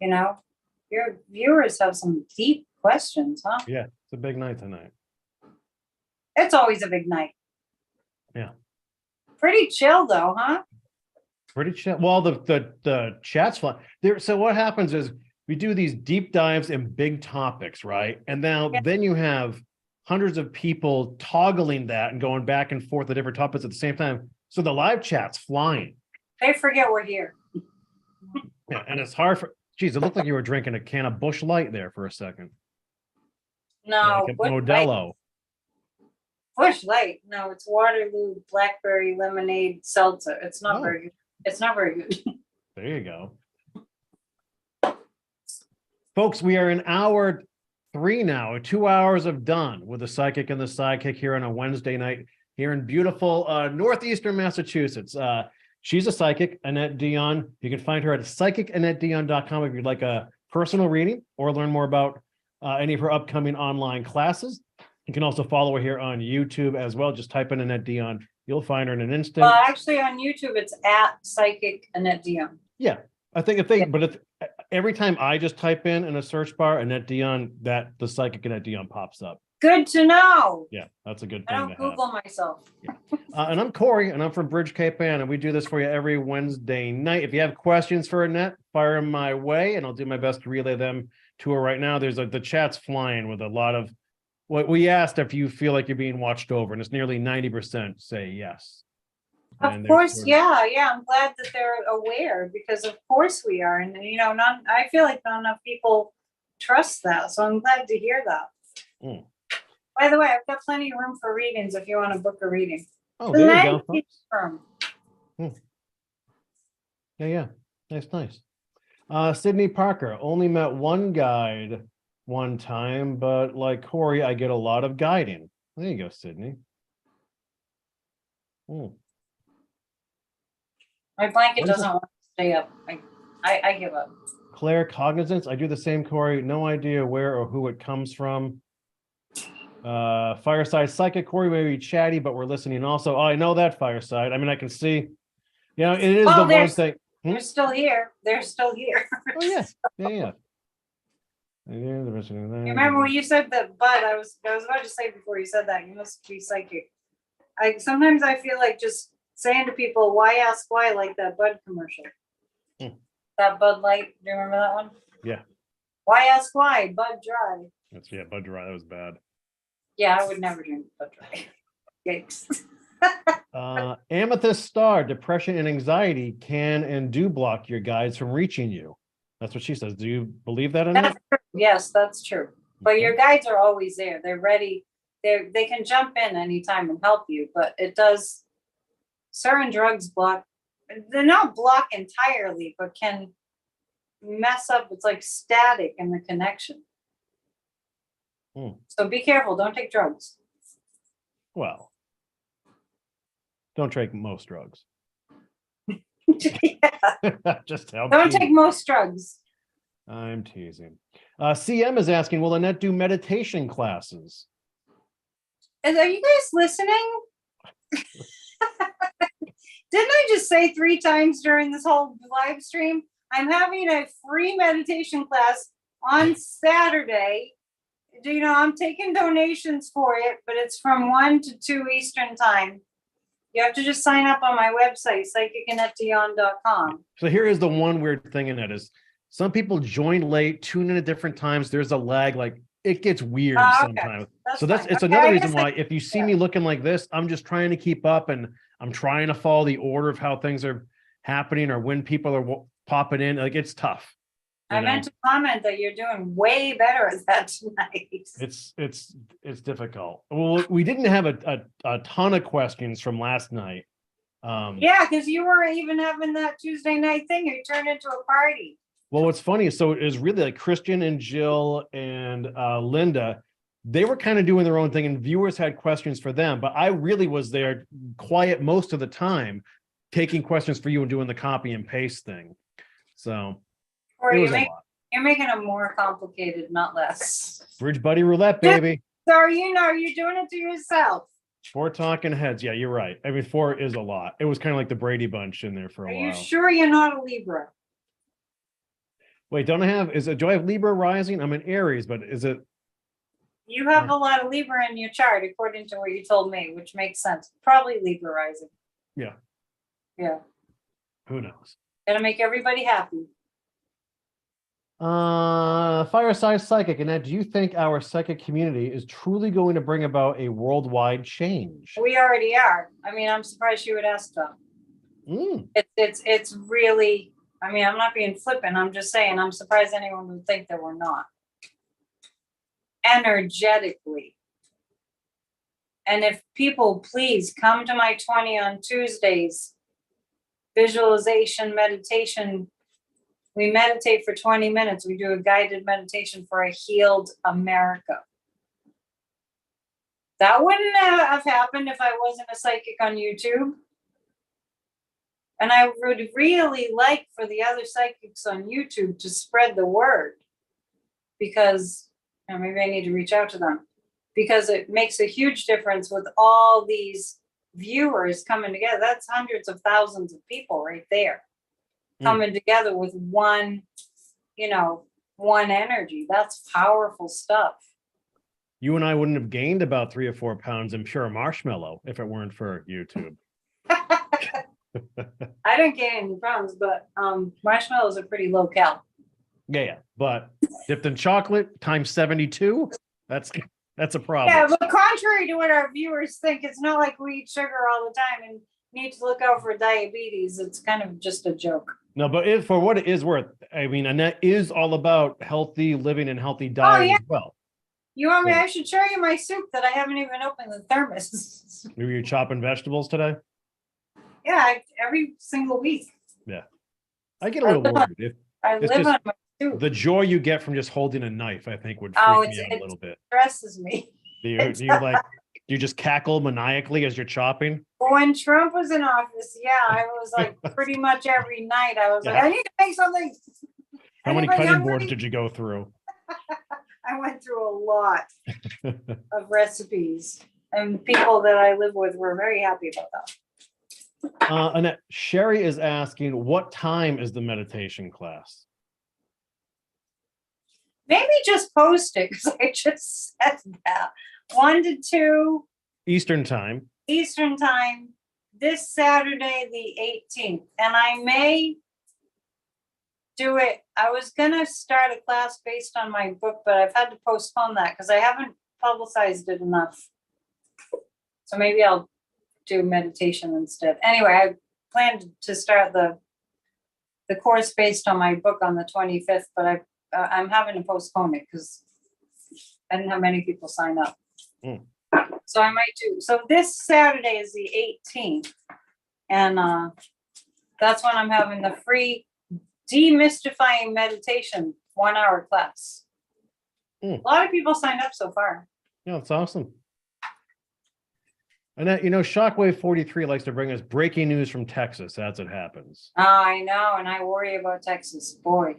Your viewers have some deep questions, huh? Yeah, it's a big night tonight. It's always a big night. Yeah. Pretty chill though, huh? Pretty chill. Well, the chat's fun there. So what happens is we do these deep dives in big topics, right? And then you have hundreds of people toggling that and going back and forth the different topics at the same time. So the live chat's flying. They forget we're here. Yeah, and it's hard for. Geez, it looked like you were drinking a can of Busch Light there for a second. No, like a Modelo. Busch Light. No, it's Waterloo Blackberry Lemonade Seltzer. It's not very good. It's not very good. There you go. Folks, we are in hour 3 now, 2 hours of done with the Psychic and the Sidekick here on a Wednesday night here in beautiful northeastern Massachusetts. She's a psychic, Annette Dion. You can find her at psychicannetteDion.com if you'd like a personal reading or learn more about any of her upcoming online classes. You can also follow her here on YouTube as well. Just type in Annette Dion. You'll find her in an instant. Well, actually on YouTube, it's at Psychic Annette Dion. Yeah, I think every time I just type in a search bar Annette Dion, the Psychic Annette Dion pops up. Good to know. Yeah, that's a good thing. I don't Google myself. Yeah. And I'm Corey, and I'm from Bridge, Cape Ann, and we do this for you every Wednesday night. If you have questions for Annette, fire them my way, and I'll do my best to relay them to her right now. There's the chat's flying with a lot of what we asked if you feel like you're being watched over, and it's nearly 90% say yes. Of course, yeah. I'm glad that they're aware because of course we are, and I feel like not enough people trust that, so I'm glad to hear that. Mm. By the way, I've got plenty of room for readings if you want to book a reading. Oh, there you go. Yeah. Nice. Sydney Parker, only met one guide one time, but like Corey, I get a lot of guiding. There you go, Sydney. My blanket doesn't want to stay up. I give up. Claire Cognizance, I do the same, Corey. No idea where or who it comes from. Fireside Psychic, Corey may be chatty, but we're listening also. Oh, I know that, Fireside. I mean, I can see, it is the one thing. They're still here. They're still here. Oh, yeah. Yeah. Remember when you said that, but I was about to say before you said that, you must be psychic. Sometimes I feel like just saying to people, why ask why, like that Bud commercial. That Bud Light. Do you remember that one? Yeah. Why ask why? Bud Dry. That's Bud Dry. That was bad. Yeah, I would never drink Bud Dry. Yikes. Amethyst Star, depression and anxiety can and do block your guides from reaching you. That's what she says. Do you believe that in That's it? true. Yes, that's true. But your guides are always there. They're ready. They can jump in anytime and help you. But it does. Certain drugs block. They're not block entirely, but can mess up. It's like static in the connection. So be careful. Don't take drugs. Well, don't take most drugs. Just help. Don't take most drugs. I'm teasing. CM is asking, will Annette do meditation classes? And are you guys listening? Didn't I just say 3 times during this whole live stream? I'm having a free meditation class on Saturday. You know, I'm taking donations for it, but it's from 1 to 2 Eastern time. You have to just sign up on my website, psychicannetdion.com. So here is the one weird thing in it is some people join late, tune in at different times. There's a lag, like it gets weird sometimes. It's another reason why if you see me looking like this, I'm just trying to keep up and I'm trying to follow the order of how things are happening or when people are popping in. Like it's tough. I meant to comment that you're doing way better at that tonight. It's difficult. Well, we didn't have a ton of questions from last night. Yeah, because you were even having that Tuesday night thing. You turned into a party. Well, what's funny is so it was really like Christian and Jill and Linda. They were kind of doing their own thing, and viewers had questions for them. But I really was there, quiet most of the time, taking questions for you and doing the copy and paste thing. So. Or you're making it more complicated, not less. Bridge Buddy Roulette, baby. So you're doing it to yourself. 4 talking heads. Yeah, you're right. I mean, 4 is a lot. It was kind of like the Brady Bunch in there for a while. Are you sure you're not a Libra? Wait, do I have Libra rising? I'm in Aries, but is it? You have a lot of Libra in your chart, according to what you told me, which makes sense. Probably Libra rising. Yeah. Yeah. Who knows? Gotta make everybody happy. Fireside Psychic, Annette, do you think our psychic community is truly going to bring about a worldwide change? We already are. I mean, I'm surprised you would ask them. It's really, I mean, I'm not being flippant. I'm just saying, I'm surprised anyone would think that we're not. Energetically. And if people please come to my 20 on Tuesdays, visualization, meditation. We meditate for 20 minutes. We do a guided meditation for a healed America. That wouldn't have happened if I wasn't a psychic on YouTube. And I would really like for the other psychics on YouTube to spread the word, because maybe I need to reach out to them, because it makes a huge difference with all these viewers coming together. That's hundreds of thousands of people right there. Coming together with one energy. That's powerful stuff. You and I wouldn't have gained about 3 or 4 pounds in pure marshmallow if it weren't for YouTube. I didn't gain any pounds, but marshmallows are pretty low cal. Yeah, but dipped in chocolate times 72, that's a problem. Yeah, but contrary to what our viewers think, it's not like we eat sugar all the time and need to look out for diabetes. It's kind of just a joke. No, but for what it is worth, I mean, Annette is all about healthy living and healthy diet as well. You want me? I should show you my soup that I haven't even opened the thermos. Were you chopping vegetables today? Yeah, every single week. Yeah, I get a little worried. I live on my soup. The joy you get from just holding a knife, I think, would freak me out a little bit. Stresses me. Do you just cackle maniacally as you're chopping? When Trump was in office, yeah, I was like pretty much every night. I was like, I need to make something. How many cutting boards did you go through? I went through a lot of recipes, and people that I live with were very happy about that. Annette, Sherry is asking, what time is the meditation class? Maybe just post it, because I just said that. 1 to 2 Eastern time. This Saturday, the 18th. And I may do it. I was gonna start a class based on my book, but I've had to postpone that because I haven't publicized it enough. So maybe I'll do meditation instead. Anyway, I planned to start the course based on my book on the 25th, but I'm having to postpone it because I didn't have many people sign up. So I might do. So this Saturday is the 18th, and that's when I'm having the free demystifying meditation 1-hour class. A lot of people signed up so far. Yeah, it's awesome. Annette, you know, Shockwave 43 likes to bring us breaking news from Texas as it happens. I know, and I worry about Texas, boy.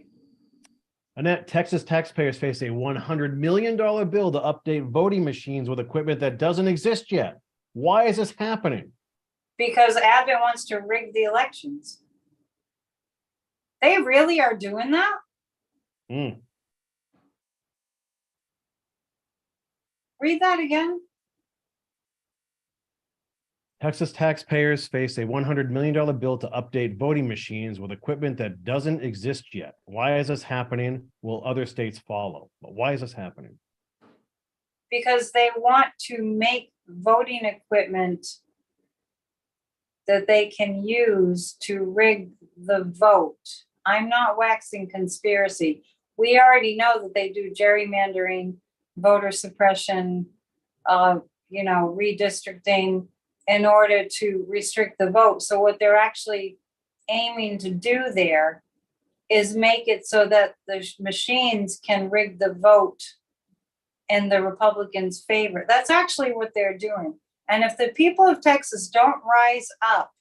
Annette, Texas taxpayers face a $100 million bill to update voting machines with equipment that doesn't exist yet. Why is this happening? Because Abbott wants to rig the elections. They really are doing that? Read that again. Texas taxpayers face a $100 million bill to update voting machines with equipment that doesn't exist yet. Why is this happening? Will other states follow? But why is this happening? Because they want to make voting equipment that they can use to rig the vote. I'm not waxing conspiracy. We already know that they do gerrymandering, voter suppression, redistricting in order to restrict the vote. So what they're actually aiming to do there is make it so that the machines can rig the vote in the Republicans' favor. That's actually what they're doing. And if the people of Texas don't rise up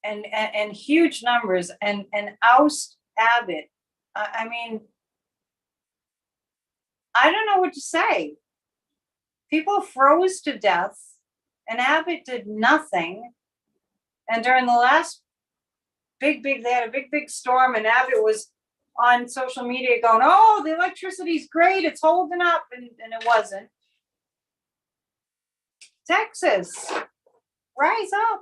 and huge numbers and oust Abbott, I mean, I don't know what to say. People froze to death and Abbott did nothing. And during the last they had a big storm and Abbott was on social media going, oh, the electricity's great, it's holding up, and it wasn't. Texas, rise up.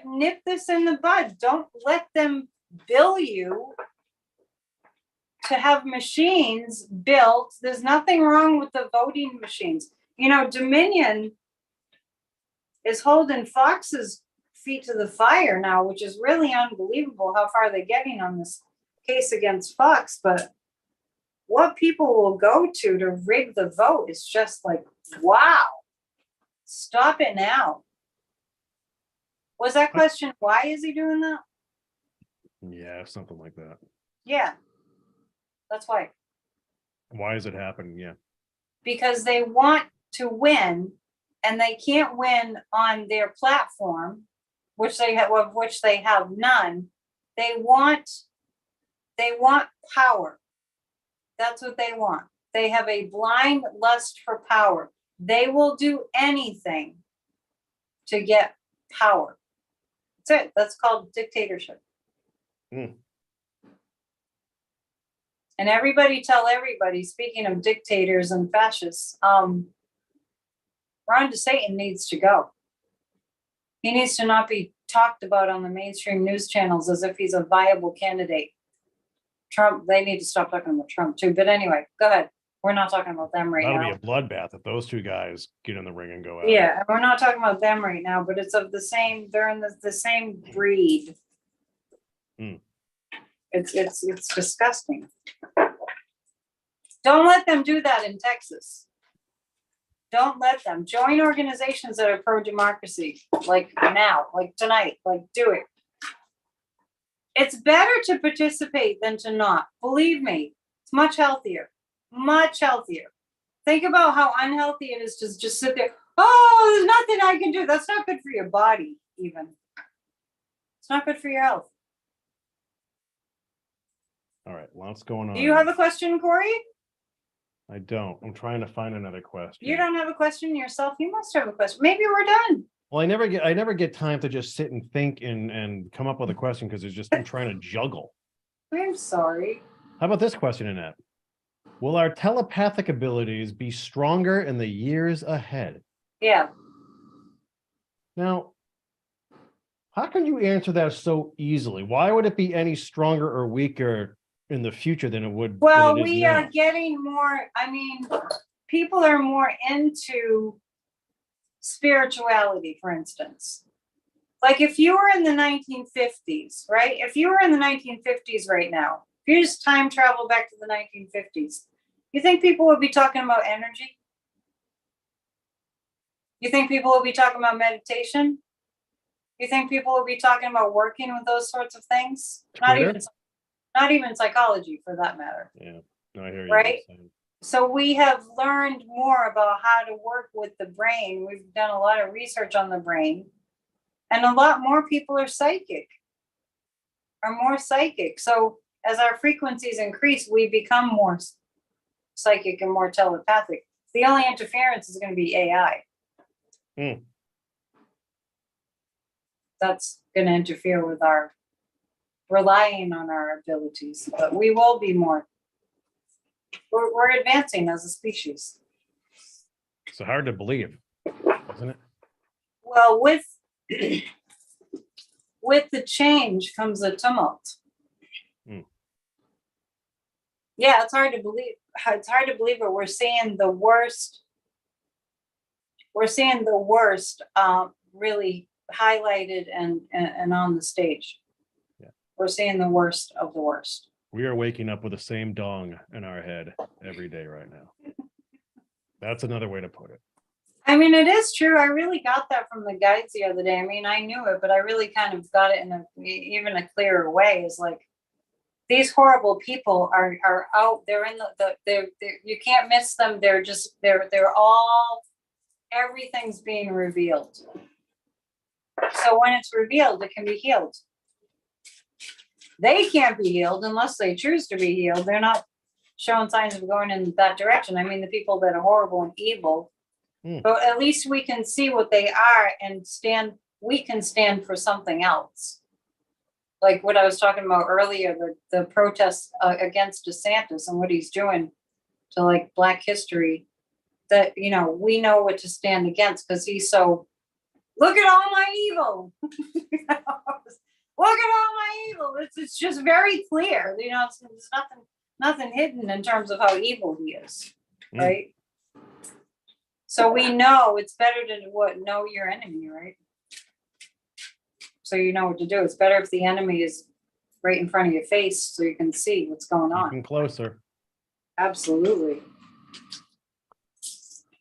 Nip this in the bud. Don't let them bill you to have machines built. There's nothing wrong with the voting machines. Dominion is holding Fox's feet to the fire now, which is really unbelievable how far they're getting on this case against Fox. But what people will go to rig the vote is just like, wow, stop it now. Was that question, why is he doing that? Yeah, something like that. Yeah, that's why. Why is it happening? Yeah. Because they want to win, and they can't win on their platform, which they have none. They want power. That's what they want. They have a blind lust for power. They will do anything to get power. That's it. That's called dictatorship. And everybody tell everybody, speaking of dictators and fascists, Ron DeSatan needs to go. He needs to not be talked about on the mainstream news channels as if he's a viable candidate. Trump, they need to stop talking about Trump too. But anyway, go ahead. We're not talking about them right now. That'll be a bloodbath if those two guys get in the ring and go out. Yeah, we're not talking about them right now, but it's of the same, they're in the same breed. It's disgusting. Don't let them do that in Texas. Don't let them. Join organizations that are pro-democracy, like now, like tonight, like do it. It's better to participate than to not. Believe me, it's much healthier. Much healthier. Think about how unhealthy it is to just sit there. Oh, there's nothing I can do. That's not good for your body, even. It's not good for your health. All right, lots going on. Do you have a question, Corey? I don't. I'm trying to find another question. You don't have a question yourself? You must have a question. Maybe we're done. Well, I never get time to just sit and think and come up with a question because I'm trying to juggle. I'm sorry. How about this question, Annette? Will our telepathic abilities be stronger in the years ahead? Yeah. Now, How can you answer that so easily? Why would it be any stronger or weaker in the future than it would? Well, than it is we now? are getting more, I mean, people are more into spirituality, for instance. Like if you were in the 1950s, right? If you were in the 1950s right now, if you just time travel back to the 1950s, you think people would be talking about energy? You think people would be talking about meditation? You think people would be talking about working with those sorts of things? Twitter? Not even psychology for that matter. Yeah, no, I hear you. Right? So we have learned more about how to work with the brain. We've done a lot of research on the brain. And a lot more people are more psychic. So as our frequencies increase, we become more psychic and more telepathic. The only interference is going to be AI. That's going to interfere with our relying on our abilities, but we will be more. We're advancing as a species. It's hard to believe, isn't it? Well, with the change comes a tumult. Yeah, it's hard to believe. It's hard to believe, but we're seeing the worst. We're seeing the worst really highlighted and on the stage. Yeah. We're seeing the worst of the worst. We are waking up with the same dong in our head every day right now. That's another way to put it. I mean, it is true. I really got that from the guides the other day. I mean, I knew it, but I really kind of got it in even a clearer way. Is like these horrible people are out. They're in they're you can't miss them. They're all, everything's being revealed. So when it's revealed, it can be healed. They can't be healed unless they choose to be healed. They're not showing signs of going in that direction. I mean, the people that are horrible and evil, but at least we can see what they are and we can stand for something else. Like what I was talking about earlier, the protests against DeSantis and what he's doing to like Black history, that, you know, we know what to stand against because he's so, look at all my evil. Look at all my evil. It's just very clear. You know, there's nothing hidden in terms of how evil he is, right? So we know it's better to know your enemy, right? So you know what to do. It's better if the enemy is right in front of your face so you can see what's going on. Even closer. Absolutely.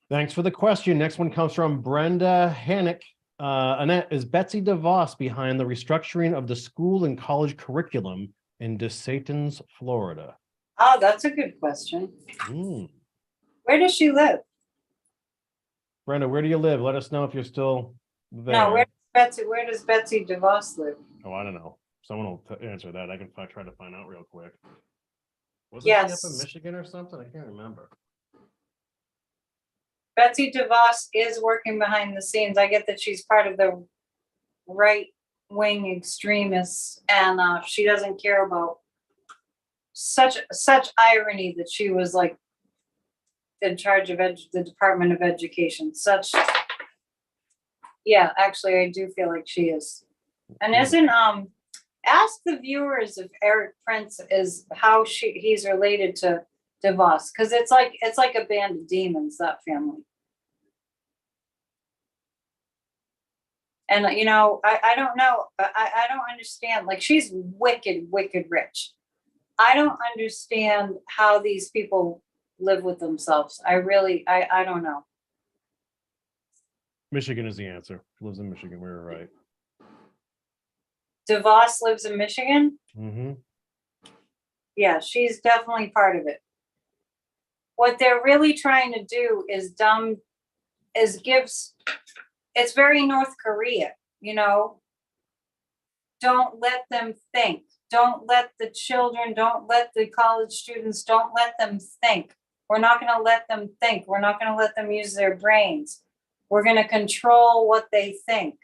Thanks for the question. Next one comes from Brenda Hannick. Annette, is Betsy DeVos behind the restructuring of the school and college curriculum in DeSatans, Florida? Oh, that's a good question. Where does she live? Brenda, where do you live? Let us know if you're still there. No, where does Betsy DeVos live? Oh, I don't know. Someone will answer that. I can try to find out real quick. Wasn't she up in Michigan or something? I can't remember. Betsy DeVos is working behind the scenes. I get that she's part of the right-wing extremists, and she doesn't care about such irony that she was like in charge of the Department of Education. Yeah, actually, I do feel like she is. And isn't ask the viewers if Eric Prince is how he's related to DeVos, because it's like a band of demons, that family. And you know, I don't know. I don't understand. Like, she's wicked rich. I don't understand how these people live with themselves. I don't know. Michigan is the answer. She lives in Michigan. We were right. DeVos lives in Michigan? Mm-hmm. Yeah, she's definitely part of it. What they're really trying to do is it's very North Korea, you know? Don't let them think. Don't let the children, don't let the college students, don't let them think. We're not going to let them think. We're not going to let them use their brains. We're going to control what they think.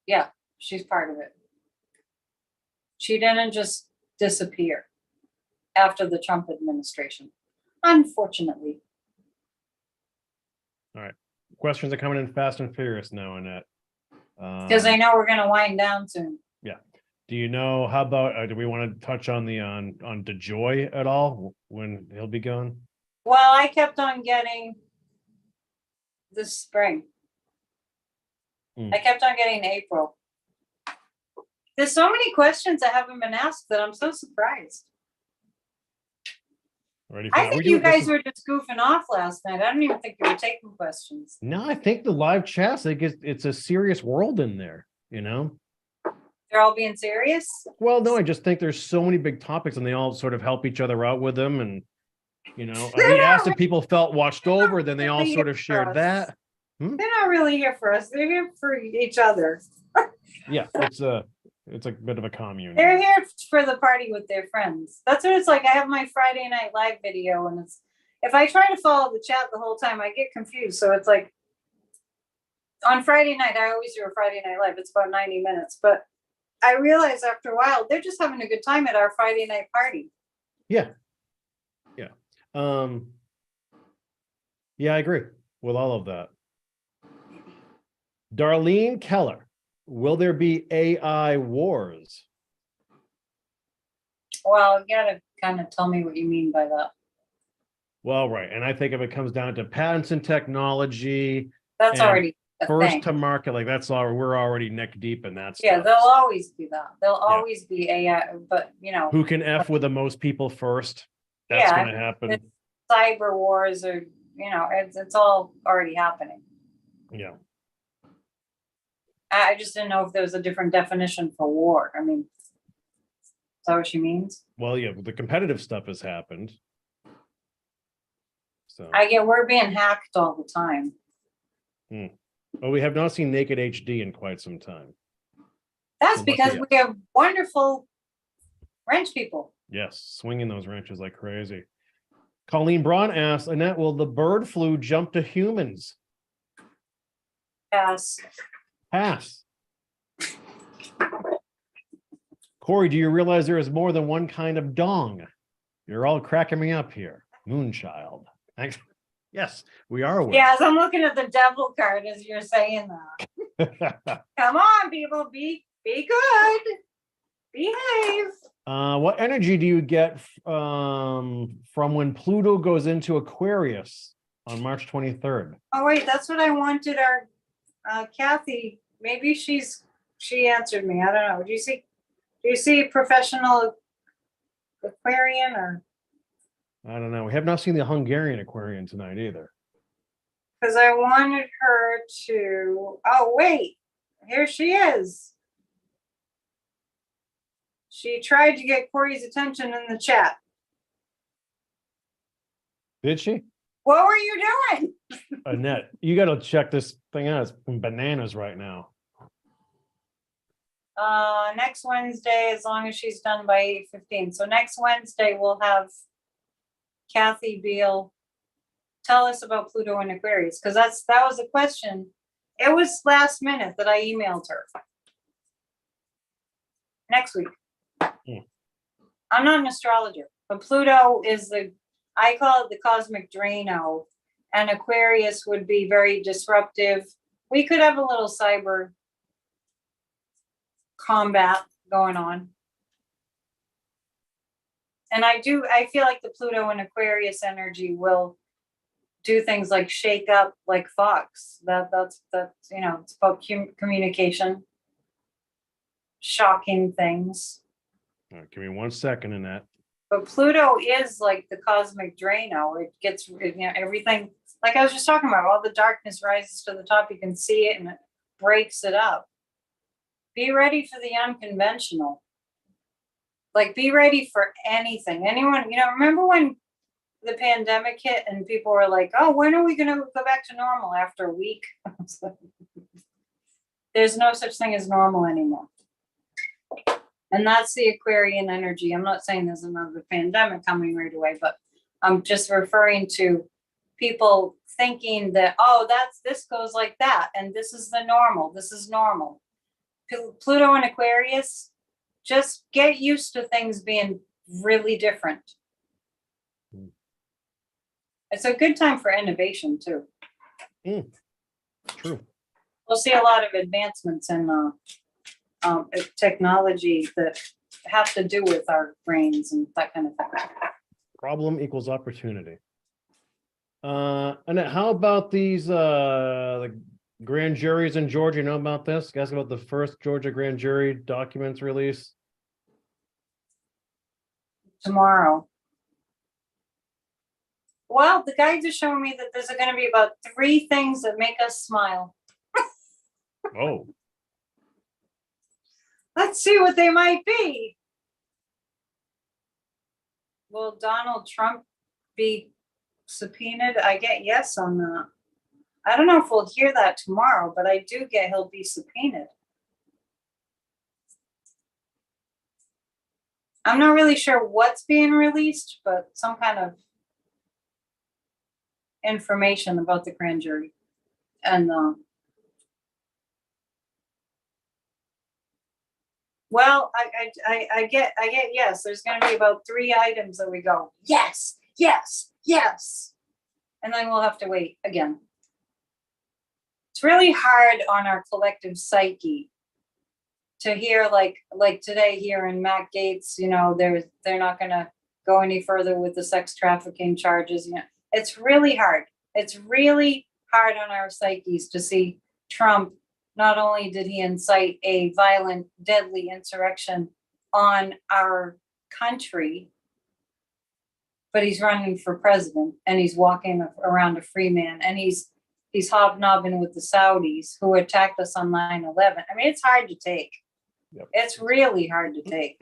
Yeah, she's part of it. She didn't just disappear after the Trump administration, unfortunately. All right. Questions are coming in fast and furious now, Annette. Because I know we're going to wind down soon. Yeah. Do you know, how about, do we want to touch on on DeJoy at all when he'll be gone? Well, I kept on getting this spring. I kept on getting April. There's so many questions that haven't been asked that I'm so surprised. I think you guys were just goofing off last night. I don't even think you were taking questions. No, I think the live chat, it's a serious world in there, you know? They're all being serious? Well, no, I just think there's so many big topics and they all sort of help each other out with them. And, you know, we asked if people felt watched over, then they all sort of shared that. They're not really here for us. They're here for each other. Yeah, it's a bit of a commune. They're here for the party with their friends. That's what it's like. I have my Friday Night Live video, and it's, if I try to follow the chat the whole time, I get confused. So it's like on Friday night, I always do a Friday Night Live. It's about 90 minutes, but I realize after a while they're just having a good time at our Friday night party. Yeah. Yeah. Yeah, I agree with all of that. Darlene Keller, will there be AI wars? Well, you gotta kind of tell me what you mean by that. Well, right. And I think if it comes down to patents and technology, that's already first to market, like that's all, we're already neck deep in that stuff. Yeah, they'll always be that. They'll always be AI, but you know. Who can F with the most people first? That's gonna happen. Cyber wars are, you know, it's all already happening. Yeah. I just didn't know if there was a different definition for war. I mean, is that what she means? Well, yeah, the competitive stuff has happened. So we're being hacked all the time. Well, we have not seen Naked HD in quite some time. That's because we have wonderful wrench people. Yes, swinging those wrenches like crazy. Colleen Braun asks, Annette, will the bird flu jump to humans? Pass. Pass. Corey, do you realize there is more than one kind of dong? You're all cracking me up here. Moonchild. Thanks. Yes, we are aware. Yes, I'm looking at the devil card as you're saying that. Come on, people, be good. Behave. What energy do you get from when Pluto goes into Aquarius on March 23rd? Oh, wait, that's what I wanted our Kathy. Maybe she answered me. I don't know. Do you see professional Aquarian or? I don't know. We have not seen the Hungarian Aquarian tonight either. Because I wanted her to. Oh, wait. Here she is. She tried to get Corey's attention in the chat. Did she? What were you doing? Annette, you got to check this thing out. It's bananas right now. Next Wednesday, as long as she's done by 8:15. So next Wednesday, we'll have Kathy Beal tell us about Pluto and Aquarius, because that was a question. It was last minute that I emailed her. Next week. I'm not an astrologer, but Pluto is I call it the cosmic Drano, and Aquarius would be very disruptive. We could have a little cyber combat going on. And I feel like the Pluto and Aquarius energy will do things like shake up like Fox. That's you know, it's about communication, shocking things. All right, give me 1 second in that. But Pluto is like the cosmic Drano. It gets, you know, everything, like I was just talking about, all the darkness rises to the top. You can see it and it breaks it up. Be ready for the unconventional. Like, be ready for anything. Anyone, you know, remember when the pandemic hit and people were like, oh, when are we going to go back to normal after a week? There's no such thing as normal anymore. And that's the Aquarian energy. I'm not saying there's another pandemic coming right away, but I'm just referring to people thinking that, oh, this goes like that, and this is the normal. This is normal. Pluto and Aquarius, just get used to things being really different. It's a good time for innovation too. True. we'll see a lot of advancements in technology that have to do with our brains and that kind of thing. Problem equals opportunity. And how about these the grand juries in Georgia? You know about this? Guys, about the first Georgia grand jury documents release Tomorrow. Well, the guy just showed me that there's going to be about 3 things that make us smile. Oh, Let's see what they might be. Will Donald Trump be subpoenaed? I get yes on that. I don't know if we'll hear that tomorrow, but I do get he'll be subpoenaed. I'm not really sure what's being released, but some kind of information about the grand jury. And well, I get yes. There's going to be about 3 items that we go yes, yes, yes, and then we'll have to wait again. It's really hard on our collective psyche to hear like today here in Matt Gaetz, you know, they're not going to go any further with the sex trafficking charges. You know, it's really hard. It's really hard on our psyches to see Trump. Not only did he incite a violent, deadly insurrection on our country, but he's running for president and he's walking around a free man and he's hobnobbing with the Saudis who attacked us on 9/11. I mean, it's hard to take. Yep. It's really hard to take.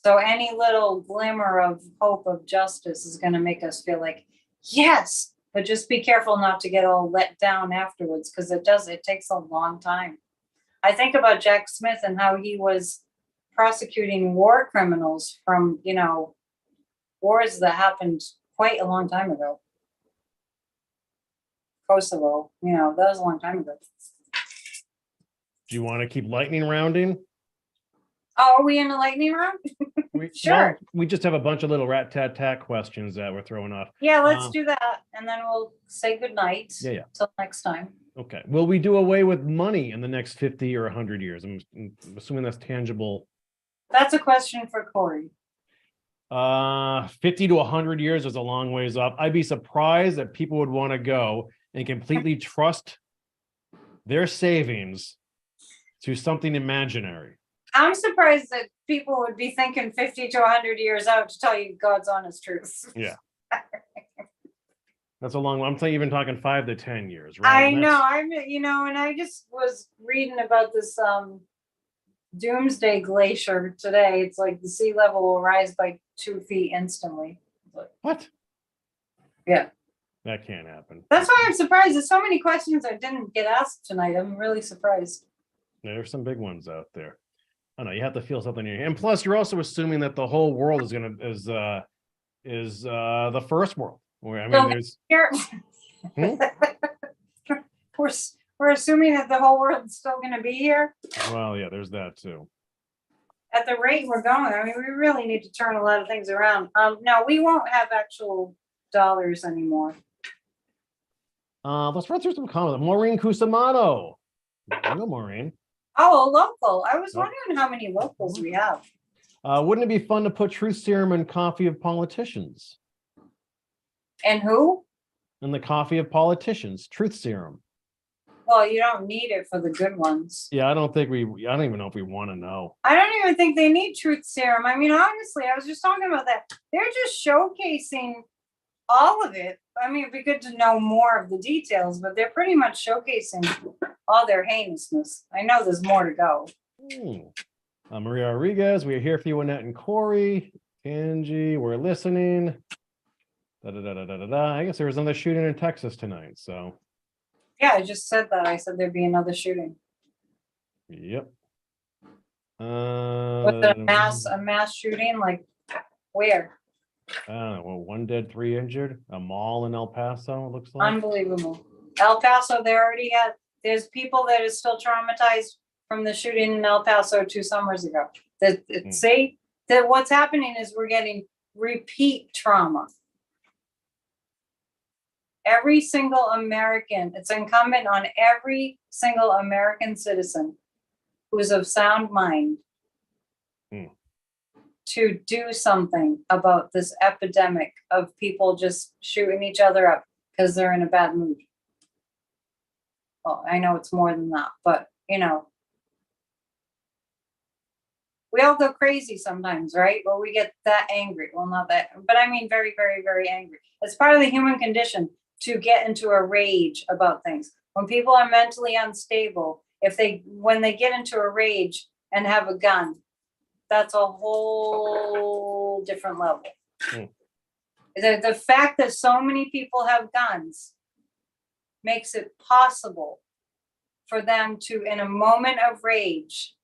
So any little glimmer of hope of justice is going to make us feel like, yes, but just be careful not to get all let down afterwards, because it takes a long time. I think about Jack Smith and how he was prosecuting war criminals from, you know, wars that happened quite a long time ago. Kosovo, you know, that was a long time ago. do you want to keep lightning rounding? Oh, are we in a lightning round? Sure. Well, we just have a bunch of little rat-tat-tat questions that we're throwing off. Yeah, let's do that. And then we'll say goodnight. Yeah. Till next time. Okay. Will we do away with money in the next 50 or 100 years? I'm assuming that's tangible. That's a question for Corey. 50 to 100 years is a long ways off. I'd be surprised that people would want to go and completely trust their savings to something imaginary. I'm surprised that people would be thinking 50 to 100 years out to tell you God's honest truth. Yeah. That's a long one. I'm even talking 5 to 10 years, right? I know. And I just was reading about this doomsday glacier today. It's like the sea level will rise by 2 feet instantly. What? Yeah. That can't happen. That's why I'm surprised. There's so many questions I didn't get asked tonight. I'm really surprised. There's some big ones out there. I don't know, you have to feel something in your, and plus you're also assuming that the whole world is the first world. Where I mean, we're assuming that the whole world's still going to be here. Well, yeah, there's that too. At the rate we're going, I mean, we really need to turn a lot of things around. No, we won't have actual dollars anymore. Let's run through some comments. Maureen Cusimano. Hello, Maureen. Oh, a local. I was wondering how many locals we have. Wouldn't it be fun to put truth serum in coffee of politicians? And who? In the coffee of politicians, truth serum. Well, you don't need it for the good ones. Yeah, I don't even know if we want to know. I don't even think they need truth serum. I mean, honestly, I was just talking about that. They're just showcasing all of it. I mean, it'd be good to know more of the details, but they're pretty much showcasing all their heinousness. I know there's more to go. Maria Rodriguez, we are here for you, Annette and Corey. Angie, we're listening. I guess there was another shooting in Texas tonight, so. Yeah, I just said that. I said there'd be another shooting. Yep. Was it a mass shooting? Like where? I don't know. Well, 1 dead, 3 injured. A mall in El Paso, it looks like. Unbelievable. El Paso, there's people that are still traumatized from the shooting in El Paso 2 summers ago. See, that what's happening is we're getting repeat trauma. every single American, it's incumbent on every single American citizen who's of sound mind to do something about this epidemic of people just shooting each other up because they're in a bad mood. Well, I know it's more than that, but you know, we all go crazy sometimes, right? Well, we get that angry. Well, not that, but I mean very, very, very angry. It's part of the human condition to get into a rage about things. When people are mentally unstable, when they get into a rage and have a gun, that's a whole different level. The fact that so many people have guns makes it possible for them to, in a moment of rage,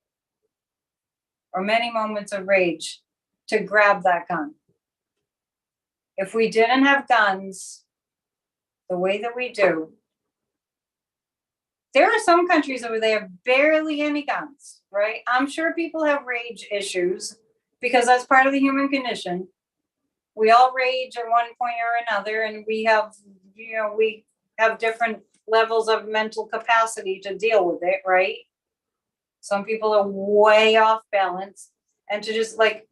or many moments of rage, to grab that gun. If we didn't have guns the way that we do, there are some countries where they have barely any guns, right? I'm sure people have rage issues because that's part of the human condition. We all rage at one point or another, and we have different levels of mental capacity to deal with it, right? Some people are way off balance, and to just like,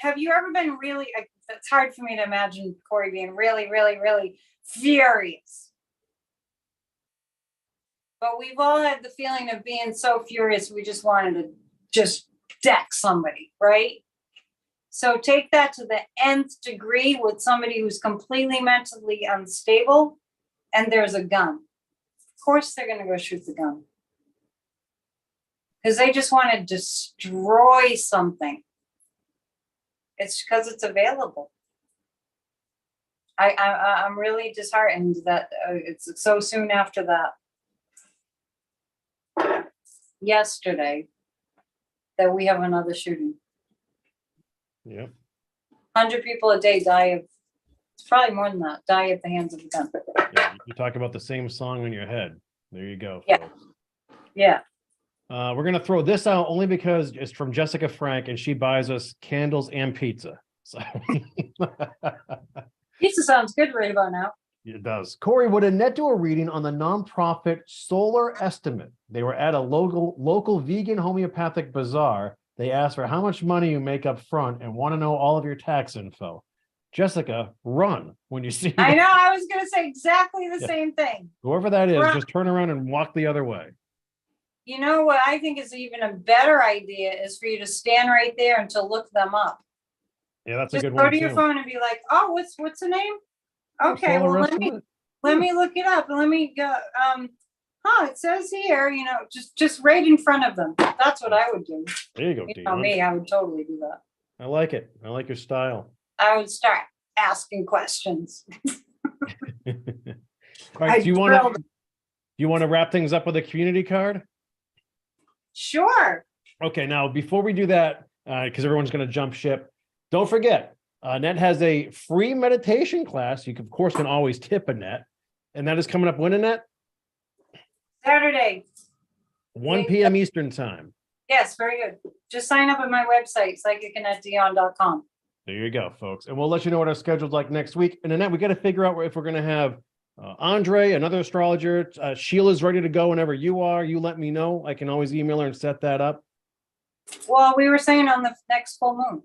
have you ever been really, it's hard for me to imagine Corey being really, really, really furious. But we've all had the feeling of being so furious, we just wanted to just deck somebody, right? So take that to the nth degree with somebody who's completely mentally unstable, and there's a gun. Of course they're gonna go shoot the gun. Because they just want to destroy something. It's because it's available. I'm really disheartened that it's so soon after that. Yesterday, that we have another shooting. Yeah. 100 people a day die of, it's probably more than that, die at the hands of a gun. Yeah, you talk about the same song in your head. There you go. Yeah. Folks. Yeah. We're going to throw this out only because it's from Jessica Frank and she buys us candles and pizza. So Pizza sounds good right about now. It does. Corey, would Annette do a reading on the nonprofit Solar Estimate? They were at a local vegan homeopathic bazaar. They asked for how much money you make up front and want to know all of your tax info. Jessica, run when you see I know, I was going to say exactly the same thing. Whoever that is, Run. just turn around and walk the other way. You know what I think is even a better idea is for you to stand right there and to look them up. Yeah, that's Just a good go one to your too. phone and be like, oh, what's the name? Okay, Solar well Estimate? let me look it up and let me go. It says here, just right in front of them. That's what I would do. There you go, You know me, I would totally do that. I like it. I like your style. I would start asking questions. All right, do you want to wrap things up with a community card? Sure. Okay, now before we do that, because everyone's going to jump ship, don't forget, Annette has a free meditation class. You, of course, can always tip Annette. And that is coming up when, Annette? Saturday. 1 p.m. Eastern time. Yes, very good. Just sign up at my website, psychicannetteDion.com. There you go, folks. And we'll let you know what our schedule's like next week. And Annette, we got to figure out if we're going to have Andre, another astrologer. Sheila's ready to go whenever you are. You let me know. I can always email her and set that up. Well, we were saying on the next full moon.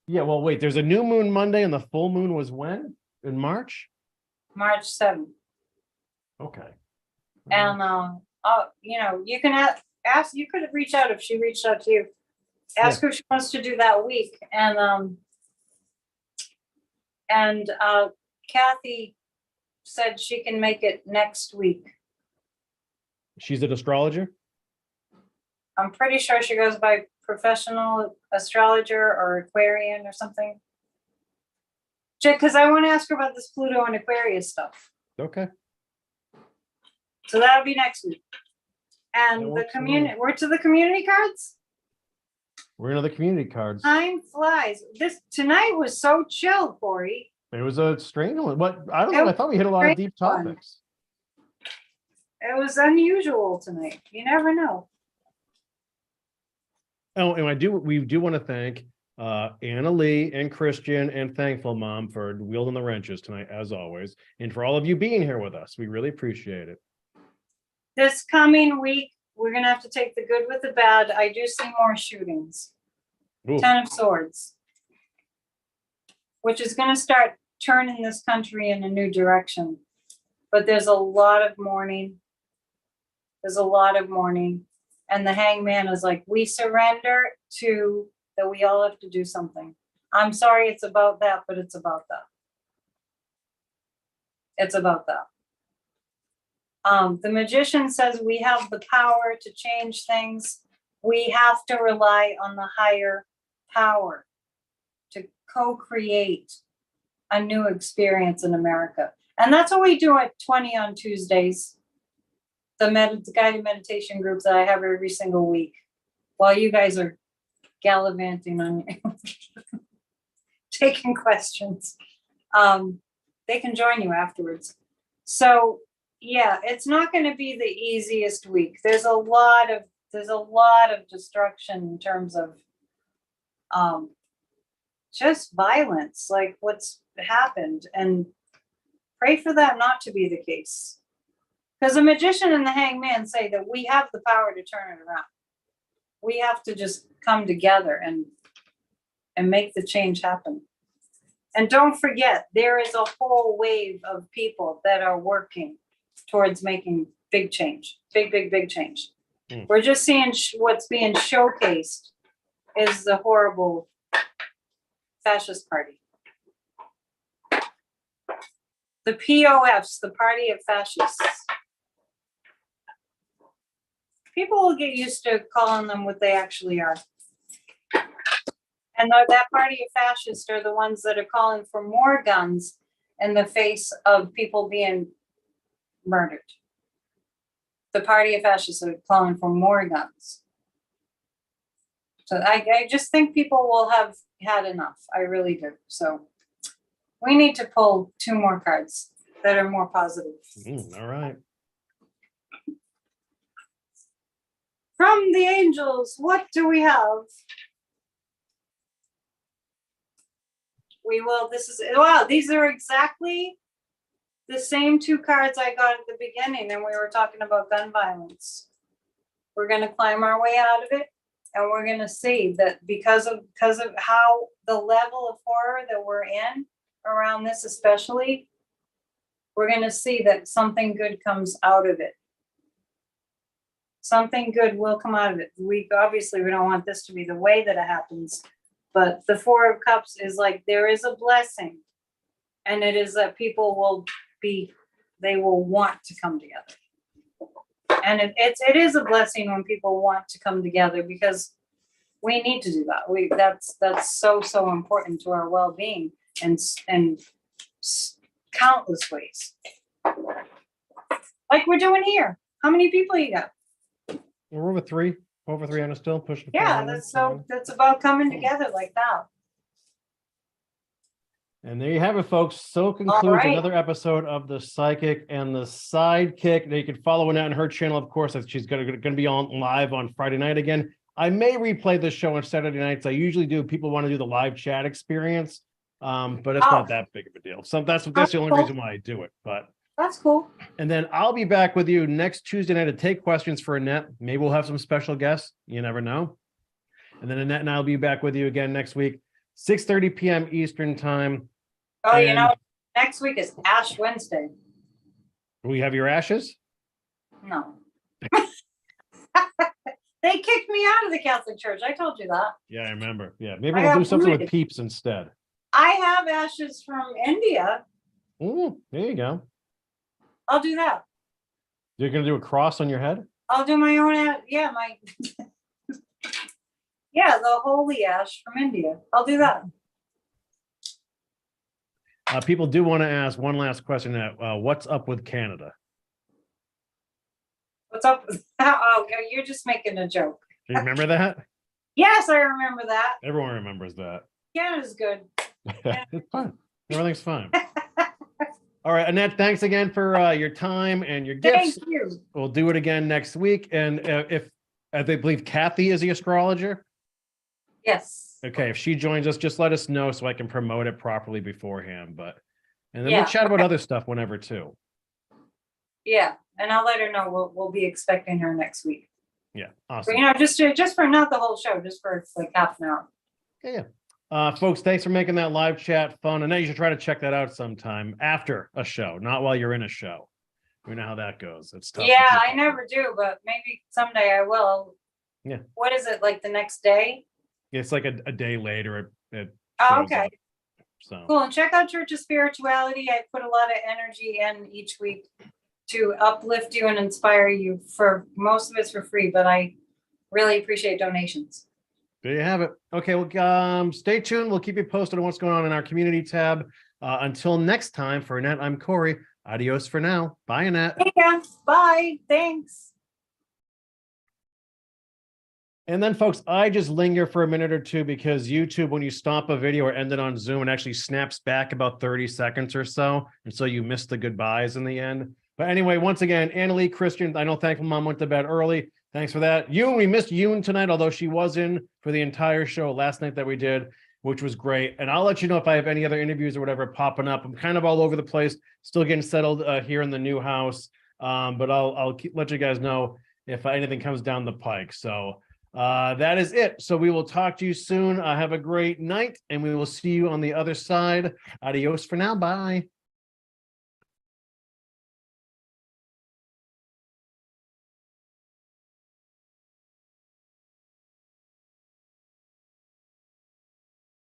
Yeah, well, wait, there's a new moon Monday and the full moon was when? In March? March 7th. Okay. And, you can ask, you could reach out if she reached out to you. Ask her if she wants to do that week. And Kathy said she can make it next week. She's an astrologer? I'm pretty sure she goes by professional astrologer or Aquarian or something. Because I want to ask her about this Pluto and Aquarius stuff. Okay. So that'll be next week. And That the works for community, me. we're to the community cards. We're into the community cards. Time flies. Tonight was so chill, Corey. It was a strange one. What? I don't know. I thought we hit a lot of deep topics. It was unusual tonight. You never know. Oh, and we do want to thank Anna Lee and Christian and Thankful Mom for wielding the wrenches tonight, as always, and for all of you being here with us. We really appreciate it. This coming week, we're going to have to take the good with the bad. I do see more shootings. Ooh. 10 of Swords, which is going to start turning this country in a new direction. But there's a lot of mourning. There's a lot of mourning. And the Hangman is like, we surrender to that we all have to do something. I'm sorry it's about that, but it's about that. It's about that. The Magician says we have the power to change things. We have to rely on the higher power to co-create a new experience in America. And that's what we do at 20 on Tuesdays. The guided meditation groups that I have every single week while you guys are gallivanting on taking questions. They can join you afterwards. So yeah, it's not going to be the easiest week. There's a lot of destruction in terms of just violence, like what's happened, and pray for that not to be the case. Because the Magician and the Hangman say that we have the power to turn it around. We have to just come together and make the change happen. And don't forget, there is a whole wave of people that are working towards making big change, big change. We're just seeing what's being showcased is the horrible fascist party. The POFs, the party of fascists. People will get used to calling them what they actually are. And that party of fascists are the ones that are calling for more guns in the face of people being murdered. The party of fascists are calling for more guns. So I just think people will have had enough. I really do. So we need to pull 2 more cards that are more positive. All right. From the angels, what do we have? We will, wow, these are exactly the same 2 cards I got at the beginning, and we were talking about gun violence. We're going to climb our way out of it, and we're going to see that because of how the level of horror that we're in around this especially, we're going to see that something good comes out of it. Something good will come out of it. We don't want this to be the way that it happens, but the 4 of Cups is like, there is a blessing, and it is that people will want to come together. And it is a blessing when people want to come together, because we need to do that. That's so important to our well-being and countless ways. Like we're doing here. How many people you got? We're over 300 still pushing. Yeah, that's about coming together like that. And there you have it, folks. So concludes another episode of the Psychic and the Sidekick. Now you can follow Annette on her channel, of course. She's going to be on live on Friday night again. I may replay this show on Saturday nights. I usually do. People want to do the live chat experience, but it's not that big of a deal. So that's the only reason why I do it. But that's cool. And then I'll be back with you next Tuesday night to take questions for Annette. Maybe we'll have some special guests. You never know. And then Annette and I'll be back with you again next week, 6:30 p.m. Eastern time. Oh, and next week is Ash Wednesday. We have your ashes? No. They kicked me out of the Catholic Church. I told you that. Yeah, I remember. Yeah, maybe we'll do something with peeps instead. I have ashes from India. There you go. I'll do that. You're going to do a cross on your head? I'll do my own, the holy ash from India. I'll do that. People do want to ask one last question. What's up with Canada? What's up? Oh, you're just making a joke. Do you remember that? Yes, I remember that. Everyone remembers that. Canada's good. It's fine. Everything's fine. All right, Annette, thanks again for your time and your gifts. Thank you. We'll do it again next week. And if I believe Kathy is the astrologer. Yes. Okay, if she joins us, just let us know so I can promote it properly beforehand. And then Yeah, we'll chat about okay. other stuff whenever too. Yeah, and I'll let her know we'll be expecting her next week. Yeah, But, awesome. just for not the whole show, just for like half an hour. Yeah. Folks, thanks for making that live chat fun. And now you should try to check that out sometime after a show, not while you're in a show. We know how that goes. It's tough. Yeah, I never do, but maybe someday I will. Yeah. What is it, like the next day? It's like a day later. It Oh, shows okay. up. So Cool. And check out Church of Spirituality. I put a lot of energy in each week to uplift you and inspire you. For most of it's for free, but I really appreciate donations. there you have it. Okay, well, stay tuned. We'll keep you posted on what's going on in our community tab. Until next time, for Annette, I'm Corey. Adios for now. Bye, Annette. Yeah. Bye. Thanks. And then, folks, I just linger for a minute or two because YouTube, when you stop a video or end it on Zoom, it actually snaps back about 30 seconds or so. And so you miss the goodbyes in the end. But anyway, once again, Annalie, Christian, I know Thankful Mom went to bed early. Thanks for that. Yoon, we missed Yoon tonight, although she was in for the entire show last night that we did, which was great. And I'll let you know if I have any other interviews or whatever popping up. I'm kind of all over the place, still getting settled here in the new house. But I'll let you guys know if anything comes down the pike. So that is it. So we will talk to you soon. Have a great night, and we will see you on the other side. Adios for now. Bye.